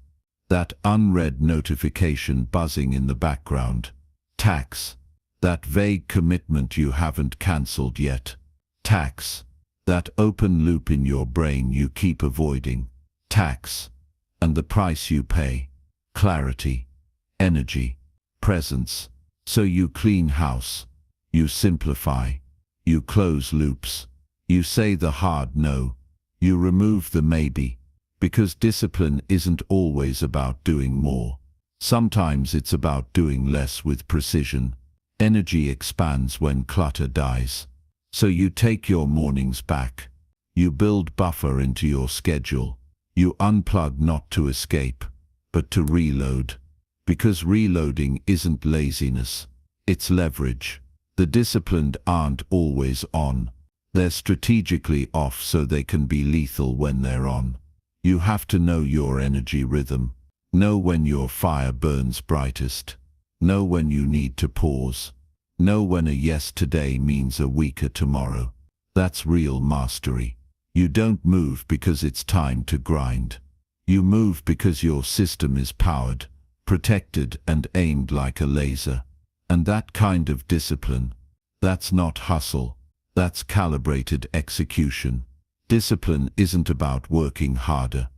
That unread notification buzzing in the background. Tax. That vague commitment you haven't cancelled yet. Tax. That open loop in your brain you keep avoiding. Tax. And the price you pay. Clarity. Energy. Presence. So you clean house. You simplify. You close loops. You say the hard no. You remove the maybe. Because discipline isn't always about doing more. Sometimes it's about doing less with precision. Energy expands when clutter dies. So you take your mornings back. You build buffer into your schedule. You unplug not to escape, but to reload. Because reloading isn't laziness, it's leverage. The disciplined aren't always on. They're strategically off so they can be lethal when they're on. You have to know your energy rhythm. Know when your fire burns brightest. Know when you need to pause. Know when a yes today means a weaker tomorrow. That's real mastery. You don't move because it's time to grind. You move because your system is powered, protected and aimed like a laser. And that kind of discipline, that's not hustle. That's calibrated execution. Discipline isn't about working harder.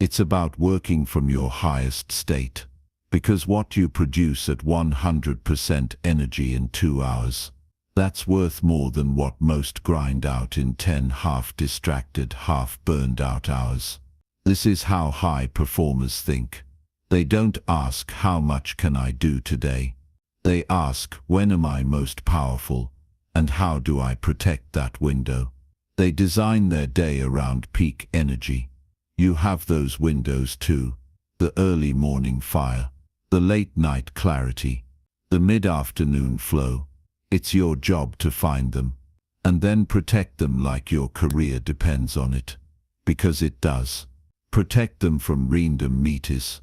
It's about working from your highest state. Because what you produce at 100% energy in 2 hours, that's worth more than what most grind out in 10 half-distracted, half-burned-out hours. This is how high performers think. They don't ask, how much can I do today? They ask, when am I most powerful? And how do I protect that window? They design their day around peak energy. You have those windows too. The early morning fire, the late night clarity, the mid-afternoon flow. It's your job to find them, and then protect them like your career depends on it. Because it does. Protect them from random meetings,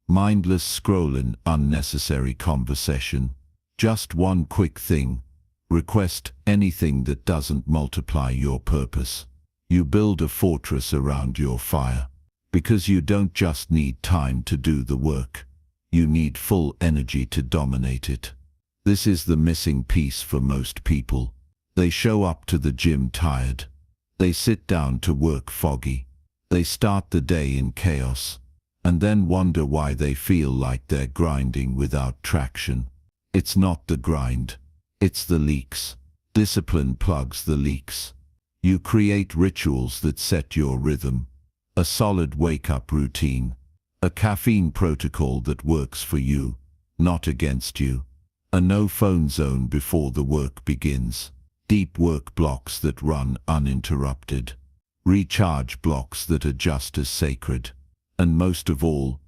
mindless scrolling, unnecessary conversation. Just one quick thing. Request anything that doesn't multiply your purpose. You build a fortress around your fire. Because you don't just need time to do the work. You need full energy to dominate it. This is the missing piece for most people. They show up to the gym tired. They sit down to work foggy. They start the day in chaos, and then wonder why they feel like they're grinding without traction. It's not the grind. It's the leaks. Discipline plugs the leaks. You create rituals that set your rhythm. A solid wake-up routine. A caffeine protocol that works for you, not against you. A no-phone zone before the work begins. Deep work blocks that run uninterrupted. Recharge blocks that are just as sacred. And most of all,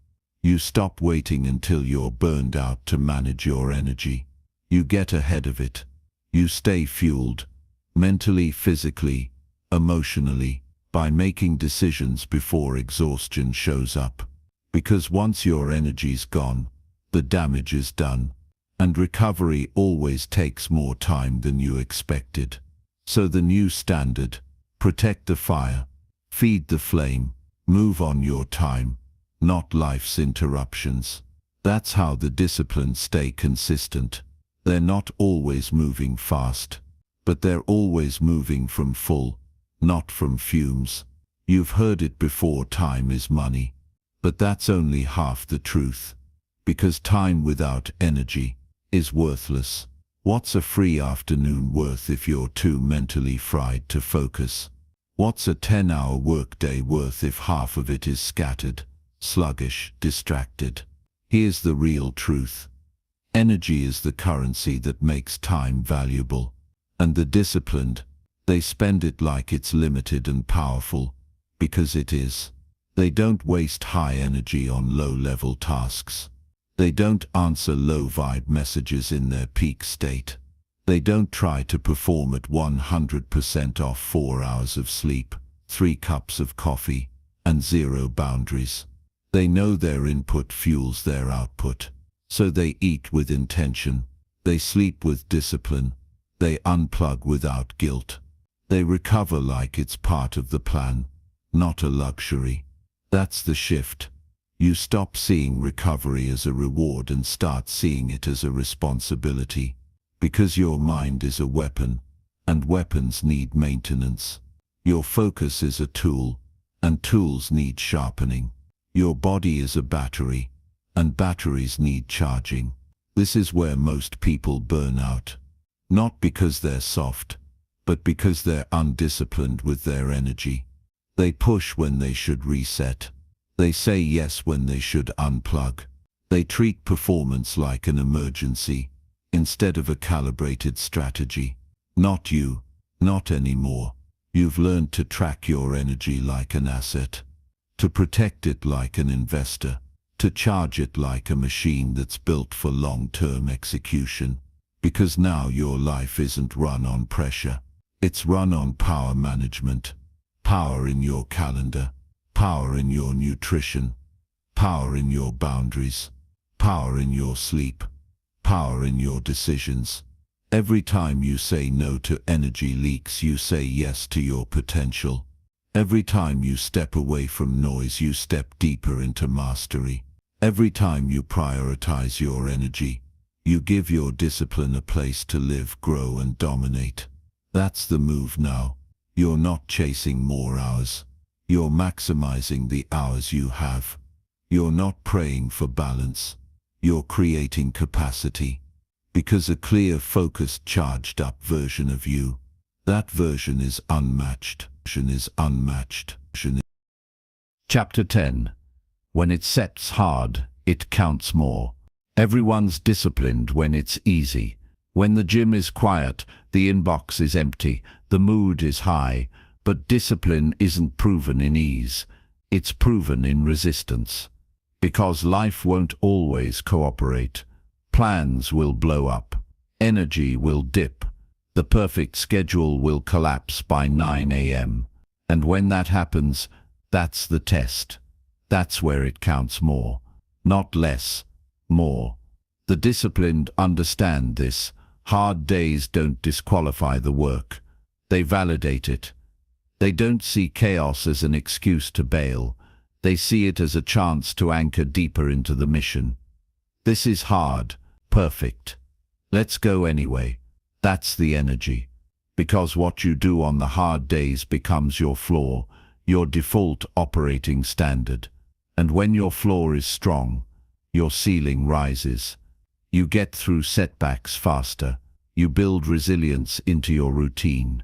you stop waiting until you're burned out to manage your energy. You get ahead of it. You stay fueled, mentally, physically, emotionally, by making decisions before exhaustion shows up. Because once your energy's gone, the damage is done. And recovery always takes more time than you expected. So the new standard: protect the fire, feed the flame, move on your time, not life's interruptions. That's how the disciplines stay consistent. They're not always moving fast, but they're always moving from full, not from fumes. You've heard it before, time is money. But that's only half the truth. Because time without energy is worthless. What's a free afternoon worth if you're too mentally fried to focus? What's a 10-hour workday worth if half of it is scattered, sluggish, distracted? Here's the real truth. Energy is the currency that makes time valuable. And the disciplined, they spend it like it's limited and powerful, because it is. They don't waste high energy on low-level tasks. They don't answer low-vibe messages in their peak state. They don't try to perform at 100% off 4 hours of sleep, 3 cups of coffee, and 0 boundaries. They know their input fuels their output. So they eat with intention. They sleep with discipline. They unplug without guilt. They recover like it's part of the plan, not a luxury. That's the shift. You stop seeing recovery as a reward and start seeing it as a responsibility. Because your mind is a weapon, and weapons need maintenance. Your focus is a tool, and tools need sharpening. Your body is a battery, and batteries need charging. This is where most people burn out. Not because they're soft, but because they're undisciplined with their energy. They push when they should reset. They say yes when they should unplug. They treat performance like an emergency, instead of a calibrated strategy. Not you, not anymore. You've learned to track your energy like an asset, to protect it like an investor, to charge it like a machine that's built for long-term execution. Because now your life isn't run on pressure. It's run on power management. Power in your calendar, power in your nutrition, power in your boundaries, power in your sleep, power in your decisions. Every time you say no to energy leaks, you say yes to your potential. Every time you step away from noise, you step deeper into mastery. Every time you prioritize your energy, you give your discipline a place to live, grow, and dominate. That's the move now. You're not chasing more hours. You're maximizing the hours you have. You're not praying for balance. You're creating capacity. Because a clear, focused, charged up version of you, that version is unmatched. Chapter 10. When it sets hard, it counts more. Everyone's disciplined when it's easy. When the gym is quiet, the inbox is empty, the mood is high, but discipline isn't proven in ease. It's proven in resistance. Because life won't always cooperate. Plans will blow up. Energy will dip. The perfect schedule will collapse by 9 a.m. And when that happens, that's the test. That's where it counts more. Not less, more. The disciplined understand this. Hard days don't disqualify the work. They validate it. They don't see chaos as an excuse to bail. They see it as a chance to anchor deeper into the mission. This is hard, perfect. Let's go anyway. That's the energy. Because what you do on the hard days becomes your floor, your default operating standard. And when your floor is strong, your ceiling rises. You get through setbacks faster. You build resilience into your routine.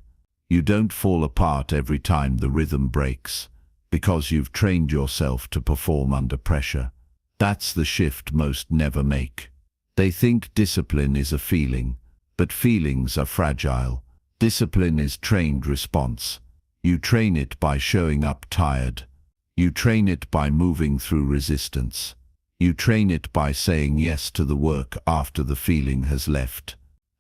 You don't fall apart every time the rhythm breaks, because you've trained yourself to perform under pressure. That's the shift most never make. They think discipline is a feeling, but feelings are fragile. Discipline is trained response. You train it by showing up tired. You train it by moving through resistance. You train it by saying yes to the work after the feeling has left.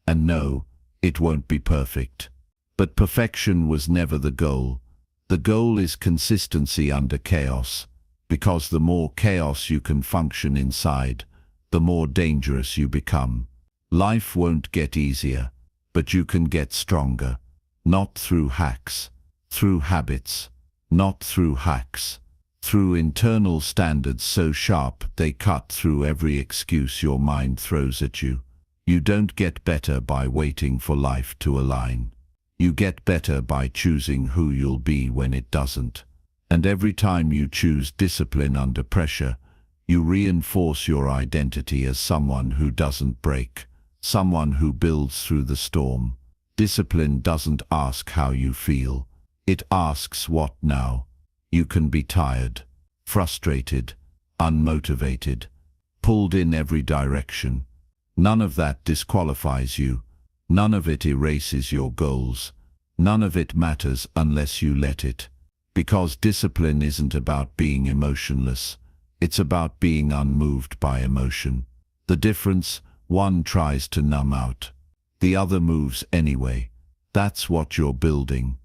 And no, it won't be perfect. But perfection was never the goal. The goal is consistency under chaos, because the more chaos you can function inside, the more dangerous you become. Life won't get easier, but you can get stronger. Not through hacks, through habits. Not through hacks. Through internal standards so sharp they cut through every excuse your mind throws at you. You don't get better by waiting for life to align. You get better by choosing who you'll be when it doesn't. And every time you choose discipline under pressure, you reinforce your identity as someone who doesn't break, someone who builds through the storm. Discipline doesn't ask how you feel. It asks what now. You can be tired, frustrated, unmotivated, pulled in every direction. None of that disqualifies you. None of it erases your goals. None of it matters unless you let it. Because discipline isn't about being emotionless. It's about being unmoved by emotion. The difference, one tries to numb out. The other moves anyway. That's what you're building.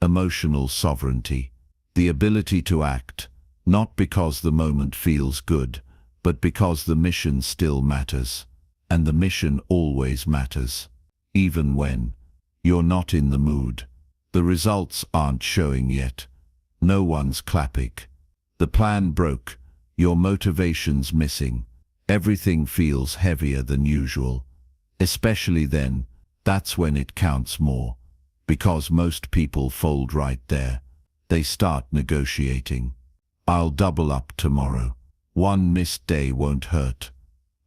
Emotional sovereignty. The ability to act, not because the moment feels good, but because the mission still matters. And the mission always matters. Even when you're not in the mood. The results aren't showing yet. No one's clapping. The plan broke. Your motivation's missing. Everything feels heavier than usual. Especially then, that's when it counts more. Because most people fold right there. They start negotiating. I'll double up tomorrow. One missed day won't hurt.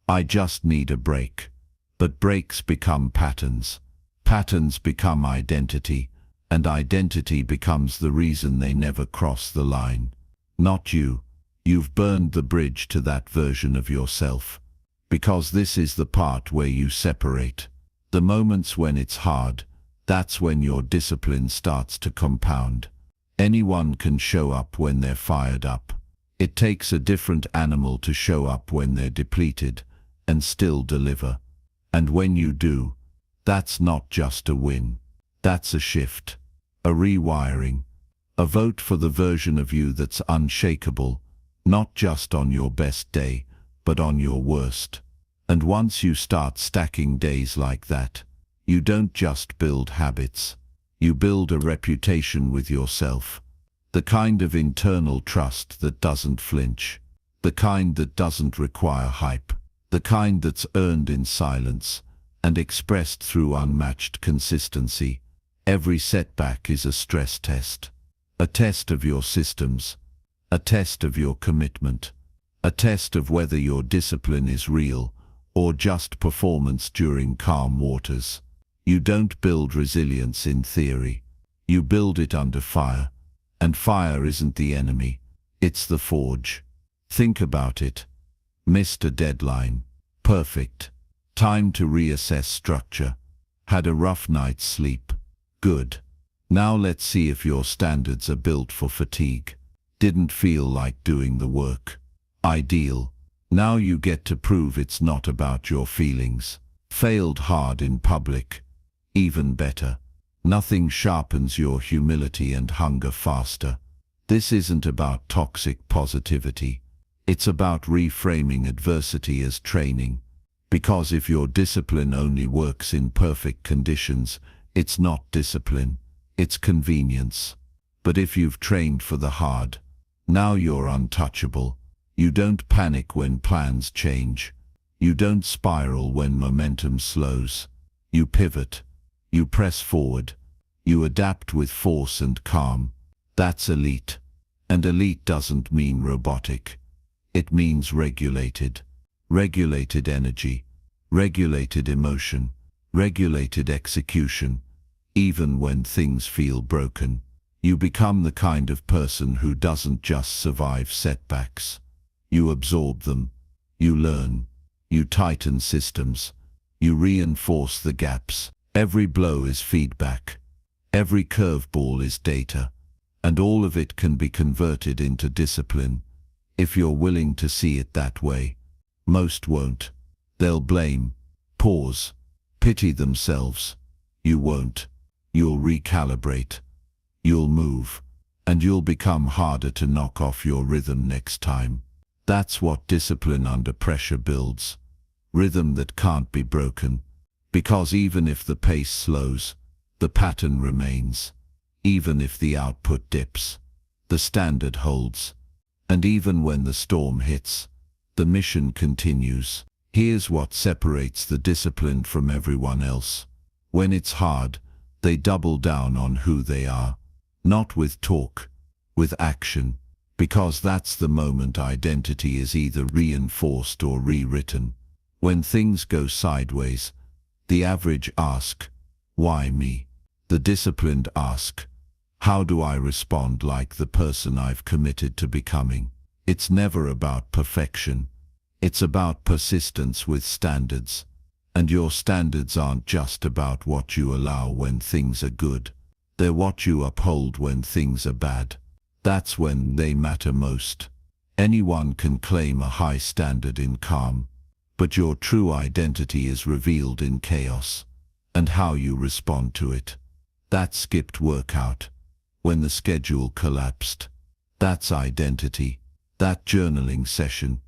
I just need a break. But breaks become patterns. Patterns become identity. And identity becomes the reason they never cross the line. Not you. You've burned the bridge to that version of yourself. Because this is the part where you separate. The moments when it's hard, that's when your discipline starts to compound. Anyone can show up when they're fired up. It takes a different animal to show up when they're depleted and still deliver. And when you do, that's not just a win. That's a shift, a rewiring, a vote for the version of you that's unshakable, not just on your best day, but on your worst. And once you start stacking days like that, you don't just build habits. You build a reputation with yourself. The kind of internal trust that doesn't flinch. The kind that doesn't require hype. The kind that's earned in silence and expressed through unmatched consistency. Every setback is a stress test. A test of your systems. A test of your commitment. A test of whether your discipline is real or just performance during calm waters. You don't build resilience in theory. You build it under fire. And fire isn't the enemy. It's the forge. Think about it. Missed a deadline. Perfect. Time to reassess structure. Had a rough night's sleep. Good. Now let's see if your standards are built for fatigue. Didn't feel like doing the work. Ideal. Now you get to prove it's not about your feelings. Failed hard in public. Even better. Nothing sharpens your humility and hunger faster. This isn't about toxic positivity. It's about reframing adversity as training. Because if your discipline only works in perfect conditions, it's not discipline, it's convenience. But if you've trained for the hard, now you're untouchable. You don't panic when plans change. You don't spiral when momentum slows. You pivot. You press forward. You adapt with force and calm. That's elite. And elite doesn't mean robotic. It means regulated. Regulated energy. Regulated emotion. Regulated execution. Even when things feel broken, you become the kind of person who doesn't just survive setbacks. You absorb them. You learn. You tighten systems. You reinforce the gaps. Every blow is feedback. Every curveball is data. And all of it can be converted into discipline, if you're willing to see it that way. Most won't. They'll blame, pause, pity themselves. You won't. You'll recalibrate. You'll move. And you'll become harder to knock off your rhythm next time. That's what discipline under pressure builds. Rhythm that can't be broken. Because even if the pace slows, the pattern remains. Even if the output dips, the standard holds. And even when the storm hits, the mission continues. Here's what separates the disciplined from everyone else. When it's hard, they double down on who they are. Not with talk, with action. Because that's the moment identity is either reinforced or rewritten. When things go sideways, the average ask, why me? The disciplined ask, how do I respond like the person I've committed to becoming? It's never about perfection. It's about persistence with standards. And your standards aren't just about what you allow when things are good. They're what you uphold when things are bad. That's when they matter most. Anyone can claim a high standard in calm, but your true identity is revealed in chaos, and how you respond to it. That skipped workout, when the schedule collapsed, that's identity. That journaling session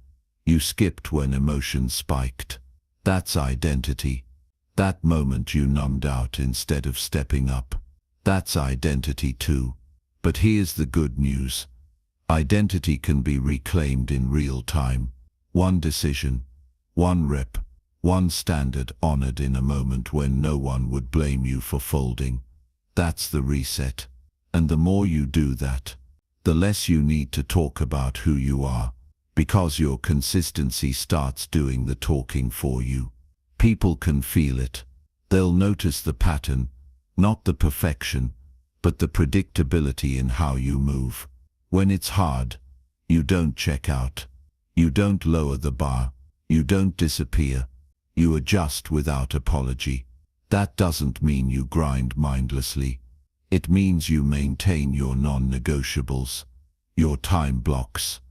you skipped when emotions spiked, that's identity. That moment you numbed out instead of stepping up, that's identity too. But here's the good news. Identity can be reclaimed in real time. One decision, one rep, one standard honored in a moment when no one would blame you for folding. That's the reset. And the more you do that, the less you need to talk about who you are, because your consistency starts doing the talking for you. People can feel it. They'll notice the pattern, not the perfection, but the predictability in how you move. When it's hard, you don't check out. You don't lower the bar. You don't disappear. You adjust without apology. That doesn't mean you grind mindlessly. It means you maintain your non-negotiables, your time blocks,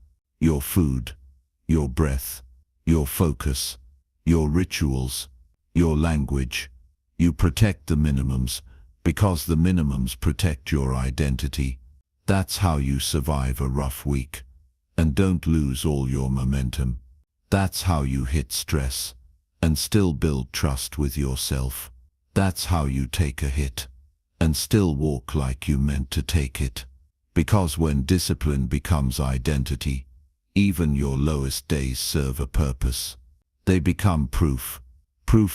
your food, your breath, your focus, your rituals, your language. You protect the minimums, because the minimums protect your identity. That's how you survive a rough week, and don't lose all your momentum. That's how you hit stress, and still build trust with yourself. That's how you take a hit, and still walk like you meant to take it. Because when discipline becomes identity, even your lowest days serve a purpose. They become proof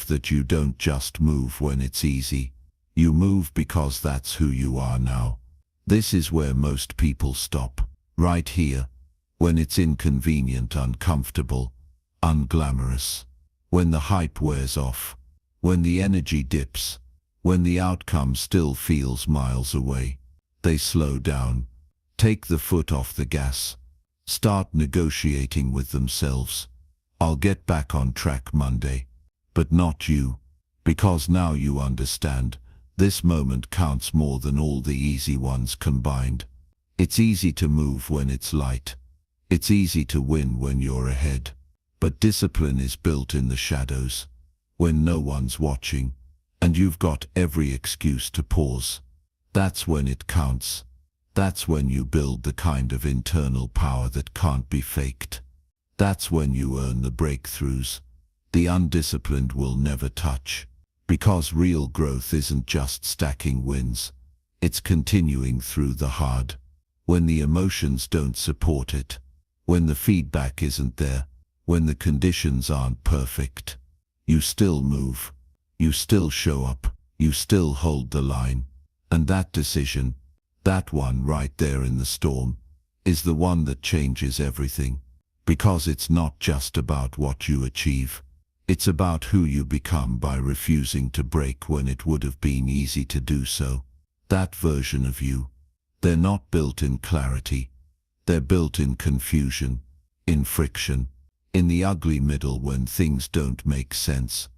that you don't just move when it's easy. You move because that's who you are now. This is where most people stop. Right here. When it's inconvenient, uncomfortable, unglamorous. When the hype wears off. When the energy dips. When the outcome still feels miles away. They slow down. Take the foot off the gas. Start negotiating with themselves. I'll get back on track Monday. But not you. Because now you understand. This moment counts more than all the easy ones combined. It's easy to move when it's light. It's easy to win when you're ahead. But discipline is built in the shadows, when no one's watching, and you've got every excuse to pause. That's when it counts. That's when you build the kind of internal power that can't be faked. That's when you earn the breakthroughs the undisciplined will never touch. Because real growth isn't just stacking wins. It's continuing through the hard. When the emotions don't support it. When the feedback isn't there. When the conditions aren't perfect. You still move. You still show up. You still hold the line. And that decision, that one right there in the storm, is the one that changes everything. Because it's not just about what you achieve. It's about who you become by refusing to break when it would have been easy to do so. That version of you. They're not built in clarity. They're built in confusion, in friction, in the ugly middle when things don't make sense.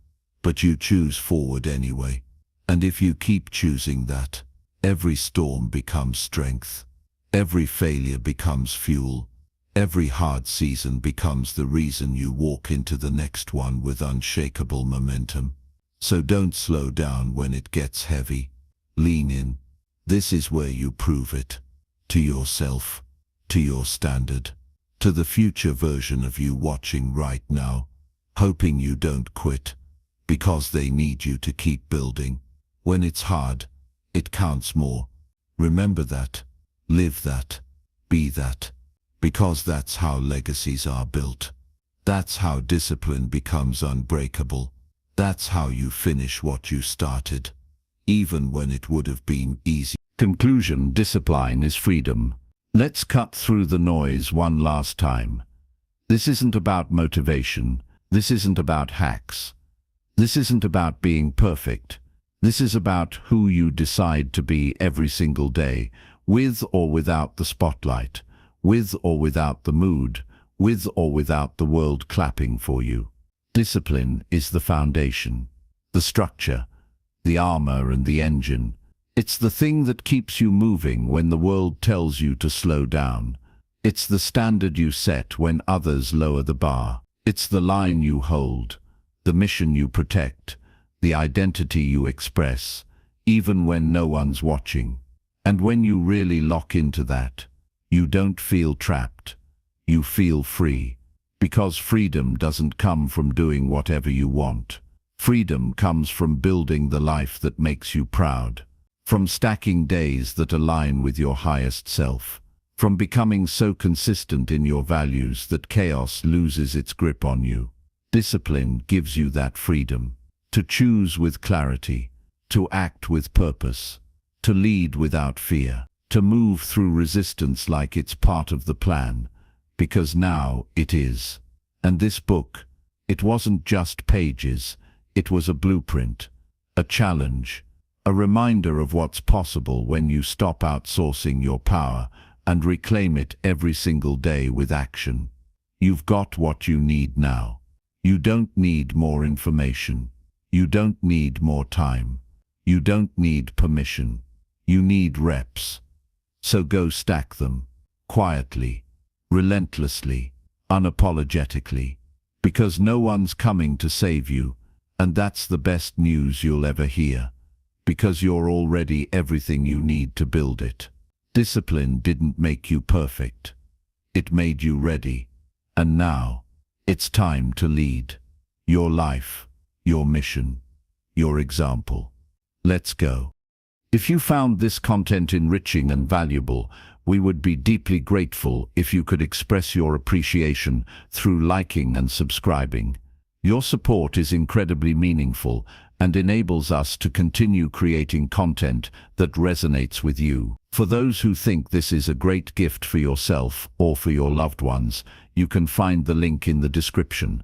But you choose forward anyway. And if you keep choosing that, every storm becomes strength. Every failure becomes fuel. Every hard season becomes the reason you walk into the next one with unshakable momentum. So don't slow down when it gets heavy. Lean in. This is where you prove it. To yourself. To your standard. To the future version of you watching right now. Hoping you don't quit. Because they need you to keep building. When it's hard, it counts more. Remember that. Live that. Be that. Because that's how legacies are built. That's how discipline becomes unbreakable. That's how you finish what you started, even when it would have been easy. Conclusion: discipline is freedom. Let's cut through the noise one last time. This isn't about motivation. This isn't about hacks. This isn't about being perfect. This is about who you decide to be every single day, with or without the spotlight. With or without the mood, with or without the world clapping for you. Discipline is the foundation, the structure, the armor and the engine. It's the thing that keeps you moving when the world tells you to slow down. It's the standard you set when others lower the bar. It's the line you hold, the mission you protect, the identity you express, even when no one's watching. And when you really lock into that, you don't feel trapped. You feel free. Because freedom doesn't come from doing whatever you want. Freedom comes from building the life that makes you proud. From stacking days that align with your highest self. From becoming so consistent in your values that chaos loses its grip on you. Discipline gives you that freedom. To choose with clarity. To act with purpose. To lead without fear. To move through resistance like it's part of the plan, because now it is. And this book, it wasn't just pages, it was a blueprint, a challenge, a reminder of what's possible when you stop outsourcing your power and reclaim it every single day with action. You've got what you need now. You don't need more information. You don't need more time. You don't need permission. You need reps. So go stack them, quietly, relentlessly, unapologetically, because no one's coming to save you, and that's the best news you'll ever hear, because you're already everything you need to build it. Discipline didn't make you perfect. It made you ready, and now, it's time to lead. Your life, your mission, your example. Let's go. If you found this content enriching and valuable, we would be deeply grateful if you could express your appreciation through liking and subscribing. Your support is incredibly meaningful, and enables us to continue creating content that resonates with you. For those who think this is a great gift for yourself or for your loved ones, you can find the link in the description.